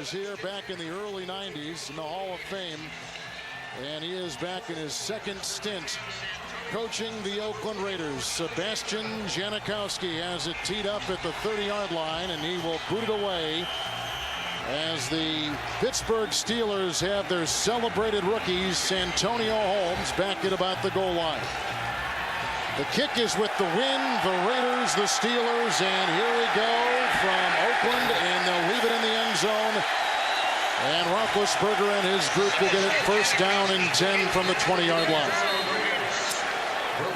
was here back in the early 90s in the Hall of Fame. And he is back in his second stint coaching the Oakland Raiders. Sebastian Janikowski has it teed up at the 30-yard line, and he will boot it away as the Pittsburgh Steelers have their celebrated rookies, Santonio Holmes, back at about the goal line. The kick is with the win, the Raiders, the Steelers, and here we go from Oakland, and they'll leave it in the end zone. And Roethlisberger and his group will get it first down and 10 from the 20-yard line.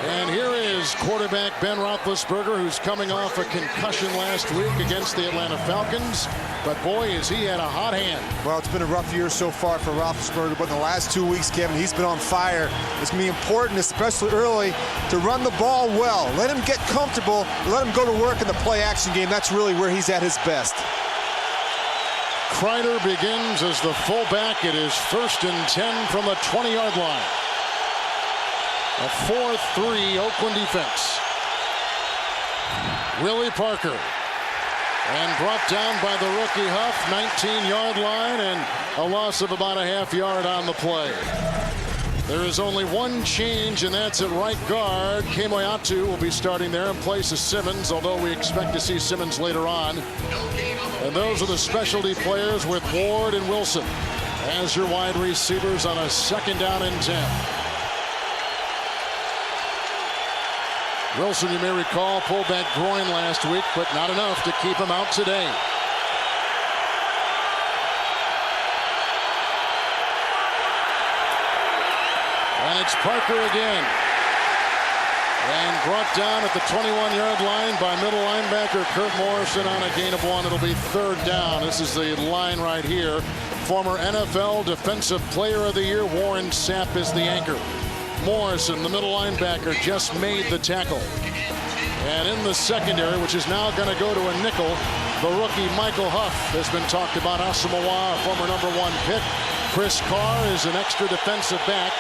And here is quarterback Ben Roethlisberger, who's coming off a concussion last week against the Atlanta Falcons. But boy, has he had a hot hand. Well, it's been a rough year so far for Roethlisberger, but in the last 2 weeks, Kevin, he's been on fire. It's going to be important, especially early, to run the ball well. Let him get comfortable. Let him go to work in the play-action game. That's really where he's at his best. Kreider begins as the fullback. It is first and 10 from the 20-yard line. A 4-3 Oakland defense. Willie Parker. And brought down by the rookie Huff, 19-yard line, and a loss of about a half yard on the play. There is only one change, and that's at right guard. Kemoeatu will be starting there in place of Simmons, although we expect to see Simmons later on. And those are the specialty players with Ward and Wilson as your wide receivers on a second down and 10. Wilson, you may recall, pulled that groin last week, but not enough to keep him out today. And it's Parker again. And brought down at the 21-yard line by middle linebacker Kurt Morrison on a gain of 1. It'll be third down. This is the line right here. Former NFL Defensive Player of the Year Warren Sapp is the anchor. Morrison, the middle linebacker, just made the tackle. And in the secondary, which is now going to go to a nickel, the rookie Michael Huff has been talked about. Asamoah, a former #1 pick. Chris Carr is an extra defensive back.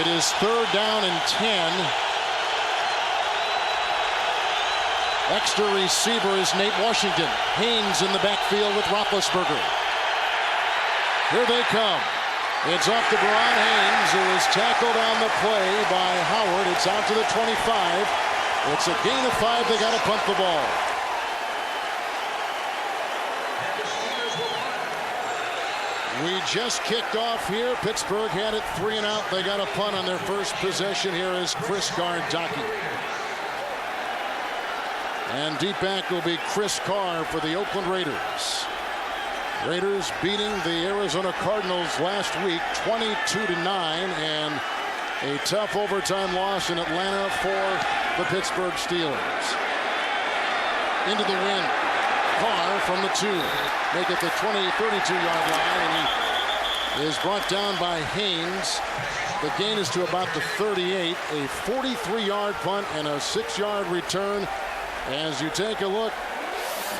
It is third down and 10. Extra receiver is Nate Washington. Haynes in the backfield with Roethlisberger. Here they come. It's off to Bron Haynes, who is tackled on the play by Howard. It's out to the 25. It's a gain of 5. They got to punt the ball. We just kicked off here. Pittsburgh had it 3 and out. They got a punt on their first possession. Here is Chris Gardocki. And deep back will be Chris Carr for the Oakland Raiders. Raiders beating the Arizona Cardinals last week 22-9, and a tough overtime loss in Atlanta for the Pittsburgh Steelers. Into the wind. Carr from the 2. Make it the 32-yard line, and he is brought down by Haynes. The gain is to about the 38. A 43-yard punt and a 6-yard return. As you take a look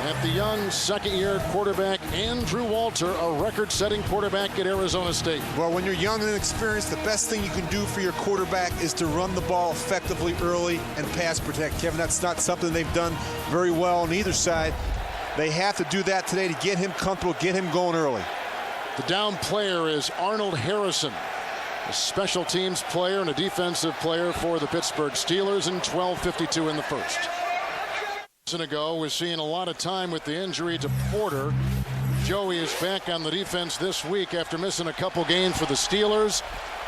at the young second-year quarterback Andrew Walter, a record-setting quarterback at Arizona State. Well, when you're young and inexperienced, the best thing you can do for your quarterback is to run the ball effectively early and pass protect. Kevin, that's not something they've done very well on either side. They have to do that today to get him comfortable, get him going early. The down player is Arnold Harrison, a special teams player and a defensive player for the Pittsburgh Steelers, in 12:52 in the first. Ago, we're seeing a lot of time with the injury to Porter. Joey is back on the defense this week after missing a couple games for the Steelers.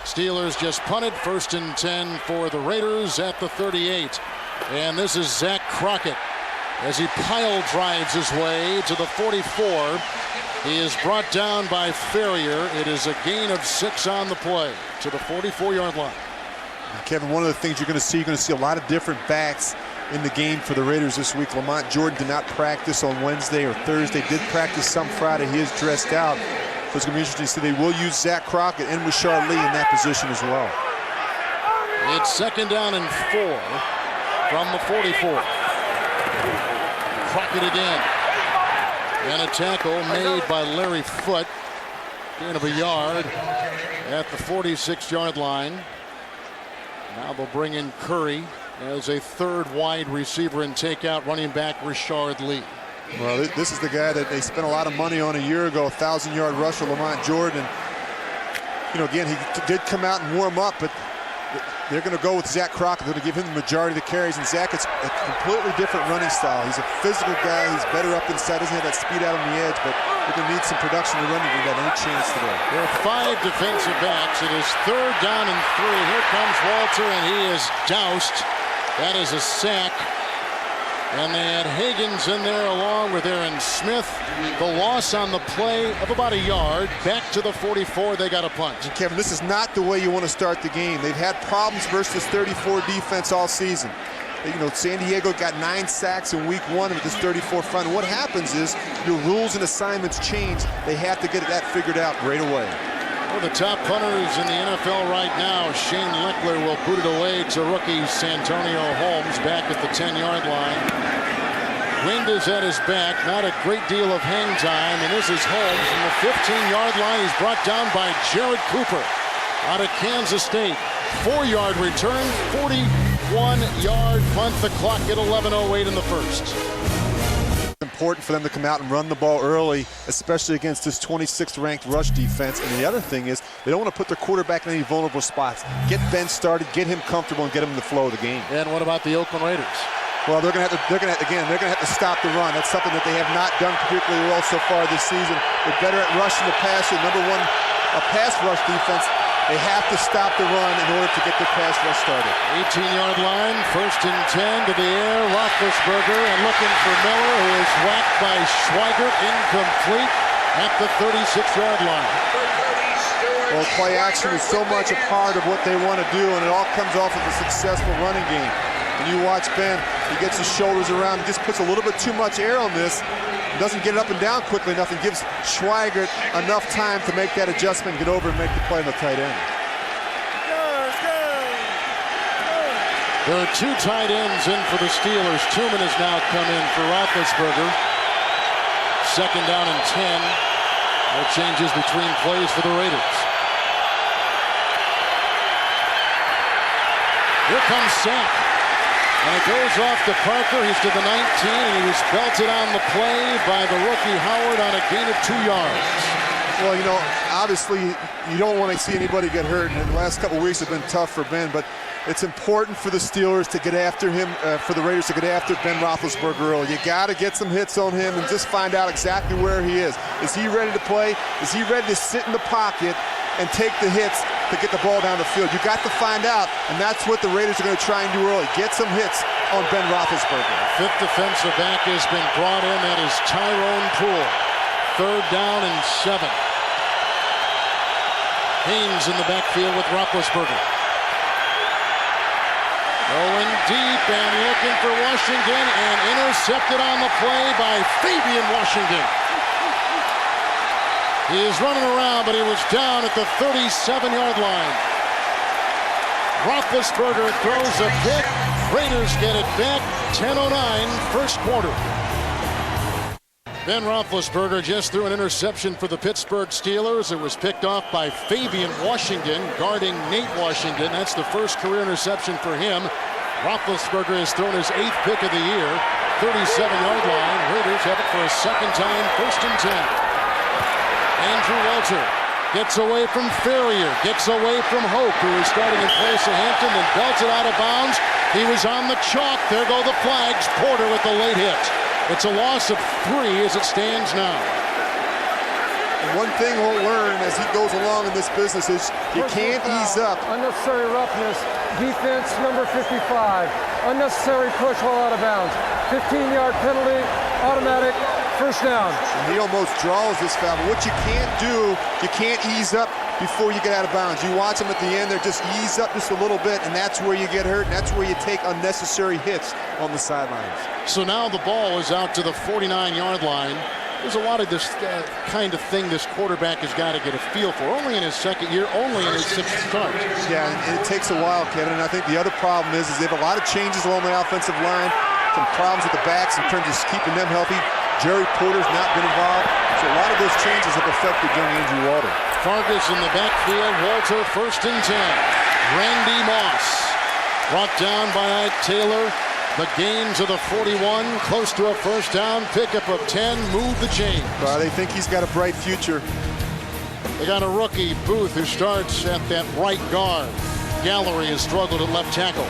Steelers just punted, first and 10 for the Raiders at the 38. And this is Zach Crockett as he pile drives his way to the 44. He is brought down by Ferrier. It is a gain of 6 on the play to the 44-yard line. Kevin, one of the things you're going to see a lot of different backs in the game for the Raiders this week. Lamont Jordan did not practice on Wednesday or Thursday, did practice some Friday. He is dressed out. So it's going to be interesting to see. They will use Zach Crockett and Rashard Lee in that position as well. It's second down and 4 from the 44. Crockett again. And a tackle made by Larry Foote. Gain of a yard at the 46-yard line. Now they'll bring in Curry as a third wide receiver and take out running back Rashard Lee. Well, this is the guy that they spent a lot of money on a year ago, 1,000-yard rusher, Lamont Jordan. You know, again, he did come out and warm up, but they're going to go with Zach Crockett. They're going to give him the majority of the carries, and Zach is a completely different running style. He's a physical guy. He's better up inside. Doesn't have that speed out on the edge, but they're going to need some production to run if they have any chance today. There are 5 defensive backs. It is 3rd down and 3. Here comes Walter, and he is doused. That is a sack. And they had Higgins in there along with Aaron Smith. The loss on the play of about a yard. Back to the 44, they got a punt. And Kevin, this is not the way you want to start the game. They've had problems versus 34 defense all season. You know, San Diego got 9 sacks in week 1 with this 34 front. And what happens is your rules and assignments change. They have to get that figured out right away. One of the top punters in the NFL right now, Shane Leckler, will boot it away to rookie Santonio Holmes back at the 10-yard line. Wind is at his back, not a great deal of hang time, and this is Holmes from the 15-yard line. He's brought down by Jared Cooper out of Kansas State. 4-yard return, 41-yard punt. The clock at 11:08 in the first. Important for them to come out and run the ball early, especially against this 26th ranked rush defense. And the other thing is they don't want to put their quarterback in any vulnerable spots. Get Ben started, get him comfortable, and get him in the flow of the game. And what about the Oakland Raiders? Well, they're going to have to stop the run. That's something that they have not done particularly well so far this season. They're better at rushing the passer. Number 1, a pass rush defense. They have to stop the run in order to get their pass rush started. 18-yard line, 1st and 10 to the air. Roethlisberger and looking for Miller, who is whacked by Schweigert, incomplete at the 36-yard line. Well, play action is so much a part of what they want to do, and it all comes off of a successful running game. When you watch Ben, he gets his shoulders around, he just puts a little bit too much air on this. Doesn't get it up and down quickly enough and gives Schweigert enough time to make that adjustment, get over and make the play on the tight end. There are 2 tight ends in for the Steelers. Tuman has now come in for Roethlisberger. 2nd down and 10. No changes between plays for the Raiders. Here comes Sack. And it goes off to Parker. He's to the 19, and he was belted on the play by the rookie Howard on a gain of 2 yards. Well, you know, obviously you don't want to see anybody get hurt, and the last couple of weeks have been tough for Ben, but it's important for the Steelers to get after him, for the Raiders to get after Ben Roethlisberger early. You got to get some hits on him and just find out exactly where he is. Is he ready to play? Is he ready to sit in the pocket and take the hits to get the ball down the field? You got to find out, and that's what the Raiders are going to try and do early. Get some hits on Ben Roethlisberger. 5th defensive back has been brought in. That is Tyrone Poole. 3rd down and 7. Haynes in the backfield with Roethlisberger. Going deep and looking for Washington, and intercepted on the play by Fabian Washington. He is running around, but he was down at the 37-yard line. Roethlisberger throws a pick. Raiders get it back. 10:09, first quarter. Ben Roethlisberger just threw an interception for the Pittsburgh Steelers. It was picked off by Fabian Washington, guarding Nate Washington. That's the first career interception for him. Roethlisberger has thrown his 8th pick of the year. 37-yard line. Raiders have it for a 2nd time, 1st and 10. Andrew Walter gets away from Ferrier, gets away from Hoke, who is starting in place of Hampton, and belts it out of bounds. He was on the chalk. There go the flags. Porter with the late hit. It's a loss of 3 as it stands now. And one thing we'll learn as he goes along in this business is you can't ease up. Unnecessary roughness. Defense number 55. Unnecessary push while out of bounds. 15-yard penalty. Automatic. First down. And he almost draws this foul. But what you can't do, you can't ease up before you get out of bounds. You watch them at the end, they're just ease up just a little bit, and that's where you get hurt, and that's where you take unnecessary hits on the sidelines. So now the ball is out to the 49-yard line. There's a lot of this kind of thing this quarterback has got to get a feel for. Only in his 2nd year, only in his 6th start. Yeah, and it takes a while, Kevin, and I think the other problem is they have a lot of changes along the offensive line, some problems with the backs in terms of keeping them healthy. Jerry Porter's not been involved, so a lot of those changes have affected young Andrew Walter. Burgess in the backfield. Walter 1st and 10. Randy Moss brought down by Ike Taylor. The gain to the 41, close to a first down, pickup of 10, move the chains. They think he's got a bright future. They got a rookie, Booth, who starts at that right guard. Gallery has struggled at left tackle.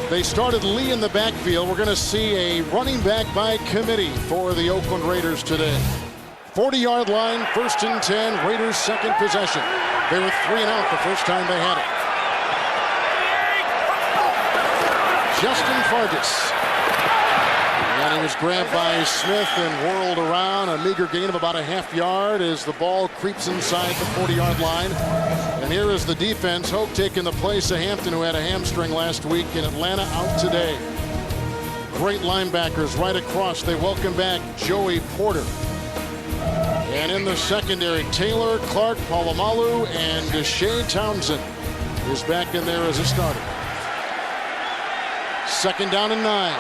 They started Lee in the backfield. We're going to see a running back by committee for the Oakland Raiders today. 40-yard line, 1st and 10, Raiders' second possession. They were 3 and out the first time they had it. Justin Burgess. And he was grabbed by Smith and whirled around. A meager gain of about a half yard as the ball creeps inside the 40-yard line. And here is the defense. Hope taking the place of Hampton, who had a hamstring last week in Atlanta, out today. Great linebackers right across. They welcome back Joey Porter. And in the secondary, Taylor, Clark, Polamalu, and Deshae Townsend is back in there as a starter. 2nd down and 9.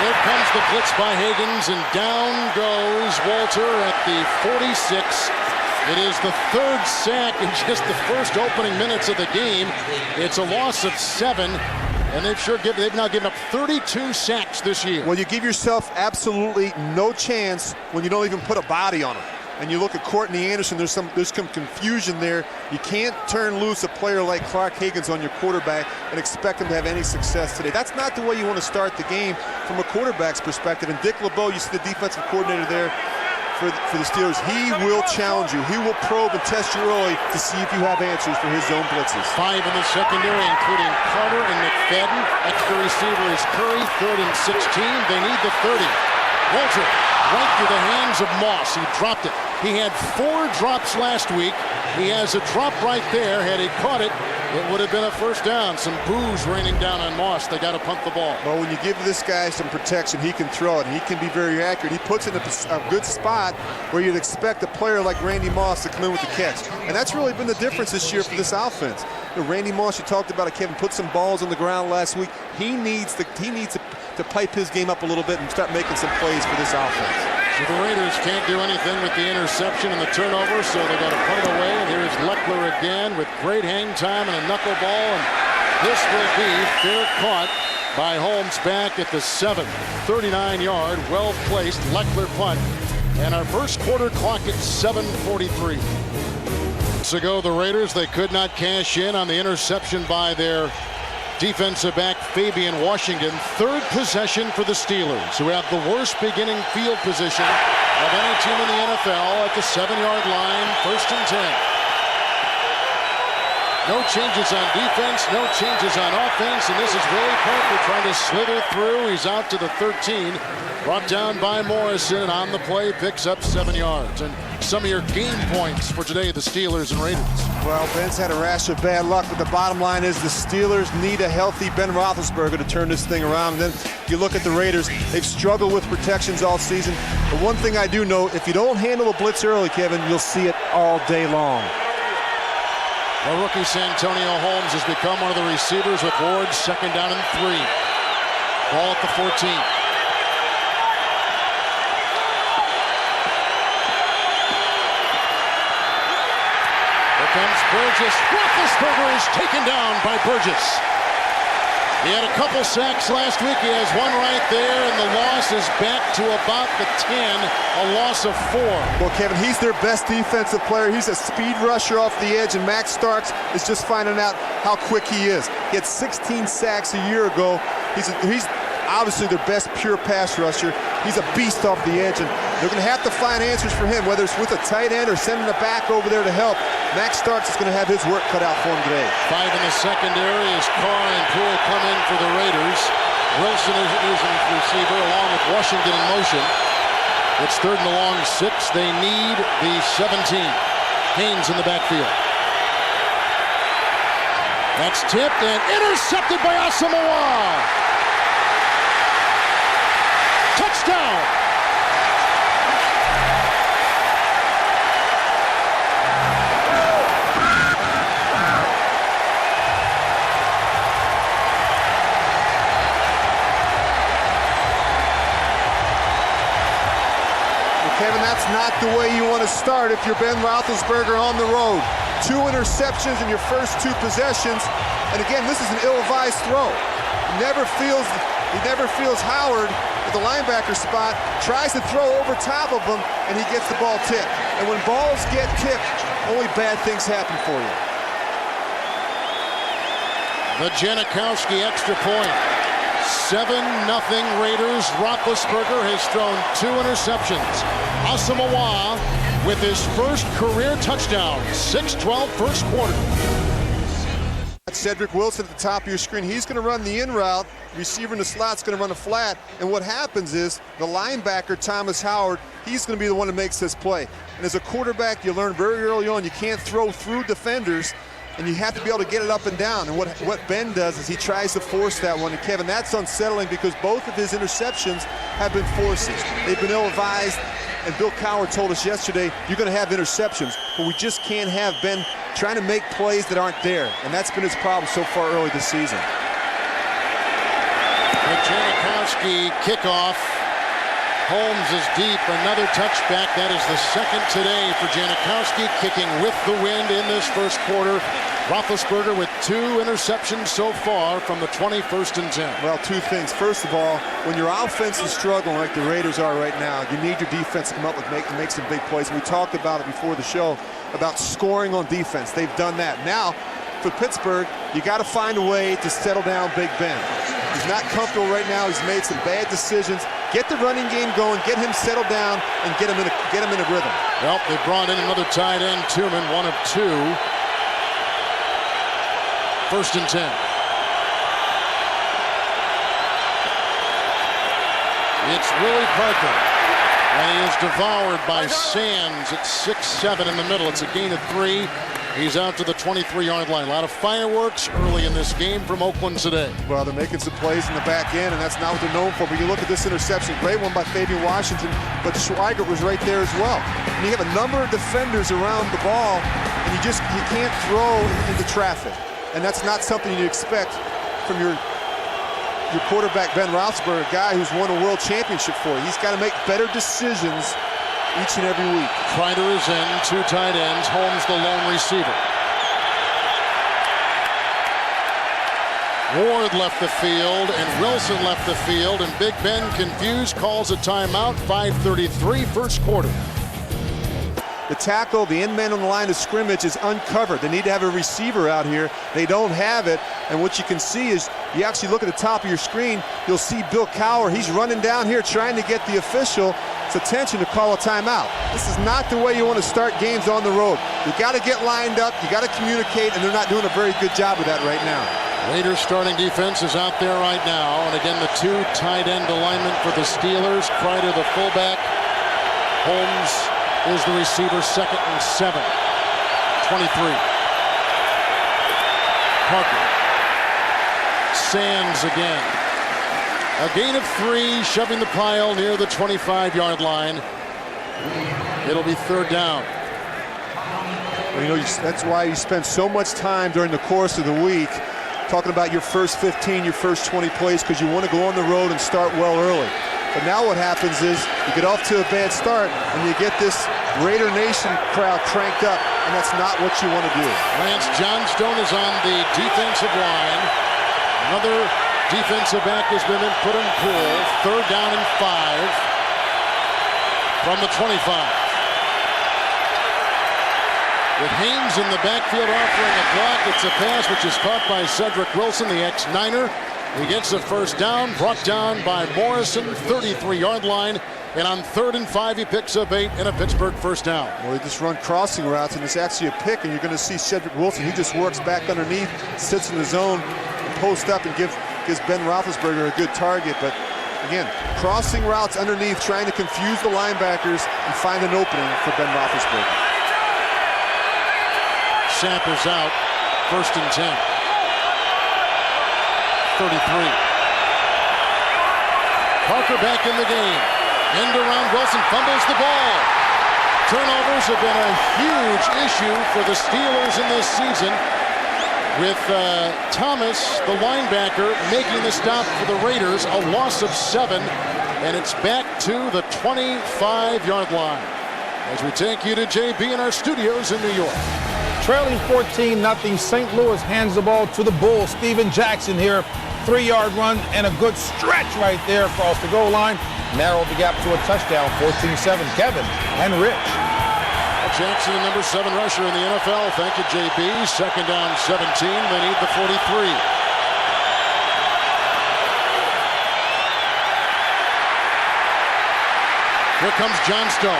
Here comes the blitz by Higgins, and down goes Walter at the 46. It is the 3rd sack in just the first opening minutes of the game. It's a loss of 7, and they've now given up 32 sacks this year. Well, you give yourself absolutely no chance when you don't even put a body on them. And you look at Courtney Anderson, there's some confusion there. You can't turn loose a player like Clark Higgins on your quarterback and expect him to have any success today. That's not the way you want to start the game from a quarterback's perspective. And Dick LeBeau, you see the defensive coordinator there for the Steelers. He will challenge you. He will probe and test you early to see if you have answers for his zone blitzes. 5 in the secondary, including Carter and McFadden. Extra receiver is Curry, 3rd and 16. They need the 30. Walter right through the hands of Moss. He dropped it. He had 4 drops last week. He has a drop right there. Had he caught it, it would have been a first down. Some boos raining down on Moss. They got to punt the ball. Well, when you give this guy some protection, he can throw it. He can be very accurate. He puts it in a good spot where you'd expect a player like Randy Moss to come in with the catch. And that's really been the difference this year for this offense. Randy Moss, you talked about it, Kevin, put some balls on the ground last week. He needs to pipe his game up a little bit and start making some plays for this offense. So the Raiders can't do anything with the interception and the turnover, so they got to punt it away. And here's Leckler again with great hang time and a knuckleball. And this will be fair caught by Holmes back at the 7. 39-yard, well-placed Leckler punt. And our first quarter clock at 7:43. Months ago, the Raiders, they could not cash in on the interception by their defensive back Fabian Washington. 3rd possession for the Steelers, who have the worst beginning field position of any team in the NFL at the 7-yard line, 1st and 10. No changes on defense, no changes on offense, and this is Willie Parker trying to slither through. He's out to the 13, brought down by Morrison, and on the play picks up 7 yards. And some of your game points for today, the Steelers and Raiders. Well, Ben's had a rash of bad luck, but the bottom line is the Steelers need a healthy Ben Roethlisberger to turn this thing around. And then you look at the Raiders, they've struggled with protections all season. But one thing I do know, if you don't handle a blitz early, Kevin, you'll see it all day long. The rookie Santonio Holmes has become one of the receivers with Ward. 2nd down and 3. Ball at the 14. Comes Burgess. Roethlisberger is taken down by Burgess. He had a couple sacks last week. He has one right there, and the loss is back to about the 10, a loss of 4. Well, Kevin, he's their best defensive player. He's a speed rusher off the edge, and Max Starks is just finding out how quick he is. He had 16 sacks a year ago. He's obviously their best pure pass rusher. He's a beast off the edge, and they're going to have to find answers for him, whether it's with a tight end or sending a back over there to help. Max Starks is going to have his work cut out for him today. 5 in the secondary as Carr and Poole come in for the Raiders. Wilson is in receiver along with Washington in motion. It's 3rd and long 6. They need the 17. Haynes in the backfield. That's tipped and intercepted by Asamoah. Touchdown! Kevin, that's not the way you want to start if you're Ben Roethlisberger on the road. 2 interceptions in your first 2 possessions. And again, this is an ill-advised throw. He never feels Howard at the linebacker spot, tries to throw over top of him, and he gets the ball tipped. And when balls get tipped, only bad things happen for you. The Janikowski extra point. 7-0 Raiders. Roethlisberger has thrown 2 interceptions. Asamoah with his first career touchdown. 6-12 first quarter. Cedric Wilson at the top of your screen. He's going to run the in route. Receiver in the slot's going to run a flat. And what happens is the linebacker, Thomas Howard, he's going to be the one that makes this play. And as a quarterback, you learn very early on you can't throw through defenders, and you have to be able to get it up and down. And what Ben does is he tries to force that one. And Kevin, that's unsettling because both of his interceptions have been forces. They've been ill-advised. And Bill Cowher told us yesterday, you're going to have interceptions, but we just can't have Ben trying to make plays that aren't there. And that's been his problem so far early this season. The Janikowski kickoff. Holmes is deep. Another touchback. That is the second today for Janikowski, kicking with the wind in this first quarter. Roethlisberger with 2 interceptions so far from the 21st and 10. Well, 2 things. First of all, when your offense is struggling like the Raiders are right now, you need your defense to come up with make some big plays. We talked about it before the show about scoring on defense. They've done that. Now, for Pittsburgh, you got to find a way to settle down Big Ben. He's not comfortable right now. He's made some bad decisions. Get the running game going, get him settled down, and get him in a rhythm. Well, they brought in another tight end, Tuman, 1 of 2. First and 10. It's Willie Parker, and he is devoured by Sands at 6'7" in the middle. It's a gain of 3. He's out to the 23-yard line. A lot of fireworks early in this game from Oakland today. Well, they're making some plays in the back end, and that's not what they're known for. But you look at this interception, great one by Fabian Washington, but Schweigert was right there as well. And you have a number of defenders around the ball, and you can't throw into traffic. And that's not something you expect from your quarterback, Ben Roethlisberger, a guy who's won a world championship for you. He's got to make better decisions each and every week. Kreider is in, 2 tight ends. Holmes the lone receiver. Ward left the field, and Wilson left the field, and Big Ben confused, calls a timeout. 5:33 first quarter. The tackle, the end man on the line of scrimmage is uncovered. They need to have a receiver out here. They don't have it. And what you can see is, you actually look at the top of your screen, you'll see Bill Cowher. He's running down here trying to get the official's attention to call a timeout. This is not the way you want to start games on the road. You got to get lined up, you got to communicate, and they're not doing a very good job of that right now. Raiders starting defense is out there right now. And again, the 2 tight end alignment for the Steelers. Kreider the fullback. Holmes is the receiver, 2nd and 7. 23. Parker. Sands again. A gain of 3, shoving the pile near the 25-yard line. It'll be 3rd down. Well, you know, that's why you spend so much time during the course of the week talking about your first 15, your first 20 plays, because you want to go on the road and start well early. But now what happens is you get off to a bad start and you get this Raider Nation crowd cranked up, and that's not what you want to do. Lance Johnstone is on the defensive line. Another defensive back has been put in pool. 3rd down and 5 from the 25. With Haynes in the backfield offering a block, it's a pass which is caught by Cedric Wilson, the ex-Niner. He gets the first down, brought down by Morrison, 33-yard line. And on 3rd and 5, he picks up 8 and a Pittsburgh first down. Well, they just run crossing routes, and it's actually a pick, and you're going to see Cedric Wilson. He just works back underneath, sits in the zone, and posts up and gives Ben Roethlisberger a good target. But again, crossing routes underneath, trying to confuse the linebackers and find an opening for Ben Roethlisberger. Samples out, 1st and 10. 33. Parker back in the game. End around, Wilson fumbles the ball. Turnovers have been a huge issue for the Steelers in this season, with Thomas, the linebacker, making the stop for the Raiders. A loss of 7, and it's back to the 25-yard line. As we take you to JB in our studios in New York. Trailing 14-0, St. Louis hands the ball to the Bulls. Steven Jackson here, 3-yard run and a good stretch right there across the goal line. Narrowed the gap to a touchdown, 14-7. Kevin and Rich. Jackson, the number 7 rusher in the NFL. Thank you, JB. Second down, 17. They need the 43. Here comes Johnstone.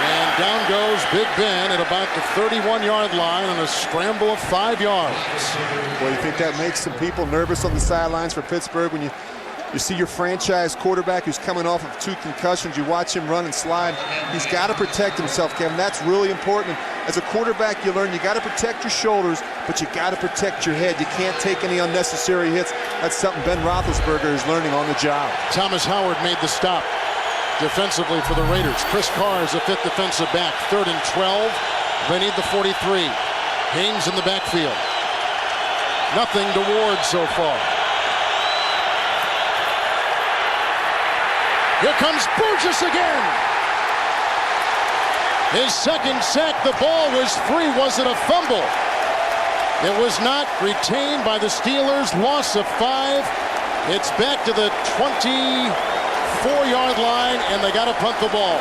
And down goes Big Ben at about the 31-yard line on a scramble of 5 yards. Well, you think that makes some people nervous on the sidelines for Pittsburgh when you see your franchise quarterback who's coming off of 2 concussions. You watch him run and slide. He's got to protect himself, Kevin. That's really important. As a quarterback, you learn you got to protect your shoulders, but you got to protect your head. You can't take any unnecessary hits. That's something Ben Roethlisberger is learning on the job. Thomas Howard made the stop defensively for the Raiders. Chris Carr is the 5th defensive back. 3rd and 12. They need the 43. Haynes in the backfield. Nothing to Ward so far. Here comes Burgess again. His second sack. The ball was free. Was it a fumble? It was not. Retained by the Steelers. Loss of 5. It's back to the 24-yard line, and they got to punt the ball.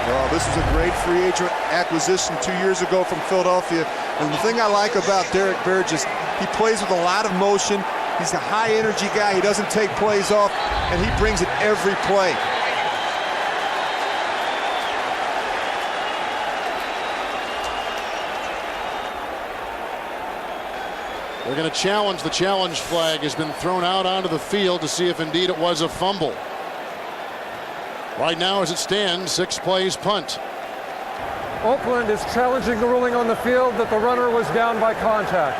Well, this was a great free agent acquisition 2 years ago from Philadelphia. And the thing I like about Derek Burgess, he plays with a lot of motion. He's a high-energy guy. He doesn't take plays off, and he brings it every play. They're going to challenge. The challenge flag has been thrown out onto the field to see if indeed it was a fumble. Right now, as it stands, 6 plays punt. Oakland is challenging the ruling on the field that the runner was down by contact.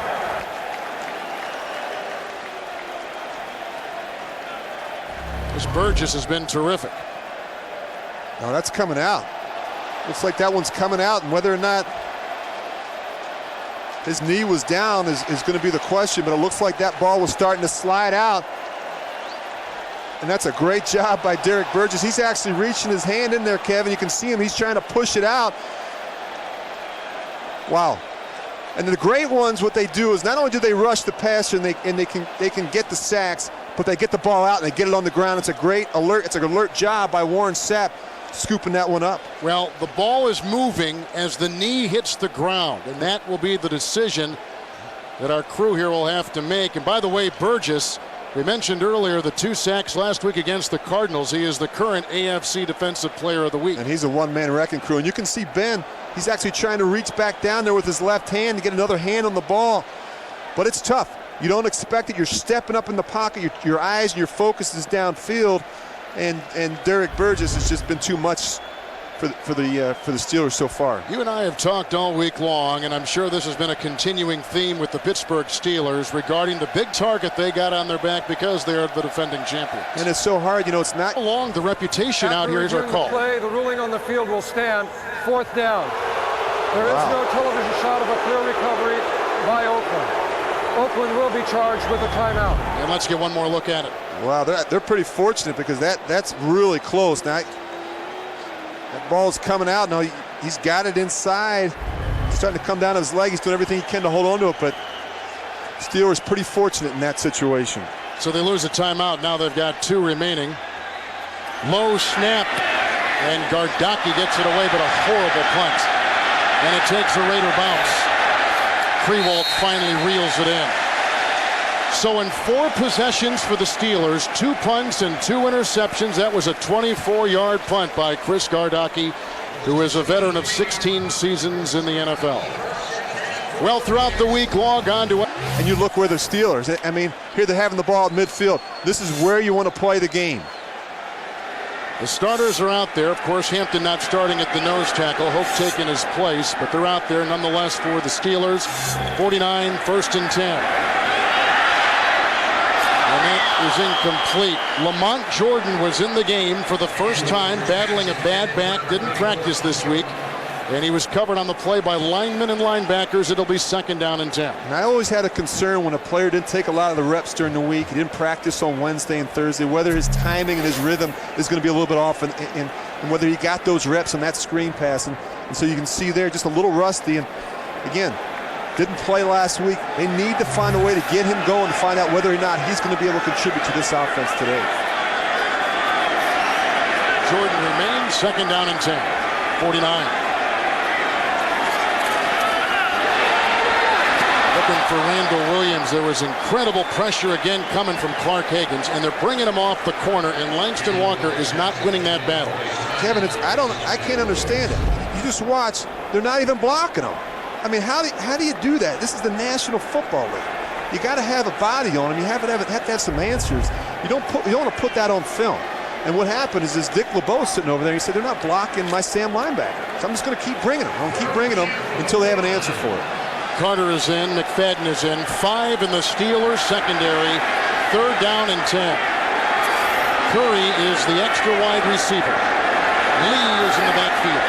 This Burgess has been terrific. No, that's coming out. Looks like that one's coming out, and whether or not his knee was down is going to be the question, but it looks like that ball was starting to slide out. And that's a great job by Derek Burgess. He's actually reaching his hand in there, Kevin. You can see him. He's trying to push it out. Wow. And the great ones, what they do is not only do they rush the passer and they can get the sacks, but they get the ball out and they get it on the ground. It's a great alert. It's an alert job by Warren Sapp scooping that one up. Well, the ball is moving as the knee hits the ground, and that will be the decision that our crew here will have to make. And by the way, Burgess, we mentioned earlier the 2 sacks last week against the Cardinals. He is the current AFC Defensive Player of the Week. And he's a one-man wrecking crew. And you can see Ben, he's actually trying to reach back down there with his left hand to get another hand on the ball. But it's tough. You don't expect it. You're stepping up in the pocket. Your eyes and your focus is downfield. And Derek Burgess has just been too much for the Steelers so far. You and I have talked all week long, and I'm sure this has been a continuing theme with the Pittsburgh Steelers regarding the big target they got on their back because they are the defending champions. And it's so hard, you know, it's not long the reputation out here is our call. The ruling on the field will stand. 4th down. There is no television shot of a clear recovery by Oakland. Oakland will be charged with a timeout. And let's get one more look at it. Wow, they're pretty fortunate because that's really close. Now, that ball's coming out. Now he's got it inside. It's starting to come down his leg. He's doing everything he can to hold on to it, but Steelers pretty fortunate in that situation. So they lose a timeout. Now they've got 2 remaining. Low snap, and Gardocki gets it away, but a horrible punt. And it takes a Raider bounce. Krewalt finally reels it in. So in 4 possessions for the Steelers, 2 punts and 2 interceptions. That was a 24-yard punt by Chris Gardocki, who is a veteran of 16 seasons in the NFL. Well, throughout the week, log on to... And you look where the Steelers, I mean, here they're having the ball at midfield. This is where you want to play the game. The starters are out there. Of course, Hampton not starting at the nose tackle. Hope taking his place, but they're out there nonetheless for the Steelers. 49, 1st and 10. And that is incomplete. Lamont Jordan was in the game for the first time, battling a bad back. Didn't practice this week. And he was covered on the play by linemen and linebackers. It'll be 2nd down and 10. And I always had a concern when a player didn't take a lot of the reps during the week. He didn't practice on Wednesday and Thursday, whether his timing and his rhythm is going to be a little bit off and whether he got those reps on that screen pass. And so you can see there just a little rusty. And again, didn't play last week. They need to find a way to get him going to find out whether or not he's going to be able to contribute to this offense today. Jordan remains, 2nd down and 10. 49. Looking for Randall Williams. There was incredible pressure again coming from Clark Higgins, and they're bringing him off the corner, and Langston Walker is not winning that battle. Kevin, I can't understand it. You just watch, they're not even blocking him. I mean, how do you do that? This is the National Football League. You got to have a body on him. You have to have some answers. You don't want to put that on film. And what happened is Dick LeBeau sitting over there. He said, they're not blocking my Sam linebacker. So I'm just going to keep bringing them. I'm going to keep bringing them until they have an answer for it. Carter is in. McFadden is in. 5 in the Steelers secondary. 3rd down and 10. Curry is the extra wide receiver. Lee is in the backfield.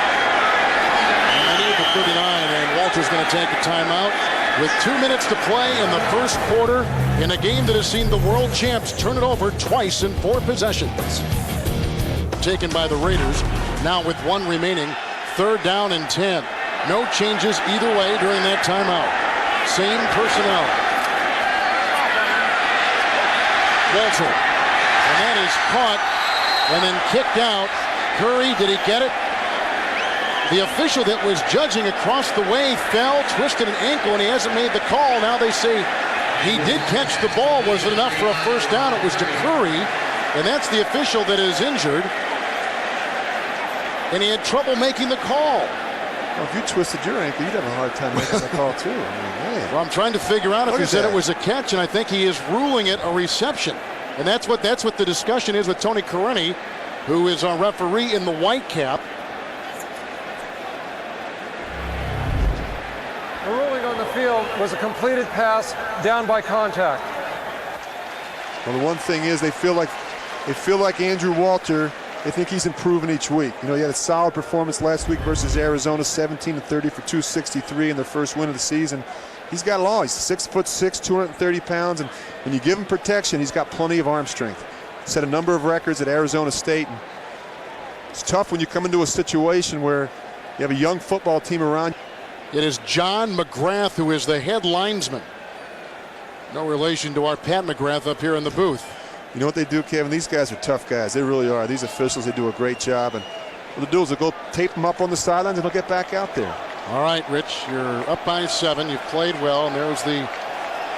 And they need the 39, and Walter's going to take a timeout with 2 minutes to play in the first quarter in a game that has seen the world champs turn it over twice in 4 possessions. Taken by the Raiders, now with 1 remaining. 3rd down and 10. No changes either way during that timeout. Same personnel. Walter. And that is caught and then kicked out. Curry, did he get it? The official that was judging across the way fell, twisted an ankle, and he hasn't made the call. Now they say he did catch the ball. Was it enough for a first down? It was to Curry, and that's the official that is injured. And he had trouble making the call. Well, if you twisted your ankle, you'd have a hard time making the call, too. I mean, man. Well, I'm trying to figure out if he said it was a catch, and I think he is ruling it a reception. And that's what the discussion is with Tony Correni, who is our referee in the white cap. The ruling on the field was a completed pass down by contact. Well, the one thing is they feel like Andrew Walter. They think he's improving each week. You know, he had a solid performance last week versus Arizona, 17-30 for 263 in their first win of the season. He's got it all. He's 6'6", 230 pounds, and when you give him protection, he's got plenty of arm strength. Set a number of records at Arizona State. And it's tough when you come into a situation where you have a young football team around. It is John McGrath who is the head linesman. No relation to our Pat McGrath up here in the booth. You know what they do, Kevin? These guys are tough guys. They really are. These officials, they do a great job. And what they'll do is they'll go tape them up on the sidelines and they'll get back out there. All right, Rich, you're up by 7. You've played well, and there's the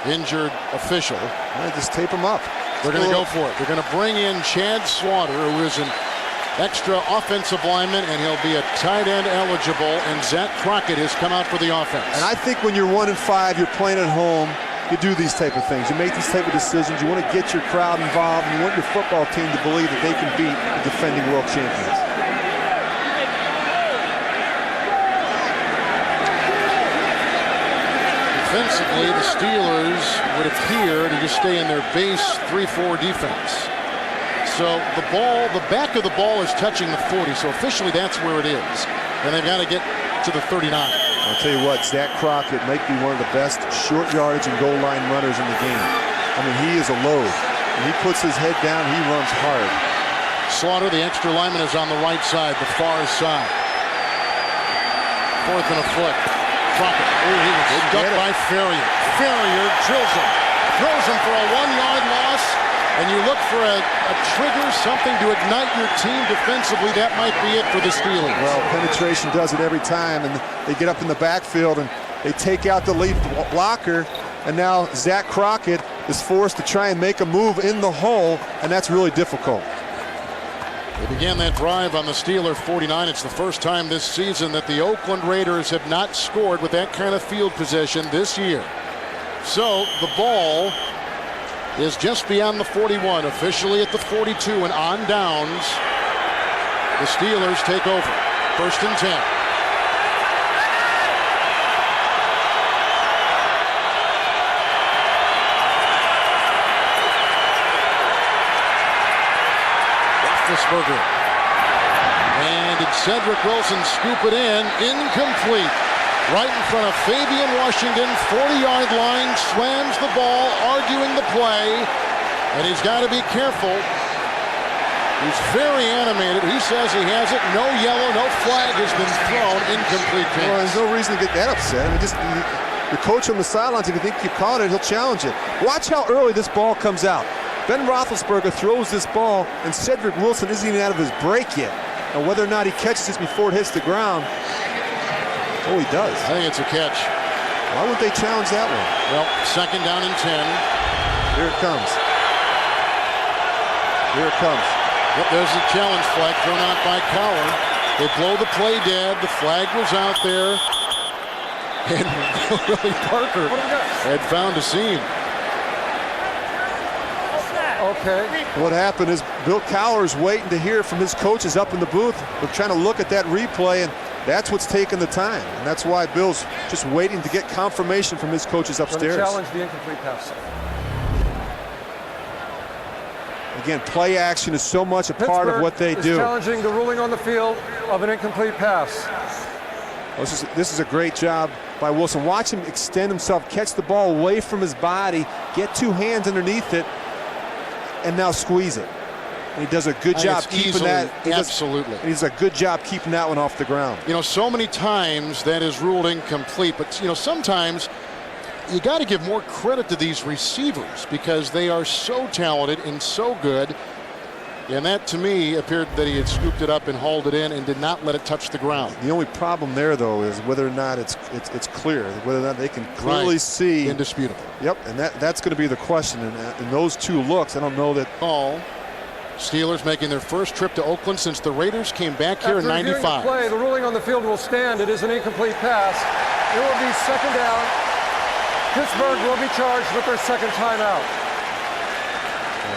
injured official. Yeah, just tape them up. They're going to go for it. They're going to bring in Chad Slaughter, who is an extra offensive lineman, and he'll be a tight end eligible. And Zach Crockett has come out for the offense. And I think when you're 1-5, you're playing at home. You do these type of things. You make these type of decisions. You want to get your crowd involved. You want your football team to believe that they can beat the defending world champions. Defensively, the Steelers would appear to just stay in their base 3-4 defense. So the back of the ball is touching the 40. So officially, that's where it is. And they've got to get to the 39. I'll tell you what, Zach Crockett might be one of the best short yardage and goal line runners in the game. I mean, he is a load. When he puts his head down, he runs hard. Slaughter, the extra lineman, is on the right side, the far side. 4th and a foot. Crockett. Oh, he was stuck by Ferrier. Ferrier drills him. Throws him for a 1-yard loss. And you look for a trigger, something to ignite your team defensively. That might be it for the Steelers. Well, penetration does it every time, and they get up in the backfield and they take out the lead blocker, and now Zach Crockett is forced to try and make a move in the hole, and that's really difficult. They began that drive on the Steeler 49. It's the first time this season that the Oakland Raiders have not scored with that kind of field position this year. So the ball is just beyond the 41, officially at the 42, and on downs, the Steelers take over. 1st and 10. Roethlisberger. And did Cedric Wilson scoop it in? Incomplete. Right in front of Fabian Washington, 40-yard line, slams the ball, arguing the play, and he's got to be careful. He's very animated. He's says he has it. No yellow, no flag has been thrown. Incomplete pass. Well, there's no reason to get that upset. I mean, just the coach on the sidelines, if you think you caught it, he'll challenge it. Watch how early this ball comes out. Ben Roethlisberger throws this ball, and Cedric Wilson isn't even out of his break yet. And whether or not he catches this before it hits the ground, oh, he does. I think it's a catch. Why would they challenge that one? Well, 2nd down and 10. Here it comes. Here it comes. Yep, there's the challenge flag thrown out by Carr. They blow the play dead. The flag was out there. And Willie Parker had found a seam. Okay. What happened is Bill Cowher's waiting to hear from his coaches up in the booth. They're trying to look at that replay, and that's what's taking the time. And that's why Bill's just waiting to get confirmation from his coaches upstairs. Challenge the incomplete pass. Again, play action is so much a part of what they do. Challenging the ruling on the field of an incomplete pass. This is a great job by Wilson. Watch him extend himself, catch the ball away from his body, get 2 hands underneath it, and now squeeze it. And he does a good job keeping that. Absolutely. He does a good job keeping that one off the ground. You know, so many times that is ruled incomplete, but you know, sometimes you got to give more credit to these receivers because they are so talented and so good. And that, to me, appeared that he had scooped it up and hauled it in and did not let it touch the ground. The only problem there, though, is whether or not it's clear, whether or not they can clearly see. Indisputable. Yep, and that's going to be the question. And those 2 looks, I don't know that. Steelers making their first trip to Oakland since the Raiders came back here in '95. The ruling on the field will stand. It is an incomplete pass. It will be 2nd down. Pittsburgh will be charged with their 2nd timeout.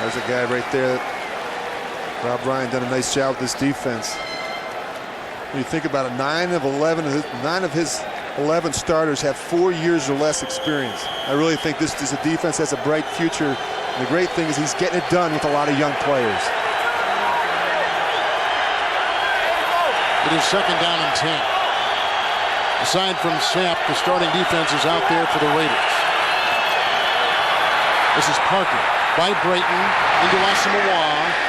There's a guy right there. Rob Ryan done a nice job with this defense. When you think about it, 9 of his 11 starters have 4 years or less experience. I really think this is a defense that's a bright future. And the great thing is he's getting it done with a lot of young players. It is 2nd down and 10. Aside from Sapp, the starting defense is out there for the Raiders. This is Parker by Brayton into Asamoah.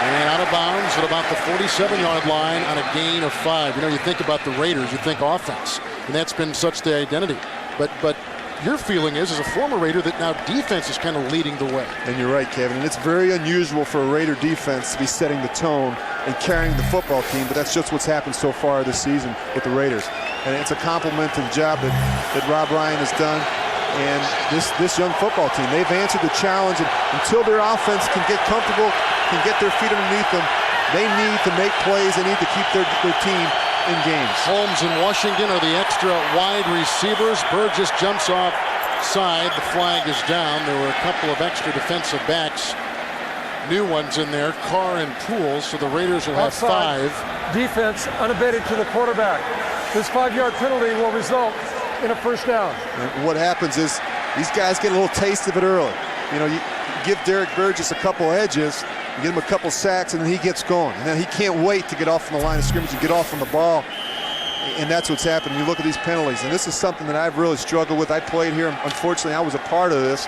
And out of bounds at about the 47-yard line on a gain of 5. You know, you think about the Raiders, you think offense, and that's been such the identity. But your feeling is, as a former Raider, that now defense is kind of leading the way. And you're right, Kevin. And it's very unusual for a Raider defense to be setting the tone and carrying the football team, but that's just what's happened so far this season with the Raiders. And it's a compliment to the job that Rob Ryan has done. And this young football team, they've answered the challenge, and until their offense can get comfortable, can get their feet underneath them, they need to make plays. They need to keep their team in games. Holmes and Washington are the extra wide receivers. Burgess jumps off side. The flag is down. There were a couple of extra defensive backs, new ones in there, Carr and Poole, so the Raiders will have 5. Defense unabated to the quarterback. This 5-yard penalty will result in a 1st down. And what happens is these guys get a little taste of it early. You know, you give Derek Burgess a couple edges, you get him a couple sacks, and then he gets going. And then he can't wait to get off from the line of scrimmage and get off on the ball. And that's what's happened. You look at these penalties, and this is something that I've really struggled with. I played here. Unfortunately, I was a part of this.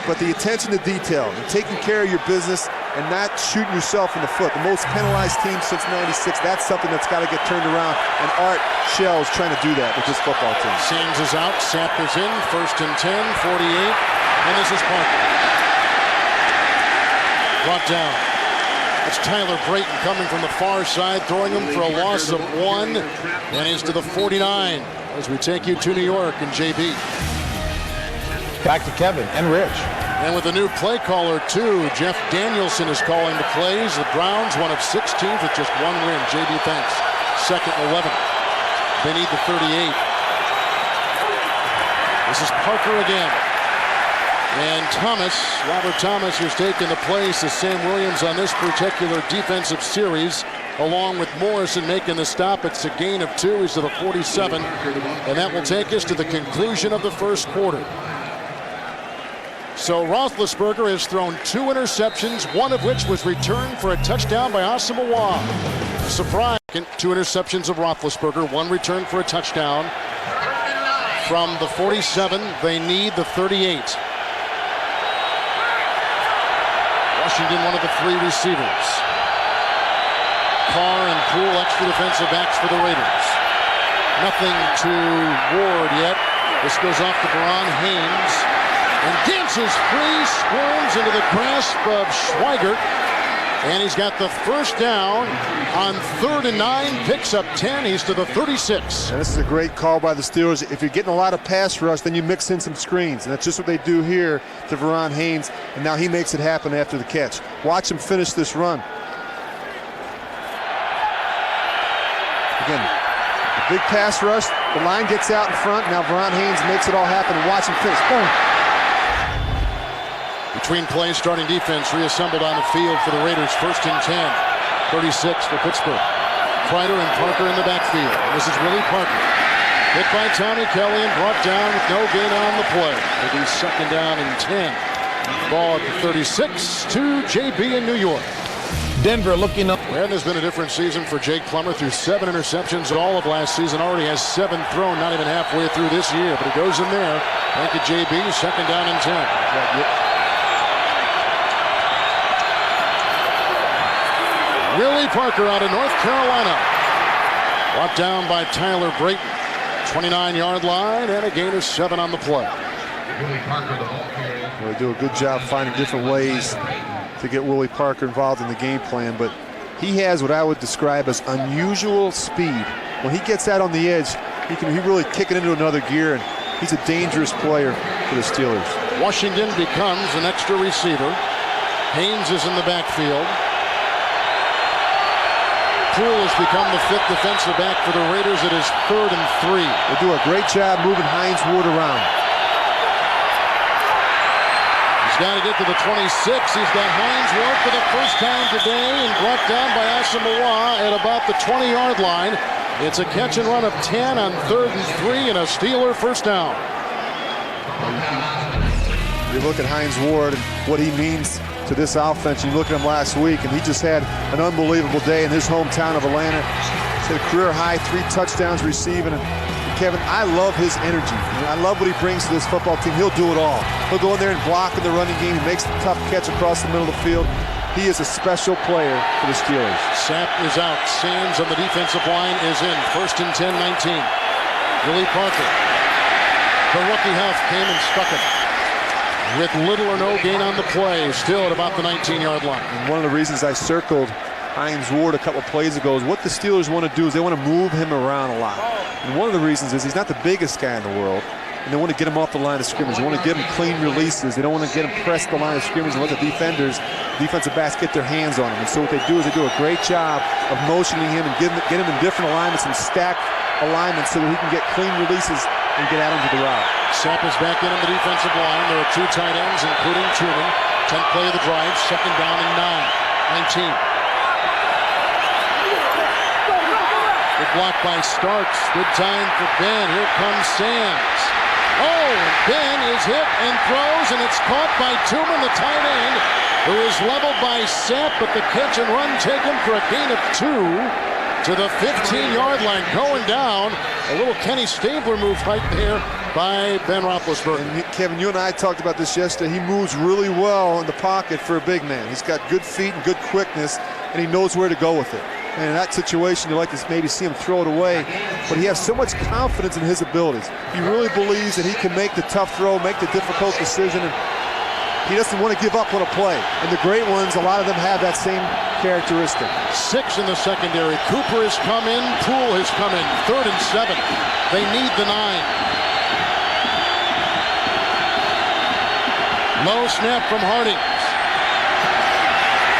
But the attention to detail and taking care of your business and not shooting yourself in the foot. The most penalized team since '96. That's something that's got to get turned around. And Art Shell's trying to do that with this football team. Sands is out. Sapp is in. 1st and 10, 48. And this is Parker. Brought down. It's Tyler Brayton coming from the far side, throwing him for a loss of 1, and is to the 49 as we take you to New York and JB. Back to Kevin and Rich. And with a new play caller, too, Jeff Danielson is calling the plays. The Browns, one of 16 with just 1 win. JB, thanks. 2nd and 11. They need the 38. This is Parker again. And Robert Thomas, has taken the place of Sam Williams on this particular defensive series, along with Morrison making the stop. It's a gain of 2. He's to the 47. And that will take us to the conclusion of the 1st quarter. So Roethlisberger has thrown 2 interceptions, one of which was returned for a touchdown by Asamoah. Surprise. 2 interceptions of Roethlisberger, 1 returned for a touchdown. From the 47, they need the 38. Washington, one of the 3 receivers. Carr and Poole, extra defensive backs for the Raiders. Nothing to Ward yet. This goes off to Baron Haynes. And dances free, squirms into the grasp of Schweigert. And he's got the first down on 3rd and 9, picks up 10. He's to the 36. And this is a great call by the Steelers. If you're getting a lot of pass rush, then you mix in some screens. And that's just what they do here to Baron Haynes. And now he makes it happen after the catch. Watch him finish this run. Again, a big pass rush. The line gets out in front. Now Baron Haynes makes it all happen. And watch him finish. Boom. Between plays, starting defense reassembled on the field for the Raiders. 1st and 10. 36 for Pittsburgh. Kreider and Parker in the backfield. This is Willie Parker. Hit by Tommy Kelly and brought down with no gain on the play. It'll be 2nd down and 10. Ball at the 36 to JB in New York. Denver looking up. And there's been a different season for Jake Plummer through 7 interceptions all of last season. Already has 7 thrown, not even halfway through this year. But it goes in there. Thank you, JB. 2nd down and 10. Willie Parker out of North Carolina. Brought down by Tyler Brayton. 29-yard line and a gain of 7 on the play. Well, they do a good job finding different ways to get Willie Parker involved in the game plan, but he has what I would describe as unusual speed. When he gets out on the edge, he really kick it into another gear, and he's a dangerous player for the Steelers. Washington becomes an extra receiver. Haynes is in the backfield. Poole has become the 5th defensive back for the Raiders. It is 3rd and 3. They do a great job moving Hines Ward around. He's got to get to the 26. He's got Hines Ward for the first time today and brought down by Asamoah at about the 20-yard line. It's a catch and run of 10 on 3rd and 3 and a Steeler first down. You look at Hines Ward and what he means to this offense. You look at him last week, and he just had an unbelievable day in his hometown of Atlanta. He's had a career high 3 touchdowns receiving. And Kevin, I love his energy. I love what he brings to this football team. He'll do it all. He'll go in there and block in the running game. He makes the tough catch across the middle of the field. He is a special player for the Steelers. Sapp is out. Sands on the defensive line is in. 1st and 10, 19. Willie Parker. The rookie Huff came and stuck it. With little or no gain on the play, still at about the 19-yard line. And one of the reasons I circled Hines Ward a couple plays ago is what the Steelers want to do is they want to move him around a lot. And one of the reasons is he's not the biggest guy in the world, and they want to get him off the line of scrimmage. They want to give him clean releases. They don't want to get him pressed the line of scrimmage and let the defensive backs get their hands on him. And so what they do is they do a great job of motioning him and get him in different alignments and stack alignments so that he can get clean releases and get out into the route. Sapp is back in on the defensive line. There are 2 tight ends, including Truman. 10th play of the drive, 2nd down and 19. Good block by Starks. Good time for Ben. Here comes Sands. Oh, Ben is hit and throws, and it's caught by Truman, the tight end, who is leveled by Sapp, but the catch and run taken for a gain of 2 to the 15-yard line. Going down, a little Kenny Stabler move right there by Ben Roethlisberger. And Kevin, you and I talked about this yesterday. He moves really well in the pocket for a big man. He's got good feet and good quickness, and he knows where to go with it. And in that situation, you like to maybe see him throw it away, but he has so much confidence in his abilities. He really believes that he can make the tough throw, make the difficult decision, and he doesn't want to give up on a play. And the great ones, a lot of them have that same characteristic. 6 in the secondary. Cooper has come in. Poole has come in. 3rd and 7. They need the 9. Low snap from Harding.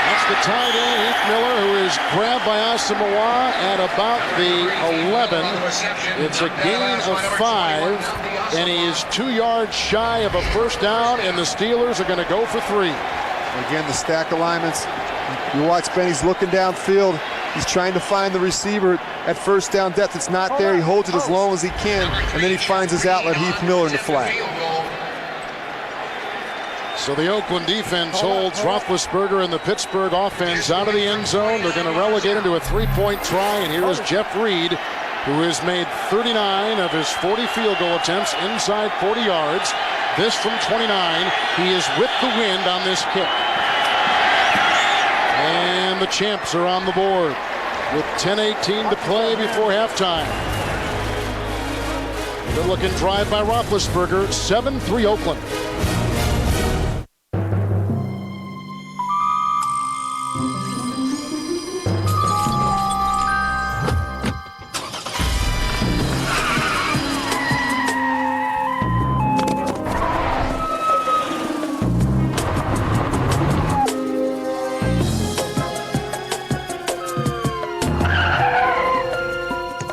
That's the tight end, Heath Miller, who is grabbed by Asamoah at about the 11. It's a gain of 5, and he is 2 yards shy of a first down, and the Steelers are going to go for 3. Again, the stack alignments. You watch Ben, he's looking downfield. He's trying to find the receiver at first down depth. It's not there. He holds it as long as he can, and then he finds his outlet, Heath Miller, in the flat. So the Oakland defense holds Roethlisberger and the Pittsburgh offense out of the end zone. They're going to relegate him to a 3-point try, and here is Jeff Reed, who has made 39 of his 40 field goal attempts inside 40 yards. This from 29. He is with the wind on this kick. And the champs are on the board. with 10:18 to play before halftime. Good looking drive by Roethlisberger. 7-3 Oakland.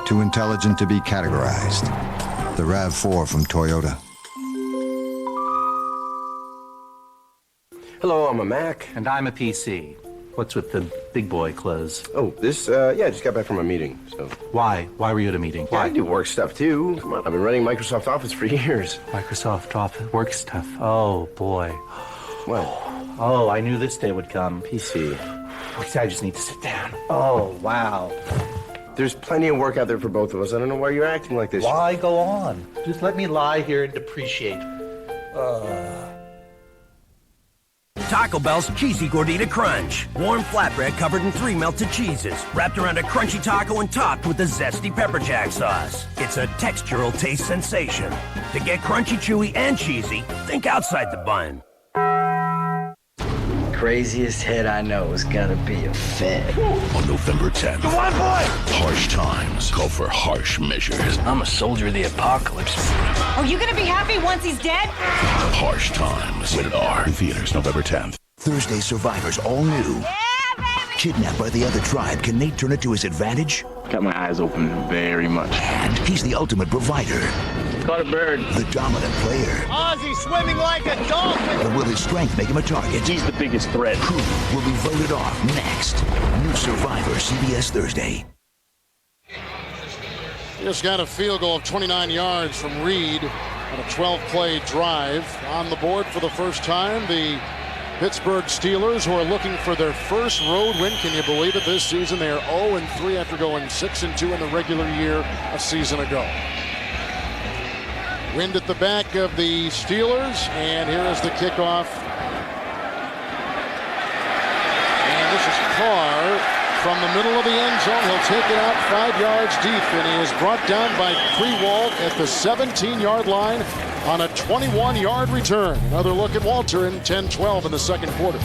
Too intelligent to be categorized. The RAV4 from Toyota. Hello, I'm a Mac. And I'm a PC. What's with the big boy clothes? Oh, this, yeah, I just got back from a meeting, so. Why? Why were you at a meeting? Yeah, Why? I do work stuff too. Come on, I've been running Microsoft Office for years. Microsoft Office work stuff. Oh, boy. What? Oh, I knew this day would come. PC. I just need to sit down. Oh, wow. There's plenty of work out there for both of us. I don't know why you're acting like this. Why go on? Just let me lie here and depreciate. Taco Bell's Cheesy Gordita Crunch. Warm flatbread covered in 3 melted cheeses, wrapped around a crunchy taco and topped with a zesty pepper jack sauce. It's a textural taste sensation. To get crunchy, chewy, and cheesy, think outside the bun. Craziest hit I know is gonna be a Fed. On November 10th. Come on, boy! Harsh times call for harsh measures. I'm a soldier of the apocalypse. Are you gonna be happy once he's dead? Harsh times. Rated R. In theaters November 10th. Thursday Survivors all new. Yeah, baby! Kidnapped by the other tribe, can Nate turn it to his advantage? Got my eyes open very much. And he's the ultimate provider. Caught a bird. The dominant player. Ozzy swimming like a dolphin! But will his strength make him a target? He's the biggest threat. Who will be voted off next? New Survivor, CBS Thursday. Just got a field goal of 29 yards from Reed on a 12-play drive. On the board for the first time, the Pittsburgh Steelers, who are looking for their first road win. Can you believe it? This season they are 0-3 after going 6-2 in the regular year a season ago. Wind at the back of the Steelers, and here is the kickoff. And this is Carr from the middle of the end zone. He'll take it out 5 yards deep, and he is brought down by Krewald at the 17-yard line on a 21-yard return. Another look at Walter in 10-12 in the second quarter.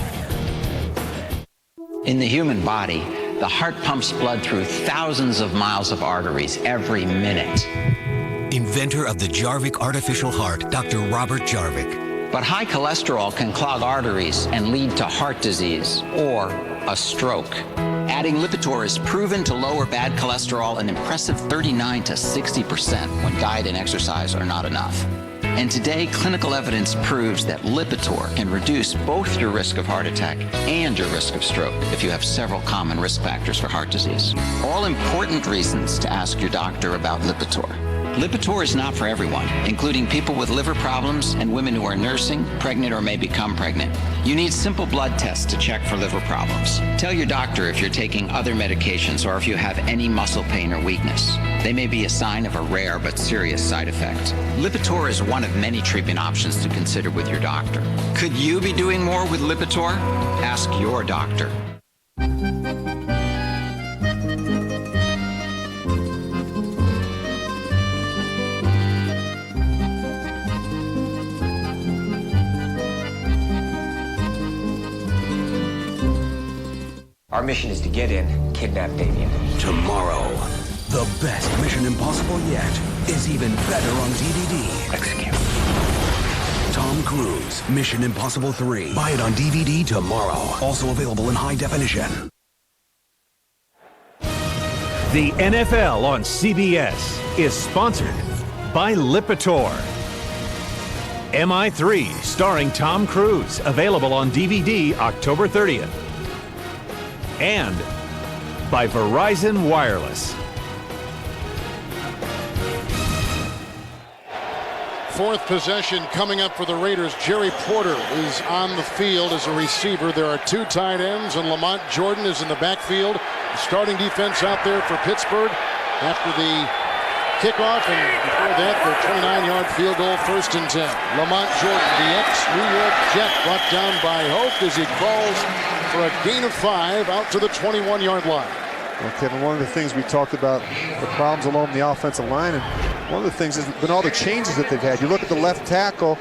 In the human body, the heart pumps blood through thousands of miles of arteries every minute. Inventor of the Jarvik artificial heart, Dr. Robert Jarvik. But high cholesterol can clog arteries and lead to heart disease or a stroke. Adding Lipitor is proven to lower bad cholesterol an impressive 39 to 60% when diet and exercise are not enough. And today, clinical evidence proves that Lipitor can reduce both your risk of heart attack and your risk of stroke if you have several common risk factors for heart disease. All important reasons to ask your doctor about Lipitor. Lipitor is not for everyone, including people with liver problems and women who are nursing, pregnant, or may become pregnant. You need simple blood tests to check for liver problems. Tell your doctor if you're taking other medications or if you have any muscle pain or weakness. They may be a sign of a rare but serious side effect. Lipitor is one of many treatment options to consider with your doctor. Could you be doing more with Lipitor? Ask your doctor. Our mission is to get in, kidnap Damien. Tomorrow, the best Mission Impossible yet is even better on DVD. Execute. Tom Cruise, Mission Impossible 3. Buy it on DVD tomorrow. Also available in high definition. The NFL on CBS is sponsored by Lipitor. MI3, starring Tom Cruise, available on DVD October 30th. And by Verizon Wireless. Fourth possession coming up for the Raiders. Jerry Porter is on the field as a receiver. There are two tight ends, and Lamont Jordan is in the backfield. The starting defense out there for Pittsburgh after the kickoff, and before that, the 29-yard field goal, 1st and 10. Lamont Jordan, the ex-New York Jet, brought down by Hoke as he crawls for a gain of 5 out to the 21-yard line. Well, Kevin, one of the things we talked about, the problems along the offensive line, and one of the things has been all the changes that they've had. You look at the left tackle,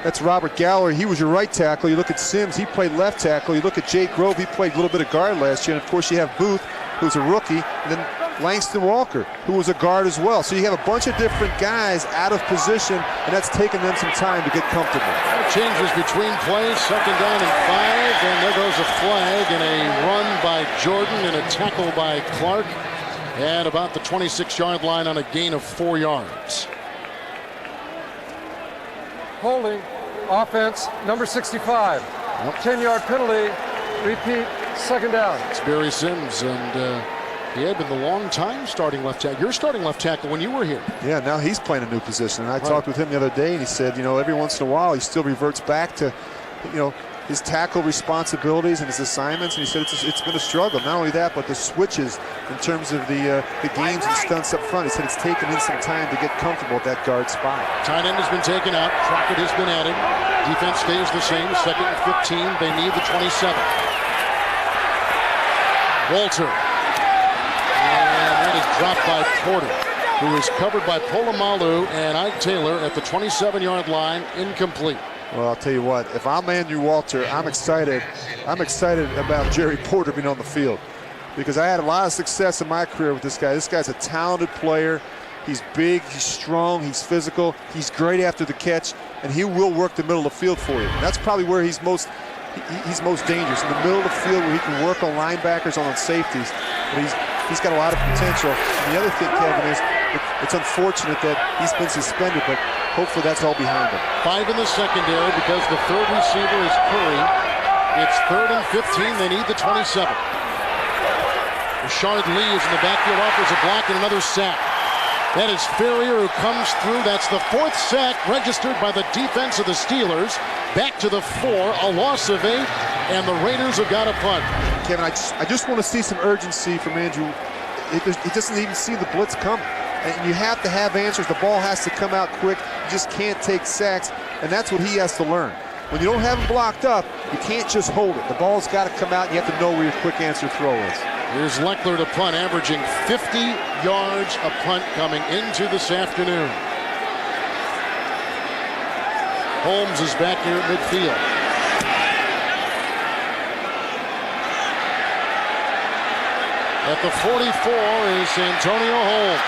that's Robert Gallery. He was your right tackle. You look at Sims, he played left tackle. You look at Jake Grove, he played a little bit of guard last year. And of course you have Booth, who's a rookie, and then Langston Walker, who was a guard as well. So you have a bunch of different guys out of position, and that's taken them some time to get comfortable. Changes between plays, 2nd down and 5, and there goes a flag and a run by Jordan and a tackle by Clark at about the 26-yard line on a gain of 4 yards. Holding, offense, number 65. 10-yard penalty, repeat, 2nd down. It's Barry Sims, and he had been the long-time starting left tackle. You're starting left tackle when you were here. Yeah, now he's playing a new position. And I talked with him the other day, and he said, you know, every once in a while he still reverts back to, you know, his tackle responsibilities and his assignments. And he said it's been a struggle. Not only that, but the switches in terms of the games and stunts up front. He said it's taken him some time to get comfortable at that guard spot. Tight end has been taken out. Crockett has been added. Defense stays the same. 2nd and 15. They need the 27. Walter. Dropped by Porter, who is covered by Polamalu and Ike Taylor at the 27-yard line, incomplete. Well, I'll tell you what, if I'm Andrew Walter, I'm excited. I'm excited about Jerry Porter being on the field because I had a lot of success in my career with this guy. This guy's a talented player. He's big, he's strong, he's physical, he's great after the catch, and he will work the middle of the field for you. That's probably where he's most dangerous, in the middle of the field where he can work on linebackers, on safeties. But he's got a lot of potential. And the other thing, Kevin, is it's unfortunate that he's been suspended, but hopefully that's all behind him. 5 in the secondary because the 3rd receiver is Curry. It's 3rd and 15. They need the 27. Rashard Lee is in the backfield, offers a block and another sack. That is Ferrier who comes through. That's the 4th sack registered by the defense of the Steelers. Back to the 4, a loss of 8, and the Raiders have got a punt. Kevin, I just want to see some urgency from Andrew. He doesn't even see the blitz come. And you have to have answers. The ball has to come out quick. You just can't take sacks, and that's what he has to learn. When you don't have him blocked up, you can't just hold it. The ball's got to come out, and you have to know where your quick answer throw is. Here's Leckler to punt, averaging 50 yards a punt coming into this afternoon. Holmes is back here at midfield. At the 44 is Antonio Holmes.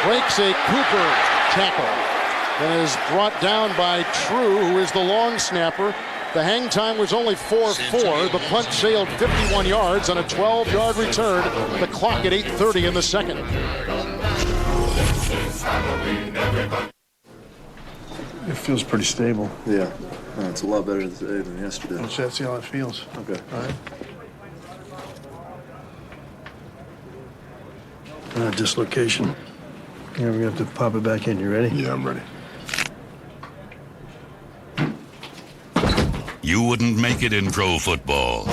Breaks a Cooper tackle. And is brought down by True, who is the long snapper. The hang time was only 4-4. The punt sailed 51 yards on a 12-yard return. The clock at 8:30 in the second. It feels pretty stable. Yeah. It's a lot better today than yesterday. Let's see how it feels. Okay. All right. Dislocation. Yeah, we're going to have to pop it back in. You ready? Yeah, I'm ready. You wouldn't make it in pro football,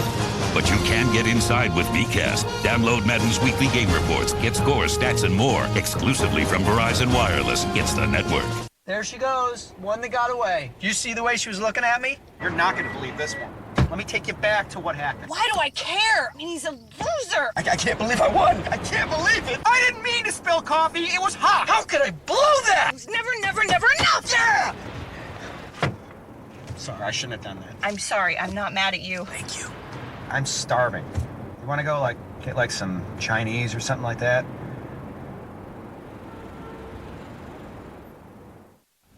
but you can get inside with VCast. Download Madden's weekly game reports, get scores, stats, and more exclusively from Verizon Wireless. It's the network. There she goes, one that got away. You see the way she was looking at me? You're not going to believe this one. Let me take you back to what happened. Why do I care? I mean, he's a loser. I can't believe I won. I can't believe it. I didn't mean to spill coffee. It was hot. How could I blow that? It was never enough. Yeah! Sorry, I shouldn't have done that. I'm sorry. I'm not mad at you. Thank you. I'm starving. You want to go, get some Chinese or something like that?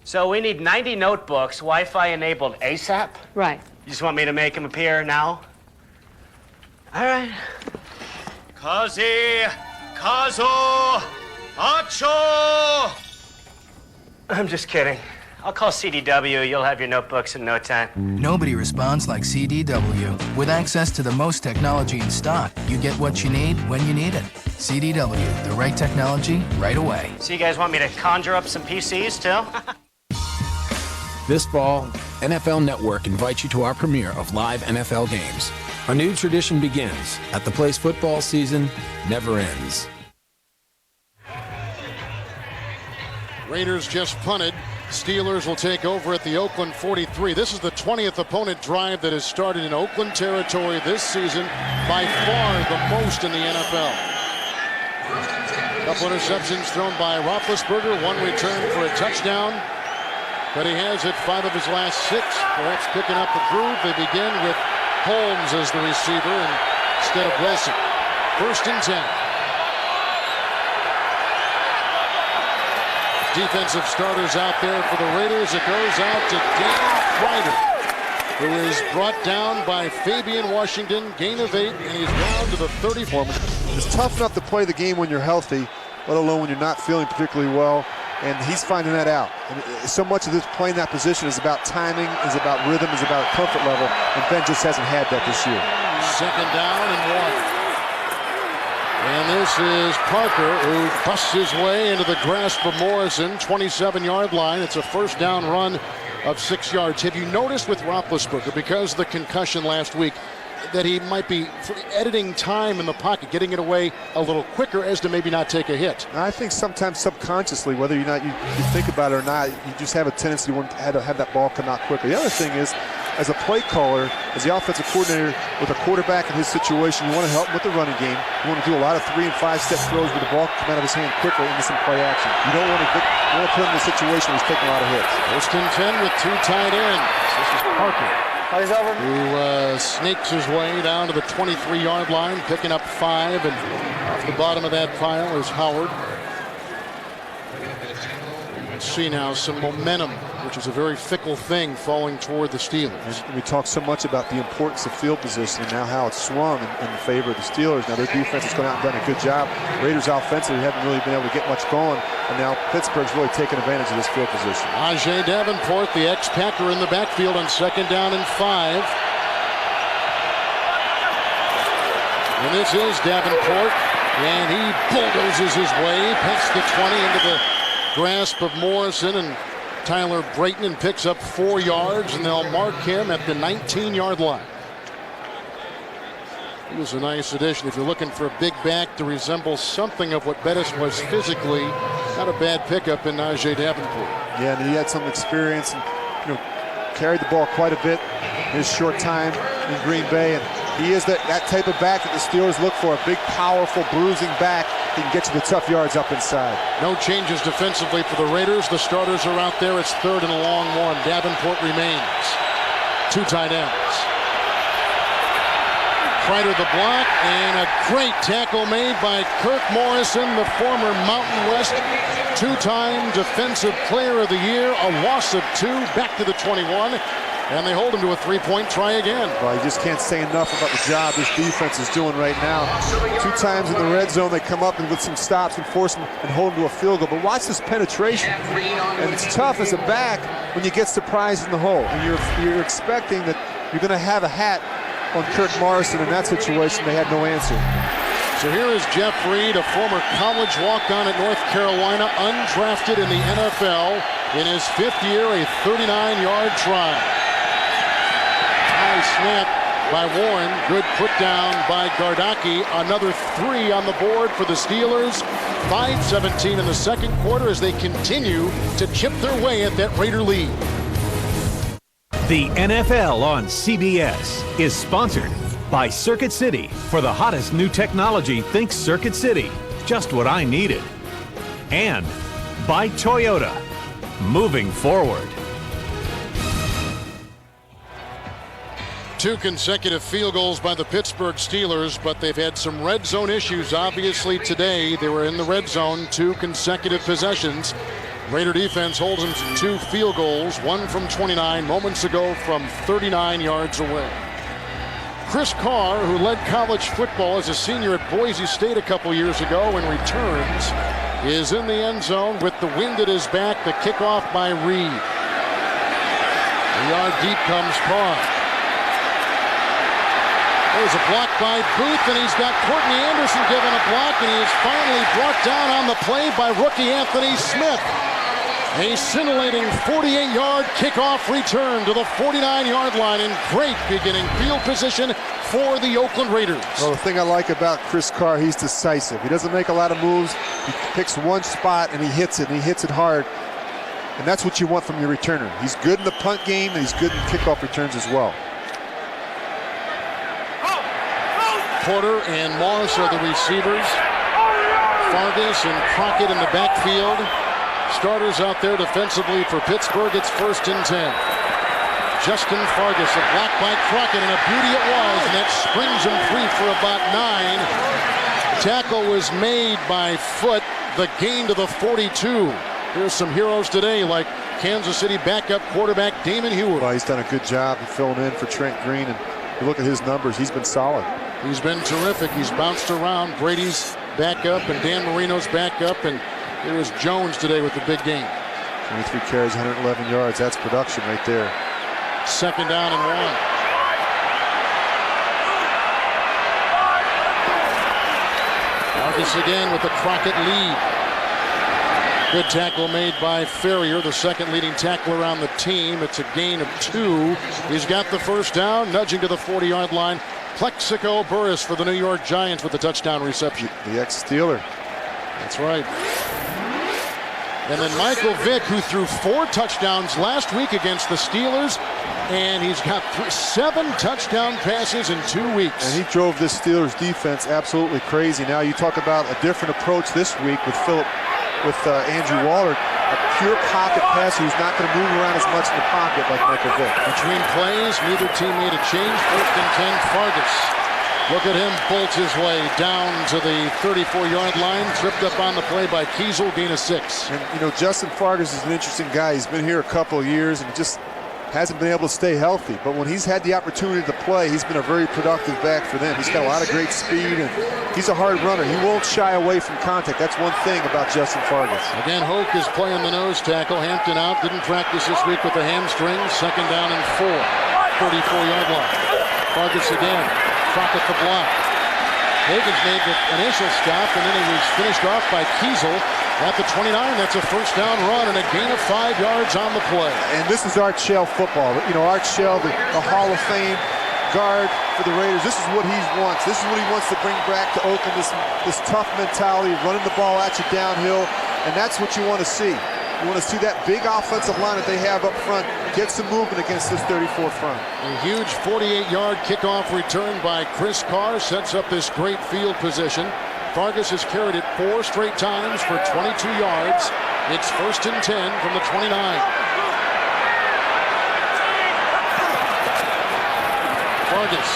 So we need 90 notebooks, Wi-Fi enabled ASAP? Right. You just want me to make them appear now? All right. Kazi, Kazo, Acho! I'm just kidding. I'll call CDW. You'll have your notebooks in no time. Nobody responds like CDW. With access to the most technology in stock, you get what you need when you need it. CDW, the right technology, right away. So you guys want me to conjure up some PCs, too? This fall, NFL Network invites you to our premiere of live NFL games. A new tradition begins at the place football season never ends. Raiders just punted. Steelers will take over at the Oakland 43. This is the 20th opponent drive that has started in Oakland territory this season, by far the most in the NFL. Couple interceptions thrown by Roethlisberger, one return for a touchdown. But he has hit 5 of his last 6, perhaps picking up the groove. They begin with Holmes as the receiver instead of Wilson. 1st and 10. Defensive starters out there for the Raiders. It goes out to Dan Ryder, who is brought down by Fabian Washington. Gain of 8, and he's down to the 34. It's tough enough to play the game when you're healthy, let alone when you're not feeling particularly well. And he's finding that out. And so much of this playing that position is about timing, is about rhythm, is about comfort level. And Ben just hasn't had that this year. 2nd down and 1. And this is Parker, who busts his way into the grasp of Morrison, 27-yard line. It's a 1st down run of 6 yards. Have you noticed with Roethlisberger, because of the concussion last week, that he might be editing time in the pocket, getting it away a little quicker as to maybe not take a hit? I think sometimes subconsciously, whether you think about it or not, you just have a tendency to have that ball come out quicker. The other thing is, as a play caller, as the offensive coordinator with a quarterback in his situation, you want to help him with the running game. You want to do a lot of 3- and 5-step throws where the ball can come out of his hand quicker into some play action. You don't want to put him in a situation where he's taking a lot of hits. 1st and 10 with 2 tight ends. This is Parker, who sneaks his way down to the 23-yard line, picking up 5, and off the bottom of that pile is Howard. Let's see now some momentum, which is a very fickle thing, falling toward the Steelers. And we talk so much about the importance of field position and now how it's swung in favor of the Steelers. Now their defense has gone out and done a good job. Raiders offensively haven't really been able to get much going, and now Pittsburgh's really taken advantage of this field position. Ajay Davenport, the ex-Packer, in the backfield on 2nd down and 5. And this is Davenport, and he bulldozes his way past the 20 into the grasp of Morrison and Tyler Brayton, and picks up 4 yards, and they'll mark him at the 19-yard line. He was a nice addition. If you're looking for a big back to resemble something of what Bettis was physically, not a bad pickup in Ajay Davenport. Yeah, and he had some experience and carried the ball quite a bit in his short time in Green Bay, and he is that type of back that the Steelers look for, a big, powerful, bruising back. He can get you the tough yards up inside. No changes defensively for the Raiders. The starters are out there. It's 3rd and a long 1. Davenport remains. 2 tight ends. Kreider the block, and a great tackle made by Kirk Morrison, the former Mountain West 2-time Defensive Player of the Year. A loss of 2, back to the 21. And they hold him to a 3-point try again. Well, you just can't say enough about the job this defense is doing right now. 2 times in the red zone, they come up and with some stops and force them and hold them to a field goal. But watch this penetration. And it's tough as a back when you get surprised in the hole. And you're expecting that you're going to have a hat on Kirk Morrison. In that situation, they had no answer. So here is Jeff Reed, a former college walk-on at North Carolina, undrafted in the NFL. In his 5th year, a 39-yard try. High snap by Warren. Good put down by Gardocki. Another 3 on the board for the Steelers. 5:17 in the 2nd quarter as they continue to chip their way at that Raider lead. The NFL on CBS is sponsored by Circuit City. For the hottest new technology, think Circuit City. Just what I needed. And by Toyota. Moving forward. 2 consecutive field goals by the Pittsburgh Steelers, but they've had some red zone issues. Obviously today they were in the red zone 2 consecutive possessions. Raider defense holds them to 2 field goals, 1 from 29 moments ago from 39 yards away. Chris Carr, who led college football as a senior at Boise State a couple years ago and returns, is in the end zone with the wind at his back. The kickoff by Reed. A yard deep comes Carr. There's a block by Booth, and he's got Courtney Anderson giving a block, and he is finally brought down on the play by rookie Anthony Smith. A scintillating 48-yard kickoff return to the 49-yard line in great beginning field position for the Oakland Raiders. Well, the thing I like about Chris Carr, he's decisive. He doesn't make a lot of moves. He picks one spot and he hits it, and he hits it hard. And that's what you want from your returner. He's good in the punt game, and he's good in kickoff returns as well. Porter and Moss are the receivers. Fargas and Crockett in the backfield. Starters out there defensively for Pittsburgh. It's 1st and 10. Justin Fargas, a block by Crockett, and a beauty it was, and that springs him free for about 9. The tackle was made by Foot, the gain to the 42. Here's some heroes today, like Kansas City backup quarterback Damon Hewitt. Well, he's done a good job of filling in for Trent Green, and you look at his numbers, he's been solid. He's been terrific. He's bounced around. Brady's back up, and Dan Marino's back up, and here is Jones today with the big game. 23 carries, 111 yards. That's production right there. 2nd down and 1. Fargas again with the Crockett lead. Good tackle made by Ferrier, the 2nd leading tackler on the team. It's a gain of 2. He's got the 1st down, nudging to the 40-yard line. Plexico Burress for the New York Giants with the touchdown reception. The ex-Steeler. That's right. And then Michael Vick, who threw 4 touchdowns last week against the Steelers, and he's got 7 touchdown passes in 2 weeks. And he drove this Steelers defense absolutely crazy. Now you talk about a different approach this week with Andrew Waller, a pure pocket passer who's not going to move around as much in the pocket like Michael Vick. Between plays, neither team made a change. 1st and 10, Fargas. Look at him bolt his way down to the 34-yard line. Tripped up on the play by Kiesel, gain of 6. And, you know, Justin Fargas is an interesting guy. He's been here a couple of years and just hasn't been able to stay healthy. But when he's had the opportunity to play, he's been a very productive back for them. He's got a lot of great speed, and he's a hard runner. He won't shy away from contact. That's one thing about Justin Fargas. Again, Hoke is playing the nose tackle. Hampton out. Didn't practice this week with the hamstring. 2nd down and 4. 34-yard line. Fargas again. Crockett the block. Higgins made the initial stop, and then he was finished off by Kiesel at the 29. That's a 1st down run and a gain of 5 yards on the play. And this is Art Shell football. You know, Art Shell, the Hall of Fame guard for the Raiders. This is what he wants. This is what he wants to bring back to Oakland, this tough mentality, running the ball at you downhill, and that's what you want to see. You want to see that big offensive line that they have up front get some movement against this 34 front. A huge 48-yard kickoff return by Chris Carr sets up this great field position. Fargas has carried it 4 straight times for 22 yards. It's 1st and 10 from the 29. Fargas.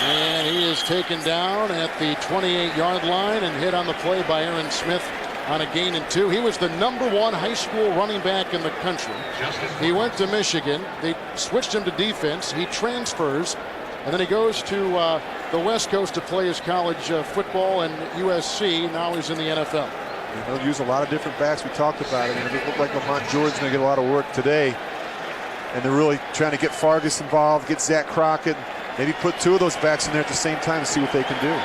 And he is taken down at the 28-yard line and hit on the play by Aaron Smith on a gain and 2. He was the #1 high school running back in the country. He went to Michigan. They switched him to defense. He transfers, and then he goes to the West Coast to play his college football and USC. Now he's in the NFL. They'll use a lot of different backs. We talked about it. It looked like Lamont Jordan's going to get a lot of work today. And they're really trying to get Fargas involved, get Zach Crockett, maybe put 2 of those backs in there at the same time and see what they can do.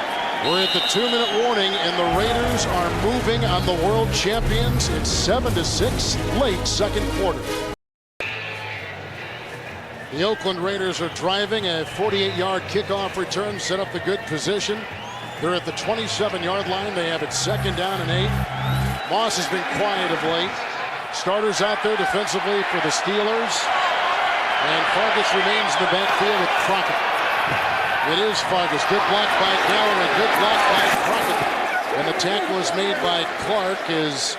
We're at the 2-minute warning, and the Raiders are moving on the world champions. It's 7-6, late 2nd quarter. The Oakland Raiders are driving. A 48-yard kickoff return set up the good position. They're at the 27-yard line. They have it 2nd down and 8. Moss has been quiet of late. Starters out there defensively for the Steelers. And Fargas remains in the backfield with Crockett. It is Fargas. Good block by Galloway. Good block by Crockett. And the tackle is made by Clark as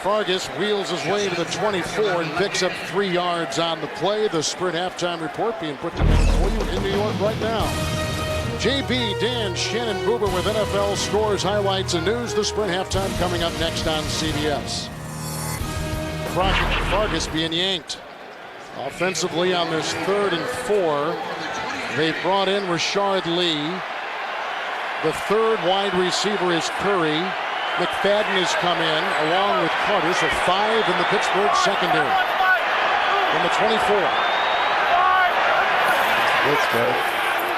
Fargas wheels his way to the 24 and picks up 3 yards on the play. The Sprint halftime report being put together for you in New York right now. JB, Dan, Shannon Buber with NFL scores, highlights, and news. The Sprint halftime coming up next on CBS. Crockett and Fargas being yanked. Offensively on this 3rd and 4. They've brought in Rashard Lee. The 3rd wide receiver is Curry. McFadden has come in along with Carter, so 5 in the Pittsburgh secondary. From the 24. Blitz got it.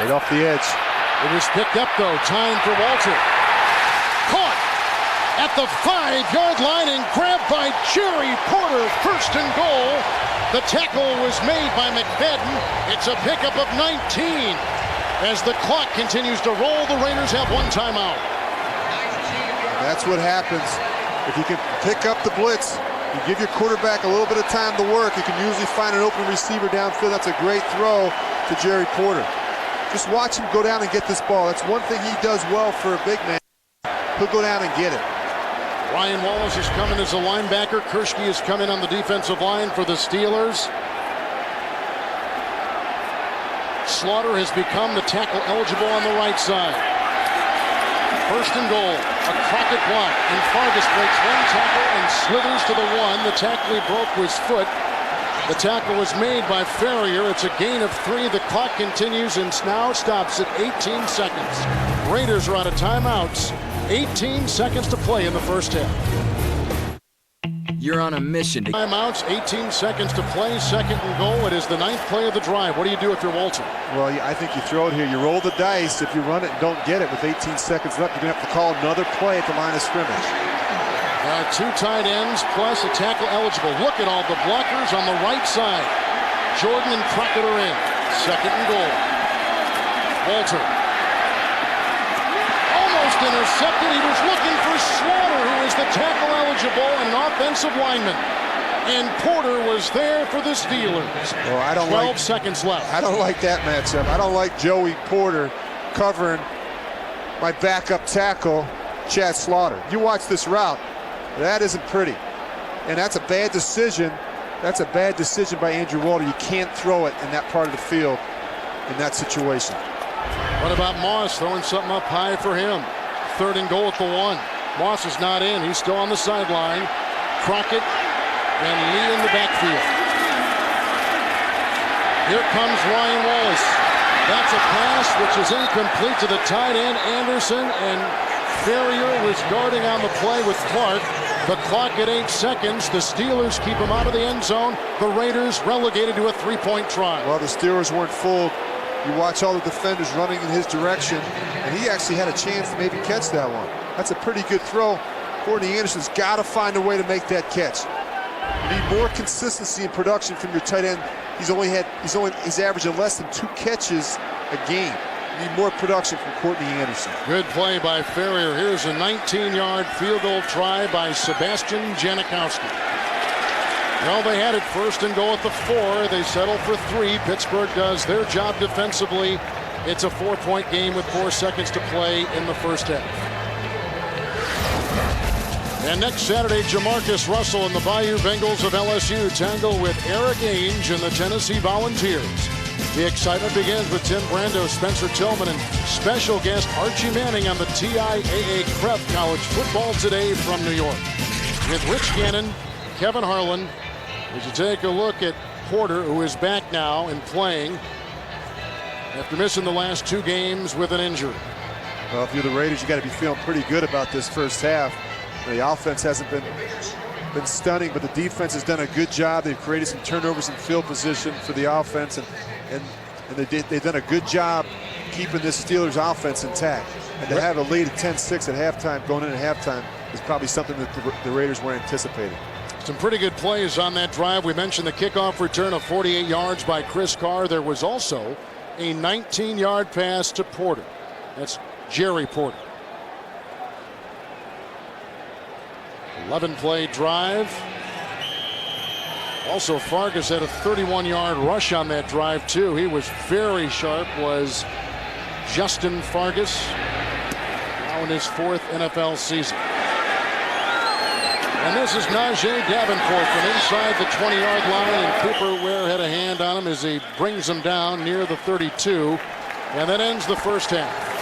Right off the edge. It is picked up though. Time for Walter. Caught at the 5-yard line and grabbed by Jerry Porter. 1st and goal. The tackle was made by McFadden. It's a pickup of 19. As the clock continues to roll, the Raiders have 1 timeout. That's what happens. If you can pick up the blitz, you give your quarterback a little bit of time to work, you can usually find an open receiver downfield. That's a great throw to Jerry Porter. Just watch him go down and get this ball. That's one thing he does well for a big man. he'll go down and get it. Ryan Wallace is coming as a linebacker. Kershke is coming on the defensive line for the Steelers. Slaughter has become the tackle eligible on the right side. First and goal, a Crockett block, and Fargus breaks one tackle and slithers to the one. The tackle he broke was foot. The tackle was made by Ferrier. It's a gain of 3. The clock continues and now stops at 18 seconds. Raiders are out of timeouts. 18 seconds to play in the first half. You're on a mission to... Timeouts, 18 seconds to play, second and goal. It is the 9th play of the drive. What do you do if you're Walter? Well, I think you throw it here. You roll the dice. If you run it and don't get it with 18 seconds left, you're going to have to call another play at the line of scrimmage. 2 tight ends plus a tackle eligible. Look at all the blockers on the right side. Jordan and Crockett are in. Second and goal. Walter. Almost intercepted. He was looking for Slaughter, who is the tackle eligible and an offensive lineman. And Porter was there for the Steelers. Well, I don't 12 seconds left. I don't like that matchup. I don't like Joey Porter covering my backup tackle, Chad Slaughter. You watch this route. That isn't pretty. And that's a bad decision. That's a bad decision by Andrew Walter. You can't throw it in that part of the field in that situation. What about Moss throwing something up high for him? Third and goal at the 1. Moss is not in. He's still on the sideline. Crockett and Lee in the backfield. Here comes Ryan Wallace. That's a pass which is incomplete to the tight end Anderson, and Ferrier was guarding on the play with Clark. The clock at 8 seconds. The Steelers keep him out of the end zone. The Raiders relegated to a 3-point try. Well, the Steelers weren't fooled. You watch all the defenders running in his direction, and he actually had a chance to maybe catch that one. That's a pretty good throw. Courtney Anderson's got to find a way to make that catch. You need more consistency in production from your tight end. He's averaging less than 2 catches a game. You need more production from Courtney Anderson. Good play by Ferrier. Here's a 19-yard field goal try by Sebastian Janikowski. Well, they had it first and goal at the 4. They settle for 3. Pittsburgh does their job defensively. It's a 4-point game with 4 seconds to play in the first half. And next Saturday, Jamarcus Russell and the Bayou Bengals of LSU tangle with Eric Ainge and the Tennessee Volunteers. The excitement begins with Tim Brando, Spencer Tillman, and special guest Archie Manning on the TIAA Prep College Football Today from New York. With Rich Gannon, Kevin Harlan, as you take a look at Porter, who is back now and playing after missing the last 2 games with an injury. Well, if you're the Raiders, you got to be feeling pretty good about this first half. The offense hasn't been stunning, but the defense has done a good job. They've created some turnovers in field position for the offense, and they've done a good job keeping this Steelers offense intact. And to have a lead of 10-6 at halftime, going in at halftime, is probably something that the Raiders weren't anticipating. Some pretty good plays on that drive. We mentioned the kickoff return of 48 yards by Chris Carr. There was also a 19-yard pass to Porter. That's Jerry Porter. 11-play drive. Also, Fargus had a 31-yard rush on that drive, too. He was very sharp, was Justin Fargus, now in his 4th NFL season. And this is Najee Davenport from inside the 20-yard line, and Cooper Ware had a hand on him as he brings him down near the 32, and that ends the first half.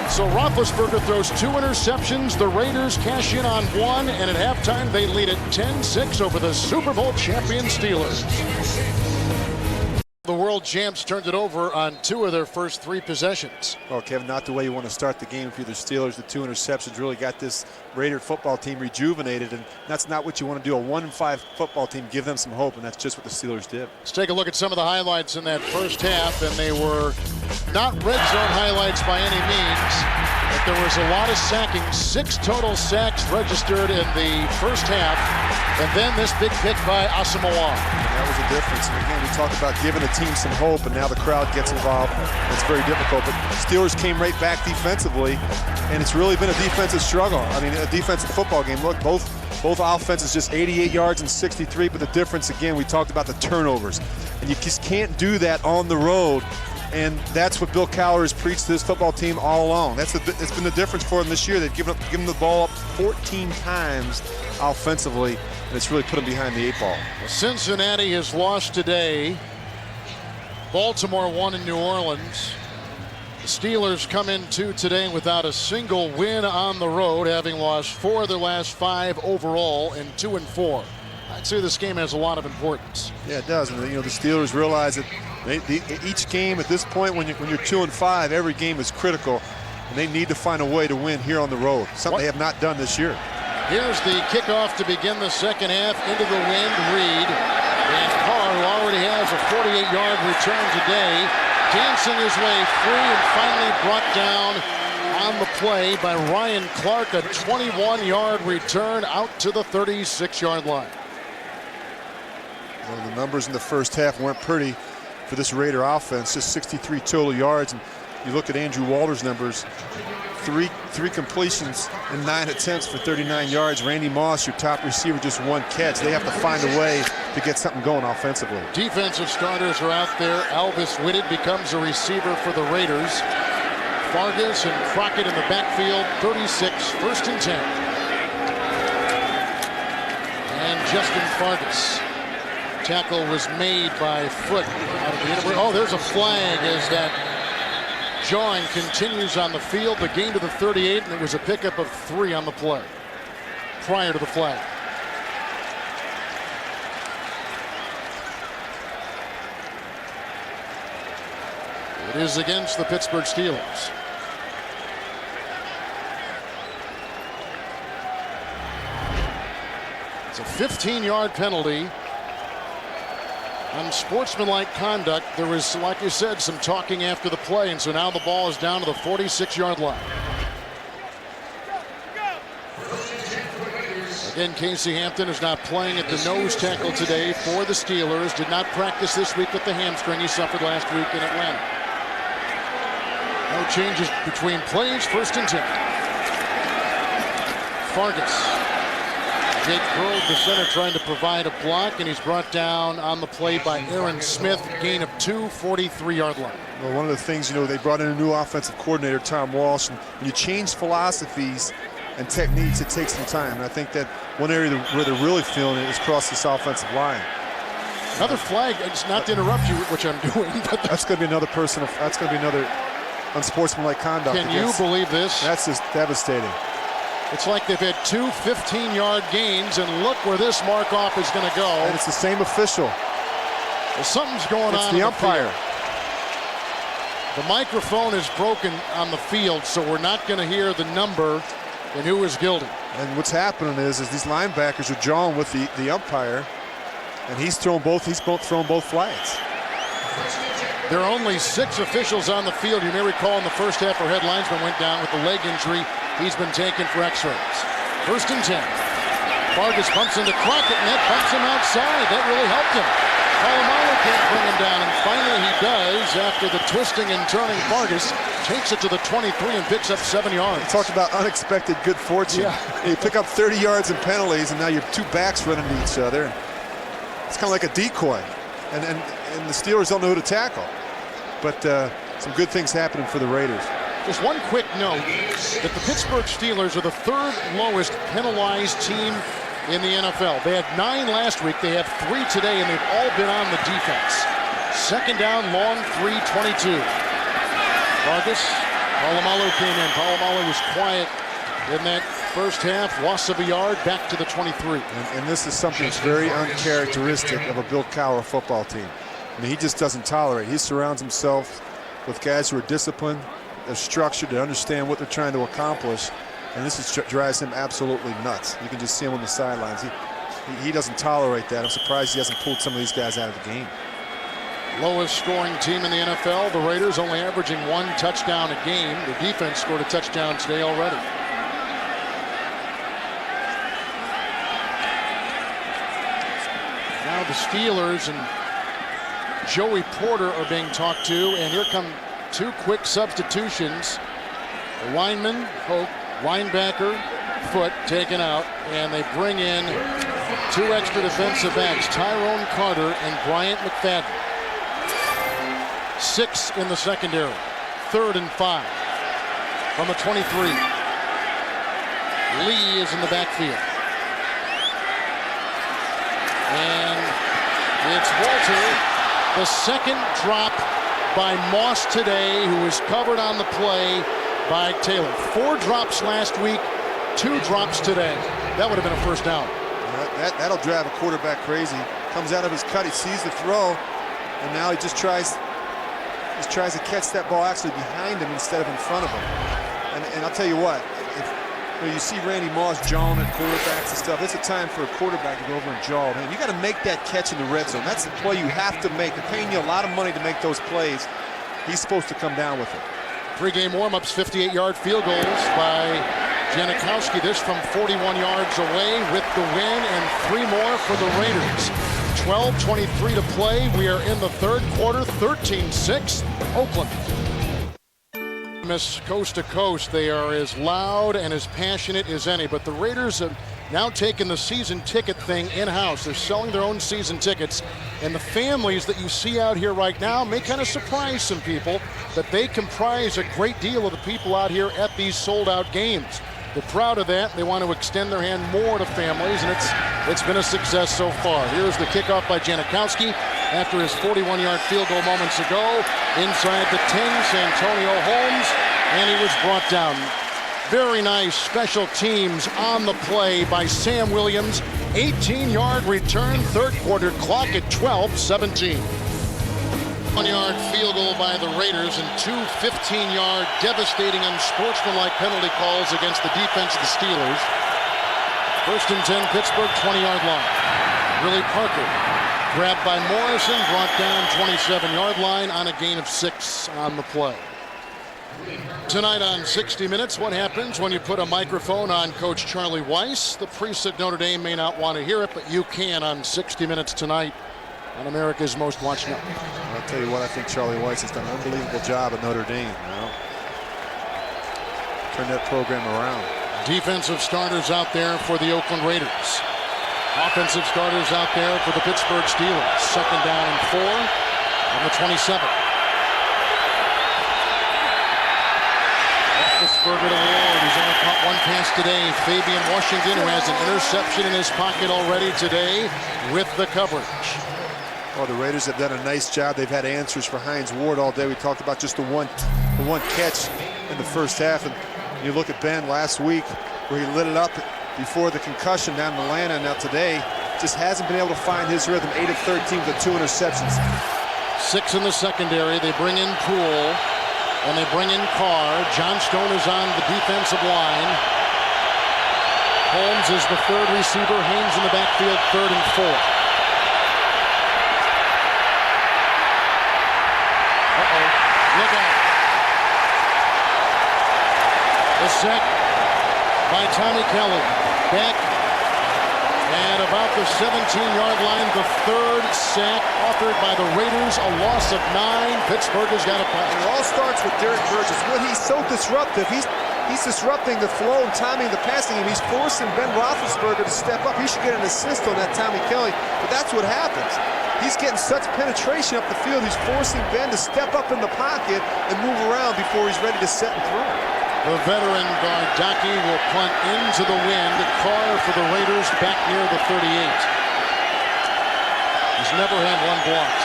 So Roethlisberger throws 2 interceptions. The Raiders cash in on 1, and at halftime they lead at 10-6 over the Super Bowl champion Steelers. The world champs turned it over on 2 of their first 3 possessions. Well, Kevin, not the way you want to start the game for the Steelers. The 2 interceptions really got this Raider football team rejuvenated, and that's not what you want to do. A 1-5 football team, give them some hope, and that's just what the Steelers did. Let's take a look at some of the highlights in that first half, and they were not red zone highlights by any means, but there was a lot of sacking. 6 total sacks registered in the first half, and then this big pick by Asamoah. That was a difference. And again, we talk about giving a team some hope, and now the crowd gets involved. It's very difficult, but Steelers came right back defensively, and it's really been a defensive struggle. I mean, a defensive football game. Look, both offenses just 88 yards and 63, but the difference, again, we talked about the turnovers, and you just can't do that on the road And that's what Bill Cowher has preached to this football team all along. It's been the difference for them this year. They've given the ball up 14 times offensively, and it's really put them behind the 8 ball. Cincinnati has lost today. Baltimore won in New Orleans. The Steelers come into today without a single win on the road, having lost 4 of their last 5 overall and 2-4. I'd say this game has a lot of importance. Yeah, it does. And the Steelers realize that each game at this point, when you're 2-5, every game is critical, and they need to find a way to win here on the road. Something they have not done this year. Here's the kickoff to begin the second half. Into the wind, Reed. And Carr, who already has a 48-yard return today, dancing his way free and finally brought down on the play by Ryan Clark. A 21-yard return out to the 36-yard line. Well, the numbers in the first half weren't pretty for this Raider offense. Just 63 total yards. And you look at Andrew Walter's numbers, three completions and 9 attempts for 39 yards. Randy Moss, your top receiver, just 1 catch. They have to find a way to get something going offensively. Defensive starters are out there. Alvis Whitted becomes a receiver for the Raiders. Burgess and Crockett in the backfield. 36, 1st and 10. And Justin Fargas. Tackle was made by Foot out of the oh, there's a flag as that jawing continues on the field. The gain to the 38, and it was a pickup of 3 on the play prior to the flag. It is against the Pittsburgh Steelers. It's a 15-yard penalty. Unsportsmanlike conduct. There was, like you said, some talking after the play, and so now the ball is down to the 46-yard line. Again, Casey Hampton is not playing at the nose tackle today for the Steelers. Did not practice this week with the hamstring he suffered last week in Atlanta. No changes between plays. 1st and 10. Fargas. Jake Curl, the center, trying to provide a block, and he's brought down on the play by Aaron Smith. Gain of 2, 43-yard line. Well, one of the things, they brought in a new offensive coordinator, Tom Walsh, and when you change philosophies and techniques, it takes some time. And I think that one area where they're really feeling it is across this offensive line. Another flag. It's not to interrupt you, which I'm doing, but that's going to be another person. That's going to be another unsportsmanlike conduct. Can you believe this? That's just devastating. It's like they've had 2 15-yard gains, and look where this mark-off is going to go. And it's the same official. Well, something's going on. It's the umpire. The microphone is broken on the field, so we're not going to hear the number and who is guilty. And what's happening is these linebackers are jawing with the umpire, and he's thrown both flags. There are only 6 officials on the field. You may recall in the first half, our head linesman went down with a leg injury. He's been taken for x-rays. 1st and 10. Burgess bumps into Crockett, and that bumps him outside. That really helped him. Polamalu can't bring him down, and finally he does after the twisting and turning. Burgess takes it to the 23 and picks up 7 yards. Talk about unexpected good fortune. Yeah. You pick up 30 yards in penalties, and now you have 2 backs running to each other. It's kind of like a decoy, and the Steelers don't know who to tackle. But some good things happening for the Raiders. Just one quick note that the Pittsburgh Steelers are the 3rd lowest penalized team in the NFL. They had 9 last week. They have 3 today, and they've all been on the defense. 2nd down, long, 3:22. Burgess, Polamalu came in. Polamalu was quiet in that first half. Loss of a yard, back to the 23. And this is something that's very uncharacteristic of a Bill Cowher football team. I mean, he just doesn't tolerate. He surrounds himself with guys who are disciplined, they're structured, they understand what they're trying to accomplish, and this drives him absolutely nuts. You can just see him on the sidelines. He doesn't tolerate that. I'm surprised he hasn't pulled some of these guys out of the game. Lowest scoring team in the NFL. The Raiders only averaging 1 touchdown a game. The defense scored a touchdown today already. Now the Steelers and Joey Porter are being talked to, and here come 2 quick substitutions. The lineman, Hope, linebacker, Foot taken out, and they bring in 2 extra defensive backs, Tyrone Carter and Bryant McFadden. 6 in the secondary. 3rd and 5 from the 23. Lee is in the backfield. And it's Walter. The second drop by Moss today, who was covered on the play by Taylor. 4 drops last week, 2 drops today. That would have been a first down. That'll drive a quarterback crazy. Comes out of his cut, he sees the throw, and now he just tries to catch that ball actually behind him instead of in front of him. And I'll tell you what, if you see Randy Moss jawing at quarterbacks and stuff, it's a time for a quarterback to go over and jaw. Man, you got to make that catch in the red zone. That's the play you have to make. They're paying you a lot of money to make those plays. He's supposed to come down with it. Pre-game warm-ups, 58-yard field goals by Janikowski. This from 41 yards away with the win, and 3 more for the Raiders. 12:23 to play. We are in the 3rd quarter, 13-6, Oakland. Miss coast to coast, they are as loud and as passionate as any, but the Raiders have now taken the season ticket thing in-house. They're selling their own season tickets, and the families that you see out here right now may kind of surprise some people, but they comprise a great deal of the people out here at these sold-out games. They're proud of that. They want to extend their hand more to families, and it's been a success so far. Here's the kickoff by Janikowski after his 41-yard field goal moments ago. Inside the 10, Santonio Holmes, and he was brought down. Very nice special teams on the play by Sam Williams. 18-yard return, 3rd quarter clock at 12:17. 1-yard field goal by the Raiders and 2 15-yard devastating unsportsmanlike penalty calls against the defense of the Steelers. 1st and 10, Pittsburgh, 20-yard line. Willie Parker grabbed by Morrison, brought down 27-yard line on a gain of 6 on the play. Tonight on 60 Minutes, what happens when you put a microphone on Coach Charlie Weiss? The priests at Notre Dame may not want to hear it, but you can on 60 Minutes tonight on America's Most Watched Network. I'll tell you what, I think Charlie Weiss has done an unbelievable job at Notre Dame. Turn that program around. Defensive starters out there for the Oakland Raiders. Offensive starters out there for the Pittsburgh Steelers. 2nd down and 4 on the 27. Roethlisberger to Ward. He's only caught 1 pass today. Fabian Washington, who has an interception in his pocket already today with the coverage. Oh, the Raiders have done a nice job. They've had answers for Hines Ward all day. We talked about just the one catch in the first half. And you look at Ben last week where he lit it up before the concussion down in Atlanta. Now today, just hasn't been able to find his rhythm. 8 of 13 with 2 interceptions. 6 in the secondary. They bring in Poole and they bring in Carr. John Stone is on the defensive line. Holmes is the 3rd receiver. Haynes in the backfield, 3rd and 4. Look out. The sack by Tommy Kelly. Back at about the 17-yard line. The 3rd sack authored by the Raiders. A loss of 9. Pittsburgh has got a punt. It all starts with Derek Burgess. When he's so disruptive, he's disrupting the flow and timing the passing game. He's forcing Ben Roethlisberger to step up. He should get an assist on that Tommy Kelly, but that's what happens. He's getting such penetration up the field. He's forcing Ben to step up in the pocket and move around before he's ready to set and throw. The veteran Gardocki will punt into the wind. Carr for the Raiders back near the 38. He's never had one blocked.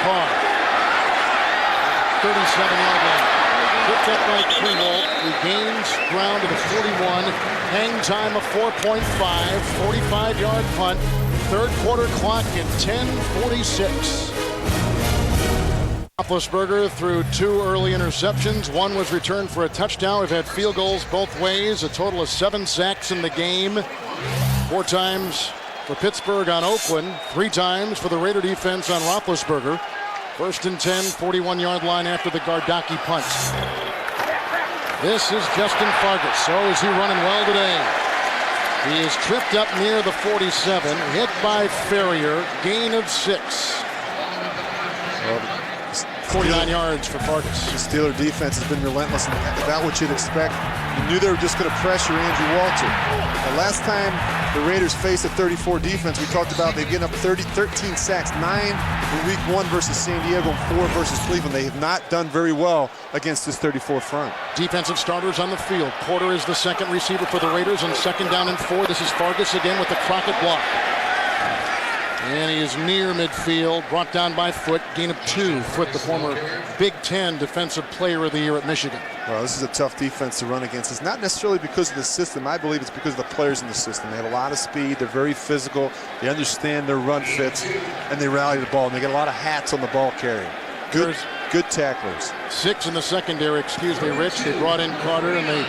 Carr, 37-yard line. Picked up by Klingel. He gains ground to the 41. Hang time of 4.5. 45-yard punt. 3rd quarter clock at 10:46. Roethlisberger threw 2 early interceptions. 1 was returned for a touchdown. We've had field goals both ways. A total of 7 sacks in the game. 4 times for Pittsburgh on Oakland. 3 times for the Raider defense on Roethlisberger. 1st and 10, 41-yard line after the Gardocki punt. This is Justin Fargas. So is he running well today? He is tripped up near the 47, hit by Ferrier, gain of 6. 49 yards for Fargas. The Steeler defense has been relentless, and about what you'd expect. You knew they were just going to pressure Andrew Walter. The last time the Raiders face a 34 defense. We talked about they've given up 13 sacks, 9 in week 1 versus San Diego and 4 versus Cleveland. They have not done very well against this 34 front. Defensive starters on the field. Porter is the second receiver for the Raiders on 2nd down and 4. This is Burgess again with the Crockett block. And he is near midfield, brought down by Foot, gain of 2. Foot, the former Big Ten Defensive Player of the Year at Michigan. Well, this is a tough defense to run against. It's not necessarily because of the system. I believe it's because of the players in the system. They have a lot of speed. They're very physical. They understand their run fits, and they rally the ball. And they get a lot of hats on the ball carrier. Good tacklers. 6 in the secondary, Rich. They brought in Carter, and they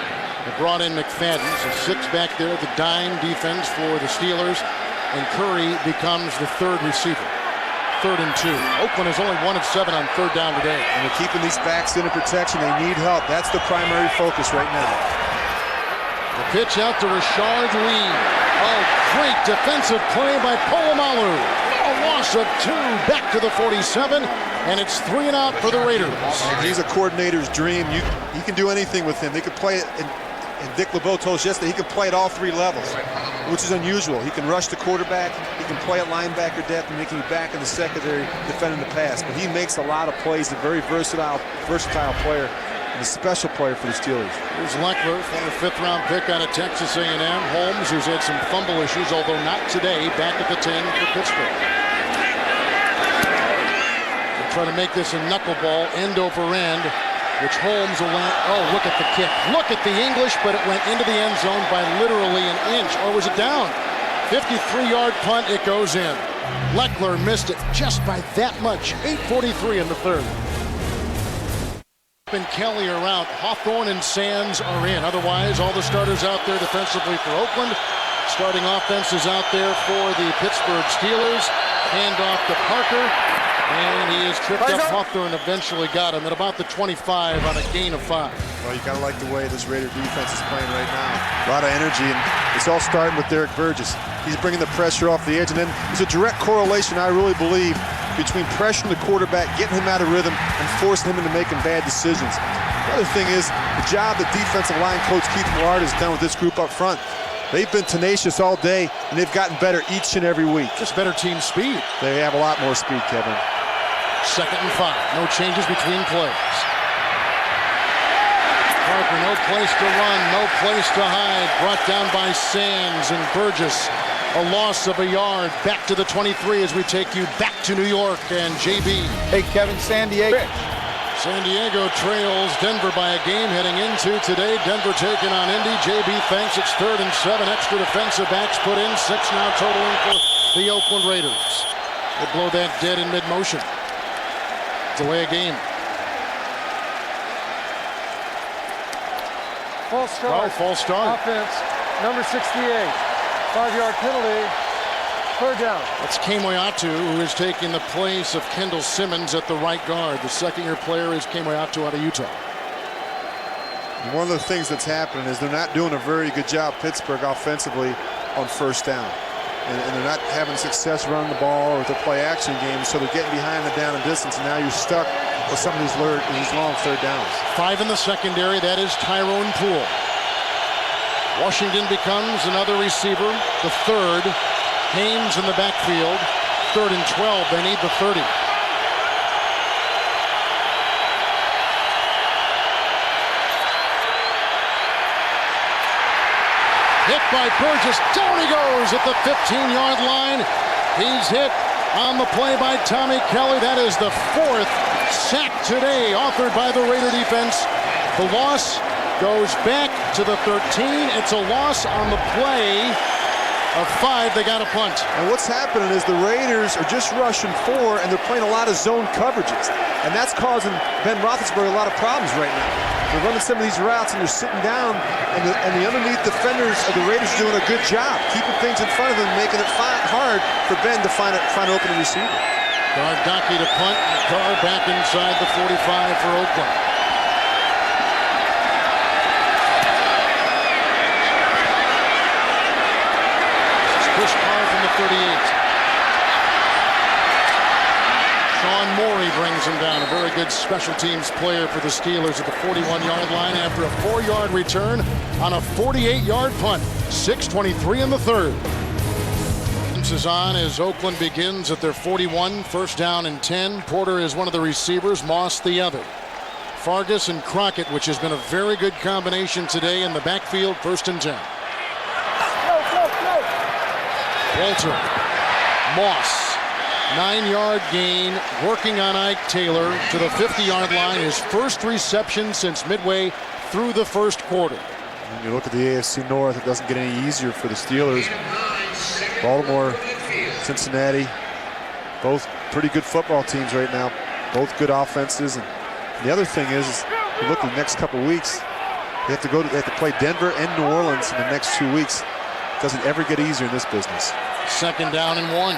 brought in McFadden. So 6 back there, the dime defense for the Steelers. And Curry becomes the 3rd receiver. 3rd and 2. Oakland is only 1 of 7 on 3rd down today. And they're keeping these backs in protection. They need help. That's the primary focus right now. The pitch out to Rashard Lee. Oh, great defensive play by Polamalu. A loss of 2 back to the 47, and it's 3 and out for the Raiders. He's a coordinator's dream. You can do anything with him. They could play it in Dick LeBeau told us yesterday he can play at all 3 levels, which is unusual. He can rush the quarterback, he can play at linebacker depth, and he can be back in the secondary defending the pass. But he makes a lot of plays, a very versatile player, and a special player for the Steelers. Here's Leckler, former 5th-round pick out of Texas A&M. Holmes, who's had some fumble issues, although not today, back at the 10 for Pittsburgh. They'll try to make this a knuckleball, end over end, which Holmes will land. Oh, look at the kick. Look at the English, but it went into the end zone by literally an inch. Or was it down? 53-yard punt, it goes in. Leckler missed it just by that much. 8:43 in the 3rd. And Kelly are out. Hawthorne and Sands are in. Otherwise, all the starters out there defensively for Oakland. Starting offense is out there for the Pittsburgh Steelers. Hand off to Parker. And he is tripped up. Hawthorne eventually got him at about the 25 on a gain of 5. Well, you got to like the way this Raider defense is playing right now. A lot of energy, and it's all starting with Derek Burgess. He's bringing the pressure off the edge, and then there's a direct correlation, I really believe, between pressuring the quarterback, getting him out of rhythm, and forcing him into making bad decisions. The other thing is the job that defensive line coach Keith Millard has done with this group up front. They've been tenacious all day, and they've gotten better each and every week. Just better team speed. They have a lot more speed, Kevin. 2nd and 5. No changes between plays. Parker, no place to run, no place to hide. Brought down by Sands and Burgess. A loss of a yard. Back to the 23 as we take you back to New York and JB. Hey, Kevin, San Diego. San Diego trails Denver by a game heading into today. Denver taking on Indy. JB thinks it's 3rd and 7. Extra defensive backs put in. 6 now totaling for the Oakland Raiders. They blow that dead in mid-motion. Delay a game. False start. Oh, false start. Offense, number 68. 5-yard penalty. 3rd down. That's Kemoyatu, who is taking the place of Kendall Simmons at the right guard. The 2nd-year player is Kemoyatu out of Utah. And one of the things that's happening is they're not doing a very good job, Pittsburgh, offensively on 1st down. And they're not having success running the ball or the play-action games, so they're getting behind the down and distance, and now you're stuck with some of these long 3rd downs. 5 in the secondary, that is Tyrone Poole. Washington becomes another receiver, the 3rd. Haynes in the backfield, 3rd and 12, they need the 30. Hit by Burgess, down he goes at the 15-yard line. He's hit on the play by Tommy Kelly. That is the 4th sack today, authored by the Raider defense. The loss goes back to the 13. It's a loss on the play of 5. They got a punt. And what's happening is the Raiders are just rushing 4, and they're playing a lot of zone coverages. And that's causing Ben Roethlisberger a lot of problems right now. They're running some of these routes, and they're sitting down, and the underneath defenders of the Raiders are doing a good job, keeping things in front of them, making it hard for Ben to find an open receiver. Gardocki to punt, and Carr back inside the 45 for Oakland. Chris Carr from the 38. Sean Moore Perry brings him down. A very good special teams player for the Steelers at the 41-yard line after a 4-yard return on a 48-yard punt. 6:23 in the third. Is on as Oakland begins at their 41, first down and 10. Porter is one of the receivers, Moss the other. Fargas and Crockett, which has been a very good combination today in the backfield, first and 10. Walter, Moss, 9-yard gain, working on Ike Taylor to the 50-yard line. His first reception since midway through the first quarter. When you look at the AFC North, it doesn't get any easier for the Steelers. Baltimore, Cincinnati, both pretty good football teams right now. Both good offenses. And the other thing is you look at the next couple of weeks, they have to play Denver and New Orleans in the next 2 weeks. It doesn't ever get easier in this business. Second down and 1.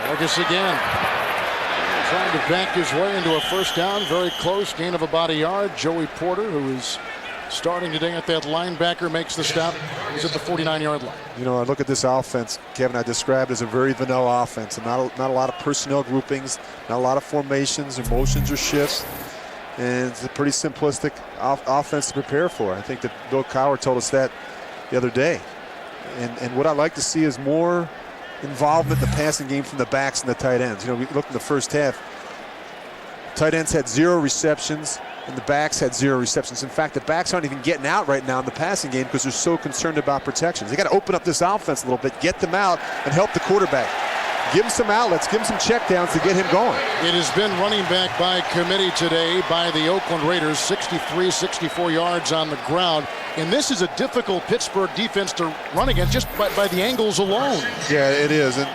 Burgess again. Trying to back his way into a first down. Very close. Gain of about a yard. Joey Porter, who is starting today at that linebacker, makes the stop. He's at the 49-yard line. You know, I look at this offense, Kevin, I described as a very vanilla offense. And not a lot of personnel groupings, not a lot of formations or motions or shifts. And it's a pretty simplistic offense to prepare for. I think that Bill Cowher told us that the other day. And what I'd like to see is more involvement in the passing game from the backs and the tight ends. You know, we looked in the first half, tight ends had 0 receptions and the backs had 0 receptions. In fact, the backs aren't even getting out right now in the passing game because they're so concerned about protections. They got to open up this offense a little bit, get them out, and help the quarterback. Give him some outlets, give him some checkdowns to get him going. It has been running back by committee today by the Oakland Raiders, 63, 64 yards on the ground. And this is a difficult Pittsburgh defense to run against just by the angles alone. Yeah, it is. And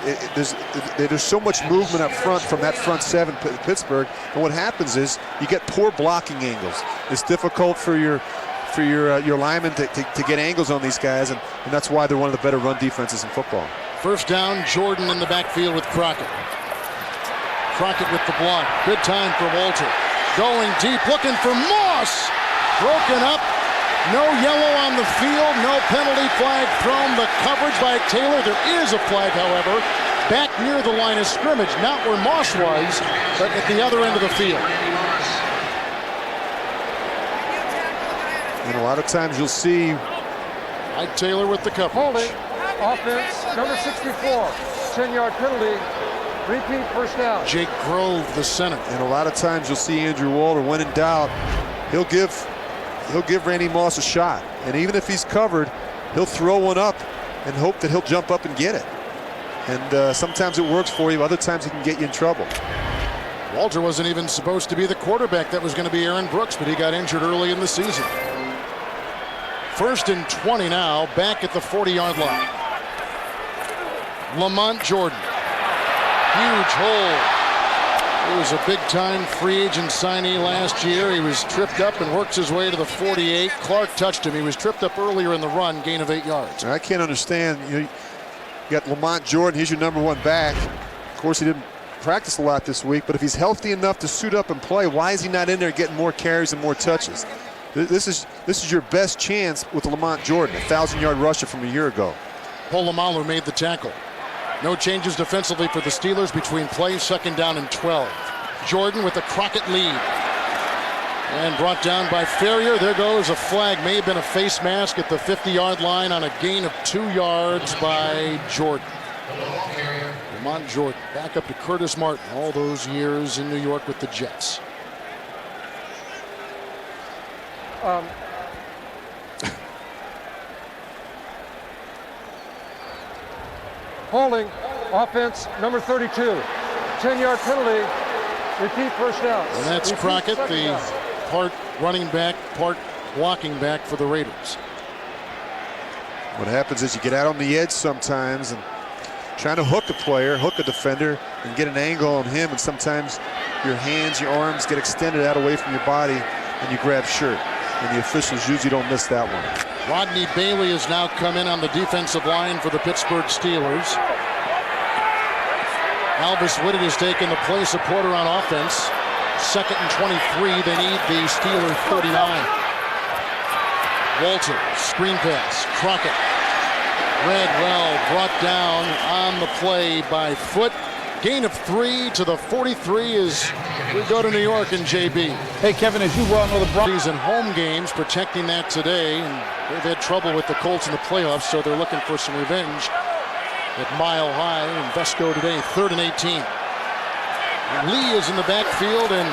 there's so much movement up front from that front seven, Pittsburgh. And what happens is you get poor blocking angles. It's difficult for your linemen to get angles on these guys, and that's why they're one of the better run defenses in football. First down, Jordan in the backfield with Crockett. Crockett with the block. Good time for Walter. Going deep, looking for Moss. Broken up. No yellow on the field. No penalty flag thrown. The coverage by Taylor. There is a flag, however, back near the line of scrimmage. Not where Moss was, but at the other end of the field. And a lot of times you'll see Ike Taylor with the coverage. Holding. Offense, number 64, 10-yard penalty, repeat first down. Jake Grove, the center. And a lot of times you'll see Andrew Walter, when in doubt, he'll give Randy Moss a shot. And even if he's covered, he'll throw one up and hope that he'll jump up and get it. And sometimes it works for you, other times it can get you in trouble. Walter wasn't even supposed to be the quarterback. That was going to be Aaron Brooks, but he got injured early in the season. First and 20 now, back at the 40-yard line. Lamont Jordan. Huge hole. He was a big-time free agent signee last year. He was tripped up and works his way to the 48. Clark touched him. He was tripped up earlier in the run, gain of 8 yards. I can't understand. You got Lamont Jordan. He's your #1 back. Of course, he didn't practice a lot this week, but if he's healthy enough to suit up and play, why is he not in there getting more carries and more touches? This is your best chance with Lamont Jordan, a 1,000-yard rusher from a year ago. Polamalu made the tackle. No changes defensively for the Steelers between plays, second down and 12. Jordan with a Crockett lead. And brought down by Ferrier. There goes a flag. May have been a face mask at the 50-yard line on a gain of 2 yards by Jordan. Lamont Jordan back up to Curtis Martin, all those years in New York with the Jets. Holding, offense, number 32, 10-yard penalty, repeat first down. And that's Crockett, the part running back, part blocking back for the Raiders. What happens is you get out on the edge sometimes and trying to hook a player, hook a defender, and get an angle on him, and sometimes your hands, your arms get extended out away from your body, and you grab shirt. And the officials usually don't miss that one. Rodney Bailey has now come in on the defensive line for the Pittsburgh Steelers. Alvis Whitted has taken the place of Porter on offense. Second and 23. They need the Steelers 39. Walter, screen pass. Crockett. Redwell brought down on the play by foot. gain of 3 to the 43 as we go to New York and JB. Hey, Kevin, as you well know, the Broncos in home games protecting that today, and they've had trouble with the Colts in the playoffs, so they're looking for some revenge at Mile High and Vesco today, 3rd and 18. And Lee is in the backfield, and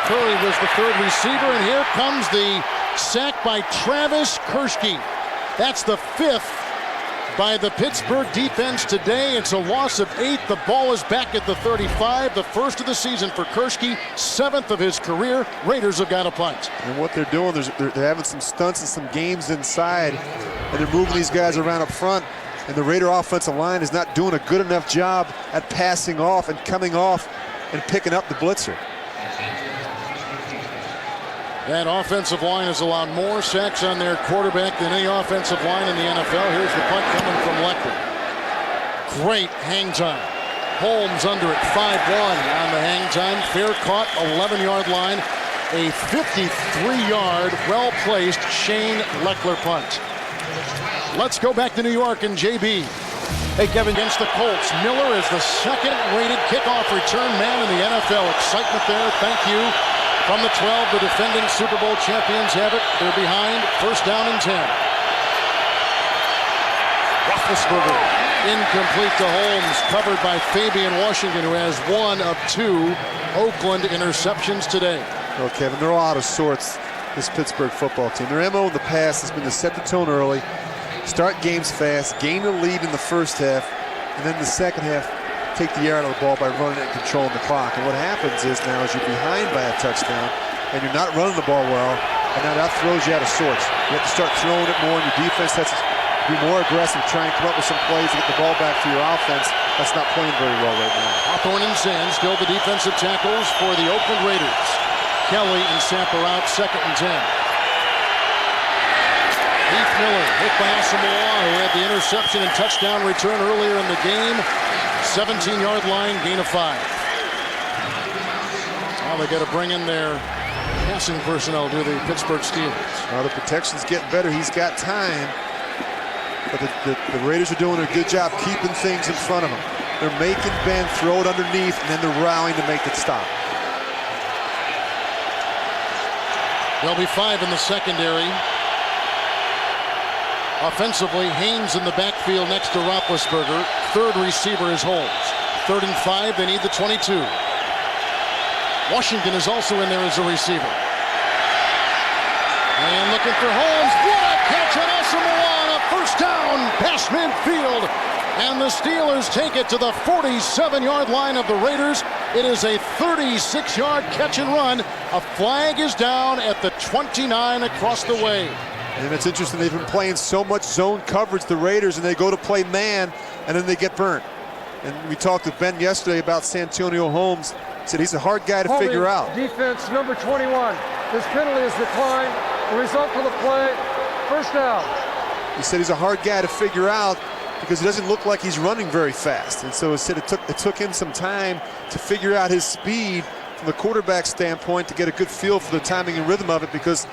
Curry was the 3rd receiver, and here comes the sack by Travis Kershke. That's the 5th by the Pittsburgh defense today. It's a loss of 8. The ball is back at the 35, the first of the season for Kershke, 7th of his career. Raiders have got a punt. And what they're doing, they're having some stunts and some games inside, and they're moving these guys around up front, and the Raider offensive line is not doing a good enough job at passing off and coming off and picking up the blitzer. That offensive line has allowed more sacks on their quarterback than any offensive line in the NFL. Here's the punt coming from Leckler. Great hang time. Holmes under it, 5-1 on the hang time. Fair caught, 11-yard line. A 53-yard, well-placed Shane Leckler punt. Let's go back to New York and JB. Hey, Kevin. Against the Colts. Miller is the 2nd-rated kickoff return man in the NFL. Excitement there. Thank you. From the 12, the defending Super Bowl champions have it. They're behind. 1st down and 10. Roethlisberger incomplete to Holmes, covered by Fabian Washington, who has 1 of 2 Oakland interceptions today. Well, Kevin, they're all out of sorts, this Pittsburgh football team. Their MO in the past has been to set the tone early, start games fast, gain the lead in the first half, and then the second half, take the air out of the ball by running and controlling the clock. And what happens is now is you're behind by a touchdown and you're not running the ball well, and now that throws you out of sorts. You have to start throwing it more, and your defense has to be more aggressive, try and come up with some plays to get the ball back for your offense. That's not playing very well right now. Hawthorne and Sand still the defensive tackles for the Oakland Raiders. Kelly and Samper out, 2nd and 10. Heath Miller hit by Asamoah, who had the interception and touchdown return earlier in the game. 17-yard line, gain of 5. Now they got to bring in their passing personnel to the Pittsburgh Steelers. Now the protection's getting better. He's got time. But the Raiders are doing a good job keeping things in front of them. They're making Ben throw it underneath, and then they're rallying to make it stop. There'll be 5 in the secondary. Offensively, Haynes in the backfield next to Roethlisberger. 3rd receiver is Holmes. 3rd and 5, they need the 22. Washington is also in there as a receiver. And looking for Holmes. What a catch on Asamoah! A 1st down past midfield. And the Steelers take it to the 47-yard line of the Raiders. It is a 36-yard catch and run. A flag is down at the 29 across the way. And it's interesting, they've been playing so much zone coverage, the Raiders, and they go to play man, and then they get burnt. And we talked to Ben yesterday about Santonio Holmes. He said he's a hard guy to figure out. Defense number 21. His penalty is declined. The result of the play, 1st down. He said he's a hard guy to figure out because he doesn't look like he's running very fast. And so he said it took him some time to figure out his speed from the quarterback standpoint to get a good feel for the timing and rhythm of it, because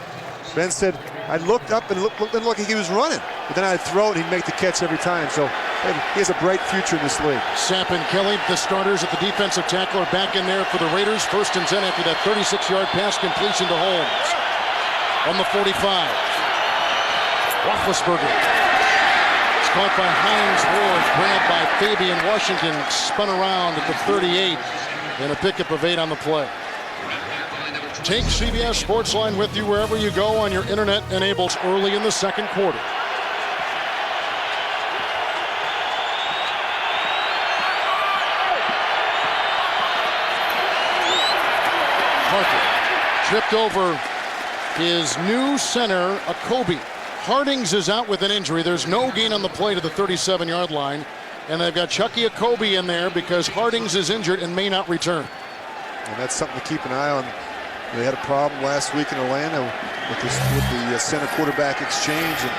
Ben said, I looked up and it didn't look like he was running. But then I'd throw it and he'd make the catch every time. So he has a bright future in this league. Sapp and Kelly, the starters at the defensive tackle, are back in there for the Raiders. 1st and 10 after that 36-yard pass completion to Holmes. On the 45. Roethlisberger. It's caught by Hines Ward. Grabbed by Fabian Washington. Spun around at the 38. And a pickup of 8 on the play. Take CBS Sportsline with you wherever you go on your internet enabled early in the 2nd quarter. Parker tripped over his new center, Akobe. Hardings is out with an injury. There's no gain on the play to the 37-yard line. And they've got Chucky Akobe in there because Hardings is injured and may not return. And that's something to keep an eye on. They had a problem last week in Atlanta with the center quarterback exchange. And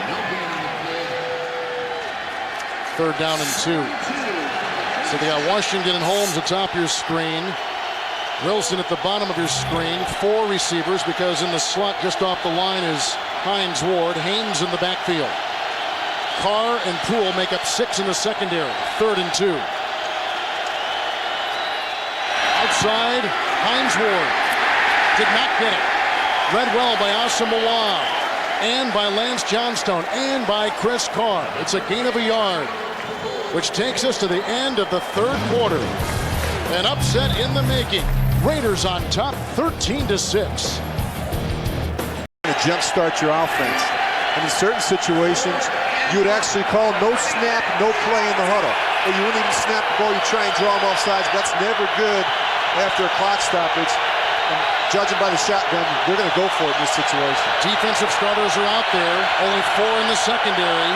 3rd down and 2. So they got Washington and Holmes atop your screen. Wilson at the bottom of your screen. 4 receivers because in the slot just off the line is Hines Ward. Haynes in the backfield. Carr and Poole make up 6 in the secondary. 3rd and 2. side. Hines Ward did not get it. Read well by Asamoah, and by Lance Johnstone, and by Chris Carr. It's a gain of a yard, which takes us to the end of the third quarter. An upset in the making. Raiders on top, 13-6. Jumpstart your offense. And in certain situations, you would actually call no snap, no play in the huddle. Or you wouldn't even snap the ball, you try and draw them off sides. That's never good after a clock stoppage. And judging by the shotgun, they're going to go for it in this situation. Defensive starters are out there. Only 4 in the secondary.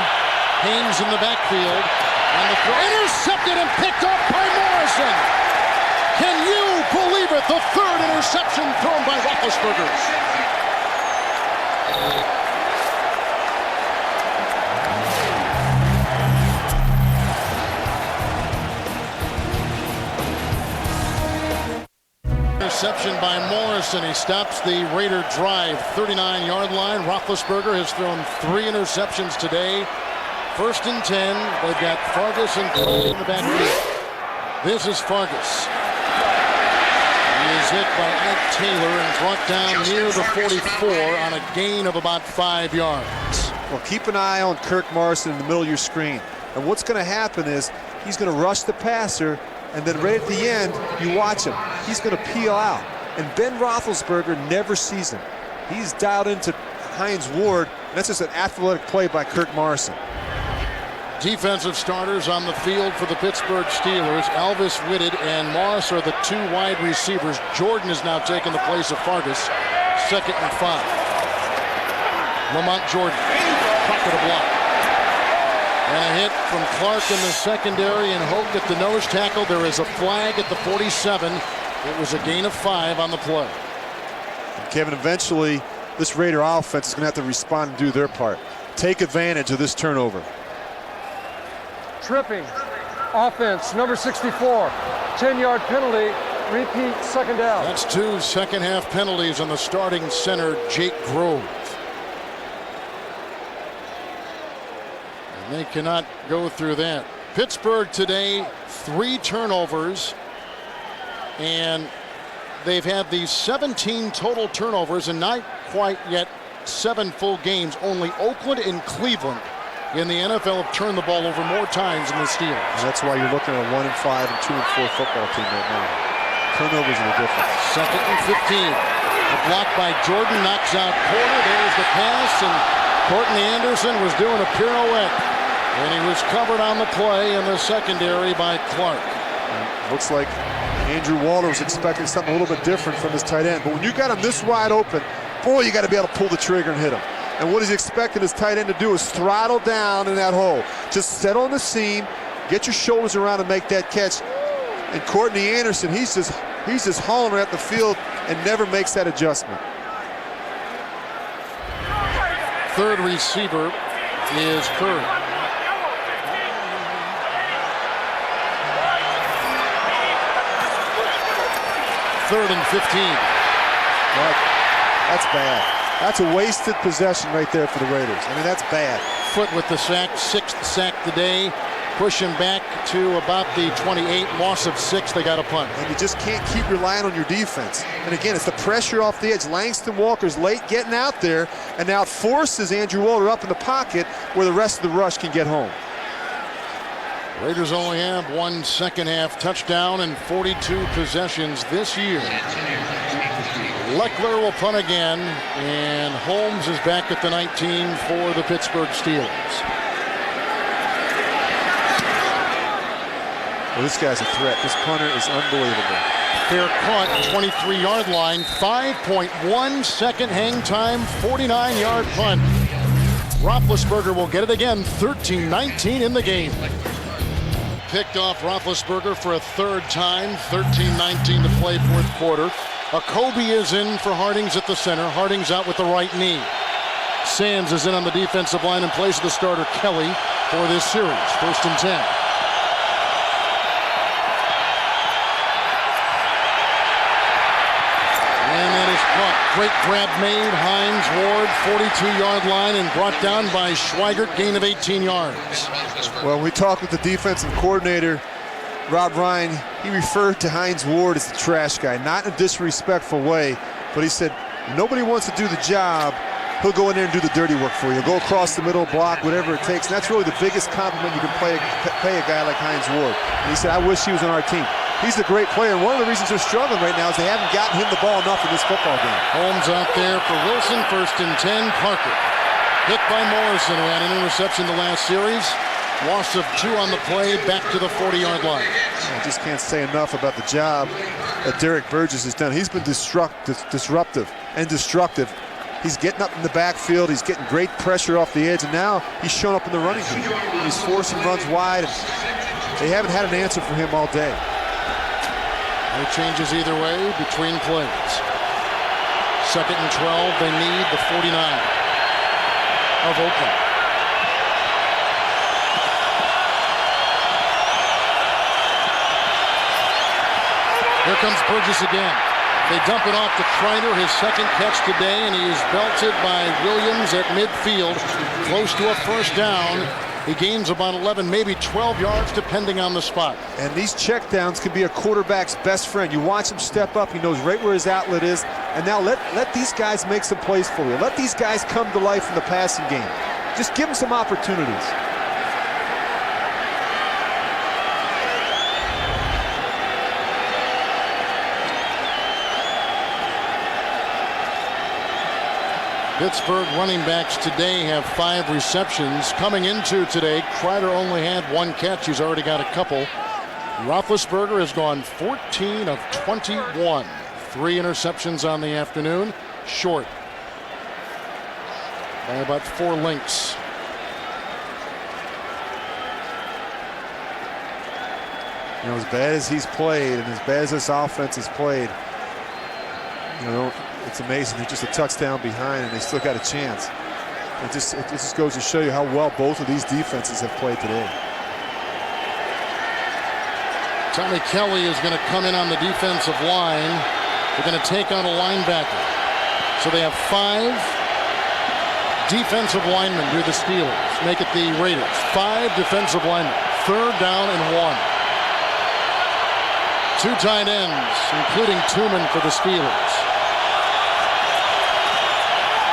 Haynes in the backfield. And the throw intercepted and picked up by Morrison. Can you believe it? The third interception thrown by Roethlisberger. Interception by Morrison. He stops the Raider drive. 39-yard line. Roethlisberger has thrown 3 interceptions today. 1st and 10. They've got Fargas and Cole in the backfield. This is Fargas. He is hit by Ike Taylor and brought down near the 44 on a gain of about 5 yards. Well, keep an eye on Kirk Morrison in the middle of your screen. And what's going to happen is he's going to rush the passer, and then right at the end, you watch him. He's going to peel out. And Ben Roethlisberger never sees him. He's dialed into Hines Ward, and that's just an athletic play by Kirk Morrison. Defensive starters on the field for the Pittsburgh Steelers. Alvis Whitted and Moss are the 2 wide receivers. Jordan has now taken the place of Fargas. 2nd and 5. Lamont Jordan, pocket a block. And a hit from Clark in the secondary and Hoke at the nose tackle. There is a flag at the 47. It was a gain of 5 on the play. And Kevin, eventually this Raider offense is going to have to respond and do their part. Take advantage of this turnover. Tripping. Offense, number 64. 10-yard penalty. Repeat, 2nd down. That's 2 second-half penalties on the starting center, Jake Grove. And they cannot go through that. Pittsburgh today, 3 turnovers. And they've had these 17 total turnovers and not quite yet 7 full games. Only Oakland and Cleveland in the NFL have turned the ball over more times than the Steelers. And that's why you're looking at a 1-5 and 2-4 football team right now. Turnovers are the difference. 2nd and 15. A block by Jordan knocks out Porter. There's the pass, and Courtney Anderson was doing a pirouette. And he was covered on the play in the secondary by Clark. And looks like Andrew Walter was expecting something a little bit different from his tight end. But when you got him this wide open, boy, you got to be able to pull the trigger and hit him. And what he's expecting his tight end to do is throttle down in that hole. Just settle on the seam, get your shoulders around and make that catch. And Courtney Anderson, he's just hauling at the field and never makes that adjustment. 3rd receiver is Carr. 3rd and 15. That's bad. That's a wasted possession right there for the Raiders. I mean, that's bad. Foot with the sack, 6th sack today. Pushing back to about the 28, loss of 6. They got a punt. And you just can't keep relying on your defense. And again, it's the pressure off the edge. Langston Walker's late getting out there, and now it forces Andrew Walter up in the pocket where the rest of the rush can get home. Raiders only have 1 second-half touchdown and 42 possessions this year. Leckler will punt again, and Holmes is back at the 19 for the Pittsburgh Steelers. Well, this guy's a threat. This punter is unbelievable. Fair punt, 23-yard line, 5.1 second hang time, 49-yard punt. Roethlisberger will get it again, 13-19 in the game. Picked off Roethlisberger for a 3rd time, 13-19 to play 4th quarter. Kobe is in for Hardings at the center. Hardings out with the right knee. Sands is in on the defensive line in place of the starter Kelly for this series. 1st and 10. And that is caught. Great grab made. Hines Ward, 42-yard line, and brought down by Schweigert, gain of 18 yards. Well, we talked with the defensive coordinator Rob Ryan, he referred to Hines Ward as the trash guy, not in a disrespectful way, but he said, nobody wants to do the job. He'll go in there and do the dirty work for you. Go across the middle, block, whatever it takes. And that's really the biggest compliment you can pay a guy like Hines Ward. And he said, I wish he was on our team. He's a great player, and one of the reasons they're struggling right now is they haven't gotten him the ball enough in this football game. Holmes out there for Wilson, 1st and 10. Parker hit by Morrison, who had an interception the last series. Loss of 2 on the play, back to the 40-yard line. I just can't say enough about the job that Derek Burgess has done. He's been disruptive and destructive. He's getting up in the backfield. He's getting great pressure off the edge, and now he's shown up in the running game. He's forcing runs wide, and they haven't had an answer for him all day. No changes either way between plays. 2nd and 12. They need the 49 of Oakland. Here comes Burgess again. They dump it off to Kreiner, his 2nd catch today, and he is belted by Williams at midfield, close to a 1st down. He gains about 11, maybe 12 yards, depending on the spot. And these checkdowns can be a quarterback's best friend. You watch him step up, he knows right where his outlet is, and now let these guys make some plays for you. Let these guys come to life in the passing game. Just give them some opportunities. Pittsburgh running backs today have 5 receptions. Coming into today, Kreider only had 1 catch. He's already got a couple. Roethlisberger has gone 14 of 21. 3 interceptions on the afternoon. Short by about 4 lengths. You know, as bad as he's played and as bad as this offense has played, you know, it's amazing. They're just a touchdown behind, and they still got a chance. It just goes to show you how well both of these defenses have played today. Tommy Kelly is going to come in on the defensive line. They're going to take on a linebacker. So they have 5 defensive linemen do the Steelers. Make it the Raiders. 5 defensive linemen. 3rd down and 1. 2 tight ends, including Tooman for the Steelers.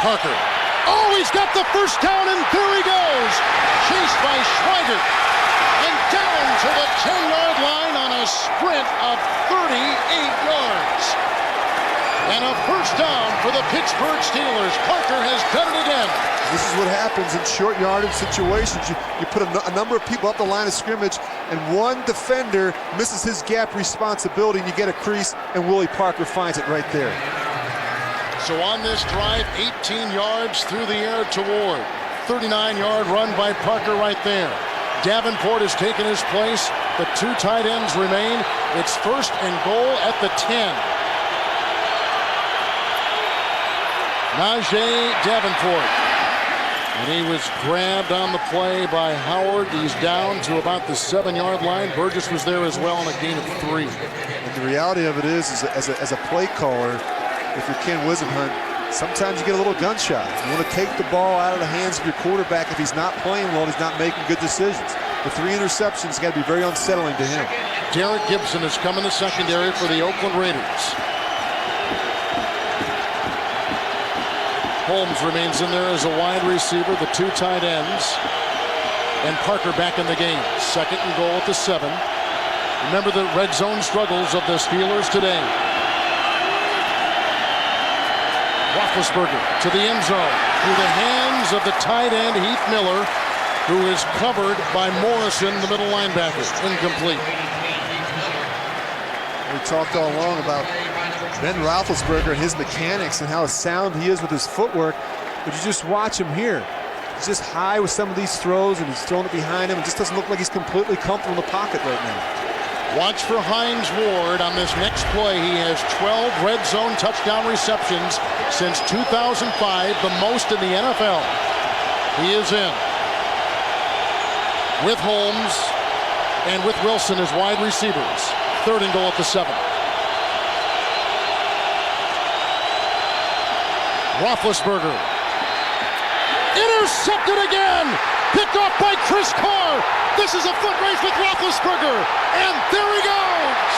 Parker. Oh, he's got the 1st down, and there he goes. Chased by Schweigert. And down to the 10-yard line on a sprint of 38 yards. And a 1st down for the Pittsburgh Steelers. Parker has done it again. This is what happens in short yardage situations. You put a number of people up the line of scrimmage, and one defender misses his gap responsibility, and you get a crease, and Willie Parker finds it right there. So on this drive, 18 yards through the air to Ward. 39-yard run by Parker right there. Davenport has taken his place. The 2 tight ends remain. It's 1st and goal at the 10. Najee Davenport. And he was grabbed on the play by Howard. He's down to about the 7-yard line. Burgess was there as well on a gain of 3. And the reality of it is as a play caller, if you're Ken Wisenhunt, sometimes you get a little gunshot. You want to take the ball out of the hands of your quarterback if he's not playing well, he's not making good decisions. The 3 interceptions got to be very unsettling to him. Derek Gibson has come in the secondary for the Oakland Raiders. Holmes remains in there as a wide receiver, the 2 tight ends. And Parker back in the game. 2nd and goal at the 7. Remember the red zone struggles of the Steelers today. Roethlisberger to the end zone through the hands of the tight end Heath Miller, who is covered by Morrison, the middle linebacker. Incomplete. We talked all along about Ben Roethlisberger and his mechanics and how sound he is with his footwork, but you just watch him here. He's just high with some of these throws, and he's throwing it behind him. It just doesn't look like he's completely comfortable in the pocket right now. Watch for Hines Ward on this next play. He has 12 red zone touchdown receptions since 2005, the most in the NFL. He is in with Holmes and with Wilson as wide receivers. 3rd and goal at the 7. Roethlisberger Intercepted again. Picked off by Chris Carr. This is a foot race with Roethlisberger. And there he goes.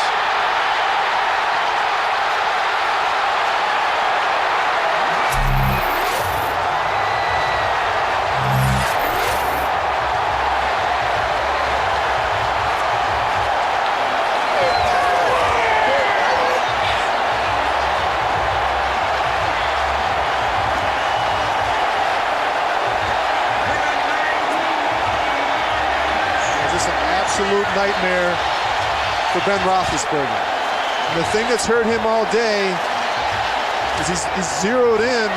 Absolute nightmare for Ben Roethlisberger. And the thing that's hurt him all day is he's zeroed in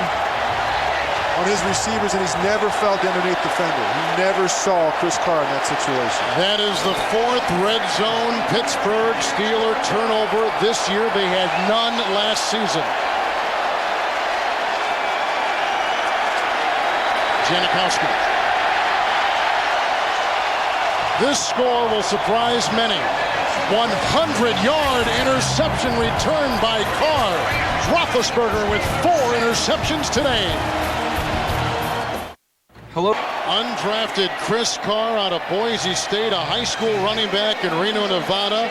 on his receivers, and he's never felt the underneath defender. He never saw Chris Carr in that situation. That is the 4th red zone Pittsburgh Steeler turnover this year. They had none last season. Janikowski. This score will surprise many. 100-yard interception return by Carr. Roethlisberger with 4 interceptions today. Hello. Undrafted Chris Carr out of Boise State, a high school running back in Reno, Nevada.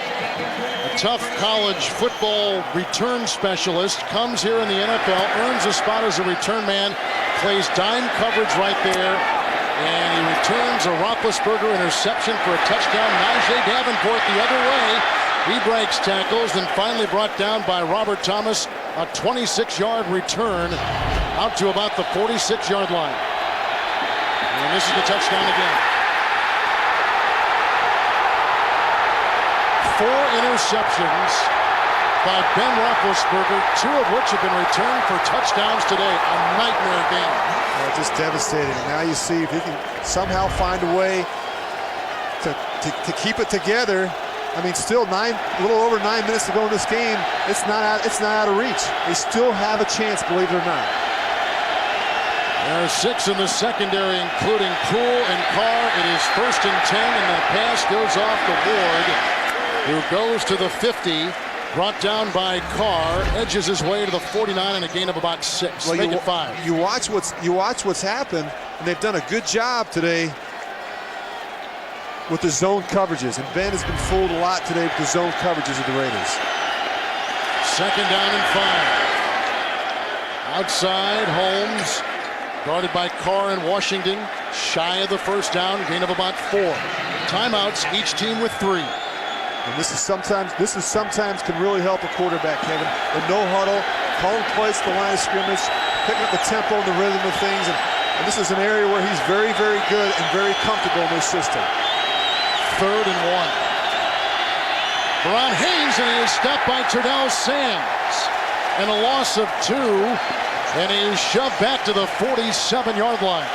A tough college football return specialist, comes here in the NFL, earns a spot as a return man, plays dime coverage right there. And he returns a Roethlisberger interception for a touchdown. Najee Davenport the other way. He breaks tackles, then finally brought down by Robert Thomas. A 26-yard return out to about the 46-yard line. And this is the touchdown again. 4 interceptions by Ben Roethlisberger, 2 of which have been returned for touchdowns today. A nightmare game. Just devastating. Now you see if he can somehow find a way to keep it together. I mean, still a little over 9 minutes to go in this game. It's not out of reach. They still have a chance, believe it or not. There are 6 in the secondary, including Poole and Carr. It is 1st and 10, and the pass goes off the board. Who goes to the 50. Brought down by Carr, edges his way to the 49 and a gain of about 6. Well, make it 5. You watch what's happened, and they've done a good job today with the zone coverages. And Ben has been fooled a lot today with the zone coverages of the Raiders. 2nd down and 5. Outside, Holmes, guarded by Carr and Washington, shy of the 1st down, gain of about 4. Timeouts, each team with 3. And this is sometimes can really help a quarterback, Kevin. The no huddle, calling plays to the line of scrimmage, picking up the tempo and the rhythm of things. And this is an area where he's very, very good and very comfortable in their system. 3rd and 1. Ron Haynes, and he is stopped by Turdell Sands. And a loss of 2. And he is shoved back to the 47-yard line.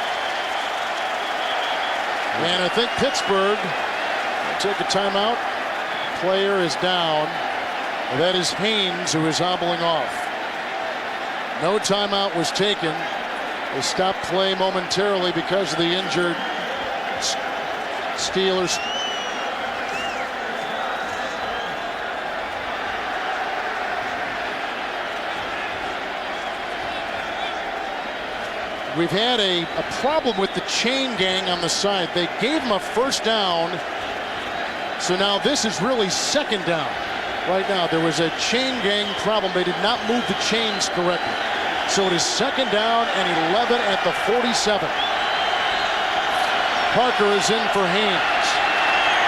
And I think Pittsburgh will take a timeout. Player is down. That is Haynes, who is hobbling off. No timeout was taken. They stopped play momentarily because of the injured Steelers. We've had a problem with the chain gang on the side. They gave him a 1st down. So now this is really 2nd down. Right now there was a chain gang problem. They did not move the chains correctly. So it is 2nd down and 11 at the 47. Parker is in for Haynes.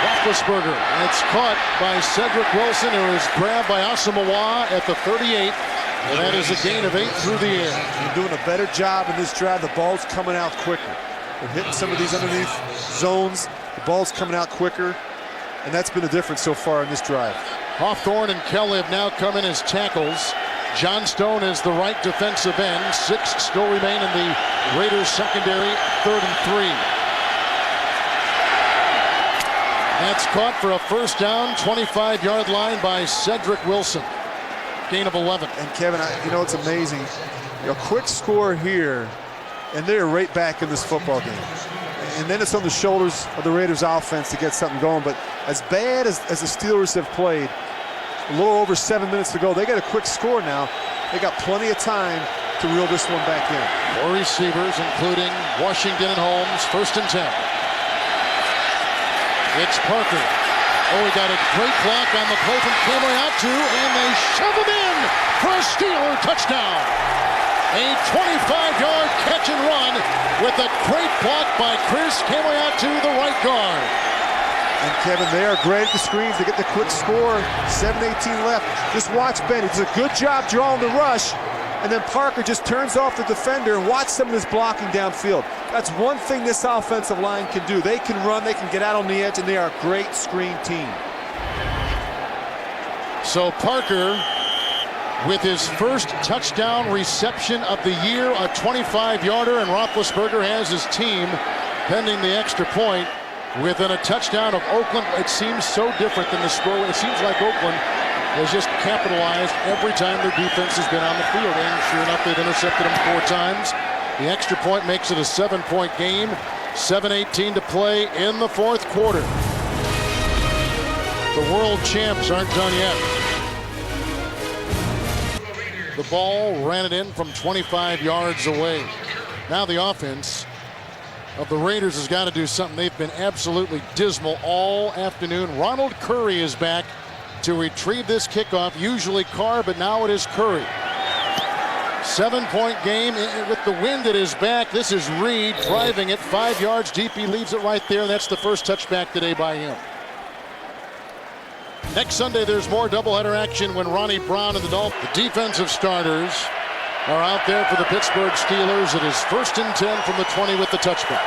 Roethlisberger, and it's caught by Cedric Wilson, who is grabbed by Asamoah at the 38. And that is a gain of 8 through the air. They're doing a better job in this drive. The ball's coming out quicker. They're hitting some of these underneath zones. The ball's coming out quicker. And that's been the difference so far in this drive. Hawthorne and Kelly have now come in as tackles. John Stone is the right defensive end. 6 still remain in the Raiders secondary. 3rd and 3. That's caught for a 1st down, 25-yard line by Cedric Wilson. Gain of 11. And Kevin, you know, it's amazing. A quick score here, and they're right back in this football game. And then it's on the shoulders of the Raiders offense to get something going. But as bad as the Steelers have played, a little over 7 minutes to go, they got a quick score now. They got plenty of time to reel this one back in. 4 receivers, including Washington and Holmes. 1st and 10. It's Parker. Oh, he got a great block on the play from Camoyatu, and they shove it in for a Steeler touchdown. A 25-yard catch and run with a great block by Chris Camoyatu, the right guard. And Kevin, they are great at the screens. They get the quick score. 7:18 left. Just watch Ben. He does a good job drawing the rush. And then Parker just turns off the defender and watch some of this blocking downfield. That's one thing this offensive line can do. They can run, they can get out on the edge, and they are a great screen team. So Parker, with his first touchdown reception of the year, a 25-yarder, and Roethlisberger has his team pending the extra point within a touchdown of Oakland. It seems so different than the score. It seems like Oakland has just capitalized every time their defense has been on the field, and sure enough, they've intercepted them 4 times. The extra point makes it a 7-point game. 7:18 to play in the 4th quarter. The world champs aren't done yet. The ball ran it in from 25 yards away. Now the offense of the Raiders has got to do something. They've been absolutely dismal all afternoon. Ronald Curry is back to retrieve this kickoff. Usually Carr, but now it is Curry. 7-point game with the wind at his back. This is Reed driving it 5 yards deep. He leaves it right there. That's the first touchback today by him. Next Sunday, there's more doubleheader action when Ronnie Brown and the Dolphins, the defensive starters, are out there for the Pittsburgh Steelers. It is 1st and 10 from the 20 with the touchback.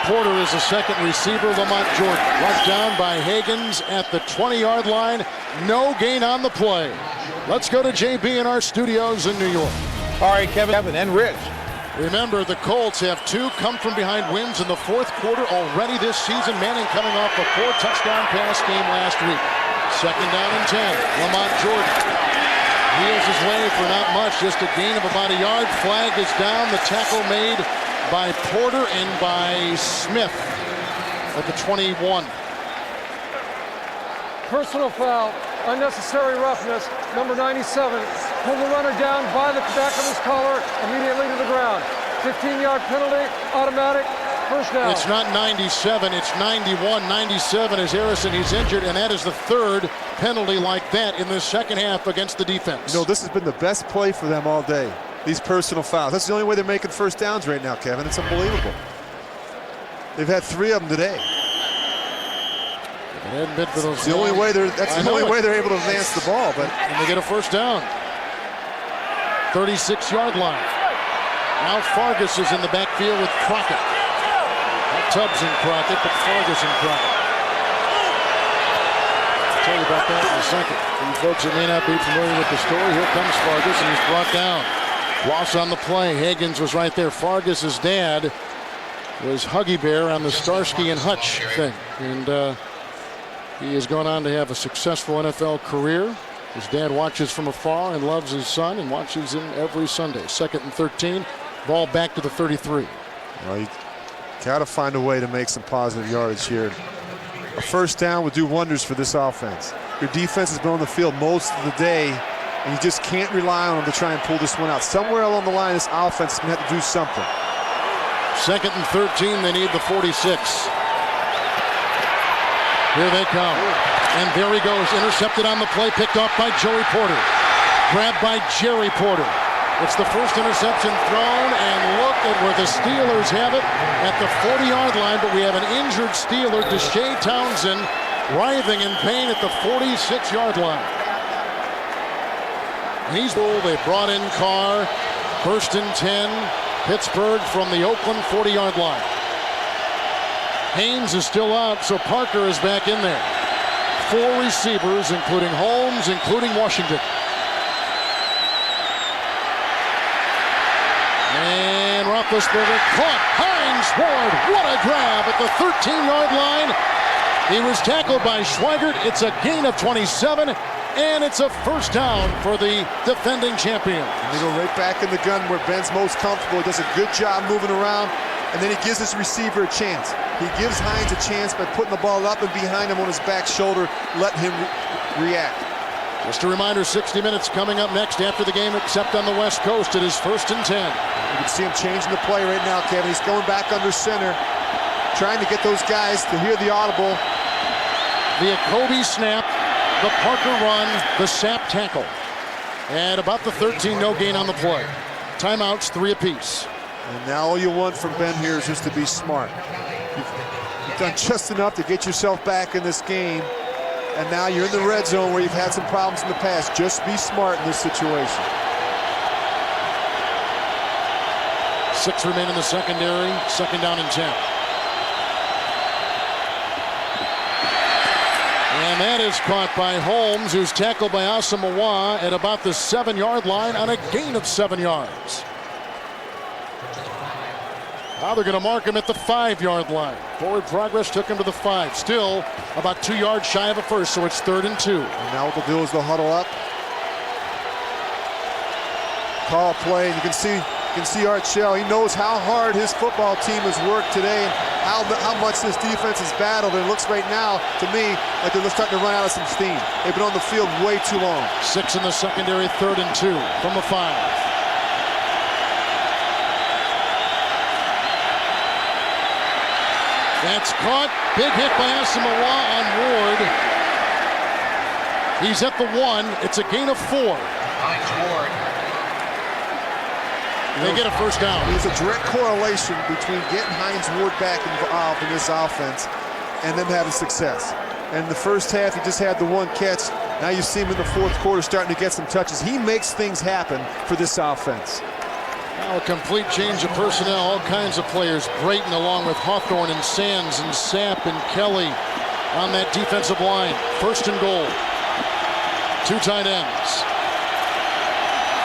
Porter is the second receiver. Lamont Jordan brought down by Higgins at the 20-yard line. No gain on the play. Let's go to JB in our studios in New York. All right, Kevin and Rich. Remember, the Colts have 2 come-from-behind wins in the 4th quarter already this season. Manning coming off a 4-touchdown pass game last week. 2nd down and 10. Lamont Jordan wheels his way for not much, just a gain of about a yard. Flag is down. The tackle made by Porter and by Smith at the 21. Personal foul, unnecessary roughness, number 97. Pull the runner down by the back of his collar, immediately to the ground. 15-yard penalty, automatic, first down. It's not 97, it's 91. 97 is Harrison, he's injured, and that is the 3rd penalty like that in the second half against the defense. You know, this has been the best play for them all day. These personal fouls. That's the only way they're making first downs right now, Kevin. It's unbelievable. They've had 3 of them today. That's the only way they're able to advance the ball, but and they get a first down. 36-yard line. Now Fargus is in the backfield with Crockett. Not Tubbs and Crockett, but Fargus and Crockett. I'll tell you about that in a second. For you folks that may not be familiar with the story, here comes Fargus, and he's brought down. Loss on the play. Higgins was right there. Fargus's dad was Huggy Bear on the Starsky and Hutch thing, and he has gone on to have a successful NFL career. His dad watches from afar and loves his son and watches him every Sunday. 2nd and 13. Ball back to the 33. Well, you got to find a way to make some positive yardage here. A first down would do wonders for this offense. Your defense has been on the field most of the day, and you just can't rely on them to try and pull this one out. Somewhere along the line, this offense is going to have to do something. 2nd and 13. They need the 46. Here they come. And there he goes. Intercepted on the play. Picked off by Joey Porter. Grabbed by Jerry Porter. It's the first interception thrown. And look at where the Steelers have it at the 40-yard line. But we have an injured Steeler, Deshae Townsend, writhing in pain at the 46-yard line. He's full. They brought in Carr. 1st and 10. Pittsburgh from the Oakland 40-yard line. Haynes is still out, so Parker is back in there. 4 receivers, including Holmes, including Washington. And Roethlisberger caught. Hines Ward, what a grab at the 13-yard line. He was tackled by Schweigert. It's a gain of 27, and it's a first down for the defending champion. And they go right back in the gun where Ben's most comfortable. He does a good job moving around, and then he gives his receiver a chance. He gives Hines a chance by putting the ball up and behind him on his back shoulder, letting him react. Just a reminder, 60 Minutes coming up next after the game, except on the West Coast. It is 1st and 10. You can see him changing the play right now, Kevin. He's going back under center, trying to get those guys to hear the audible. The Jacoby snap, the Parker run, the Sapp tackle. And about the 13, no gain on the play. Timeouts, 3 apiece. And now all you want from Ben here is just to be smart. You've done just enough to get yourself back in this game. And now you're in the red zone where you've had some problems in the past. Just be smart in this situation. 6 remain in the secondary. 2nd down and 10. And that is caught by Holmes, who's tackled by Asamoah at about the 7-yard line on a gain of 7 yards. Now they're going to mark him at the 5-yard line. Forward progress took him to the 5. Still about 2 yards shy of a first, so it's 3rd and 2. And now what they'll do is they'll huddle up. Call a play, and you can see Art Shell. He knows how hard his football team has worked today and how much this defense has battled. And it looks right now, to me, like they're starting to run out of some steam. They've been on the field way too long. 6 in the secondary, 3rd and 2 from the 5. That's caught. Big hit by Asamoah on Ward. He's at the 1. It's a gain of 4. Ward. They get a first down. There's a direct correlation between getting Hines Ward back involved in this offense and them having success. And in the first half, he just had the 1 catch. Now you see him in the 4th quarter starting to get some touches. He makes things happen for this offense. Now a complete change of personnel, all kinds of players. Brayton along with Hawthorne and Sands and Sapp and Kelly on that defensive line. 1st and goal. 2 tight ends.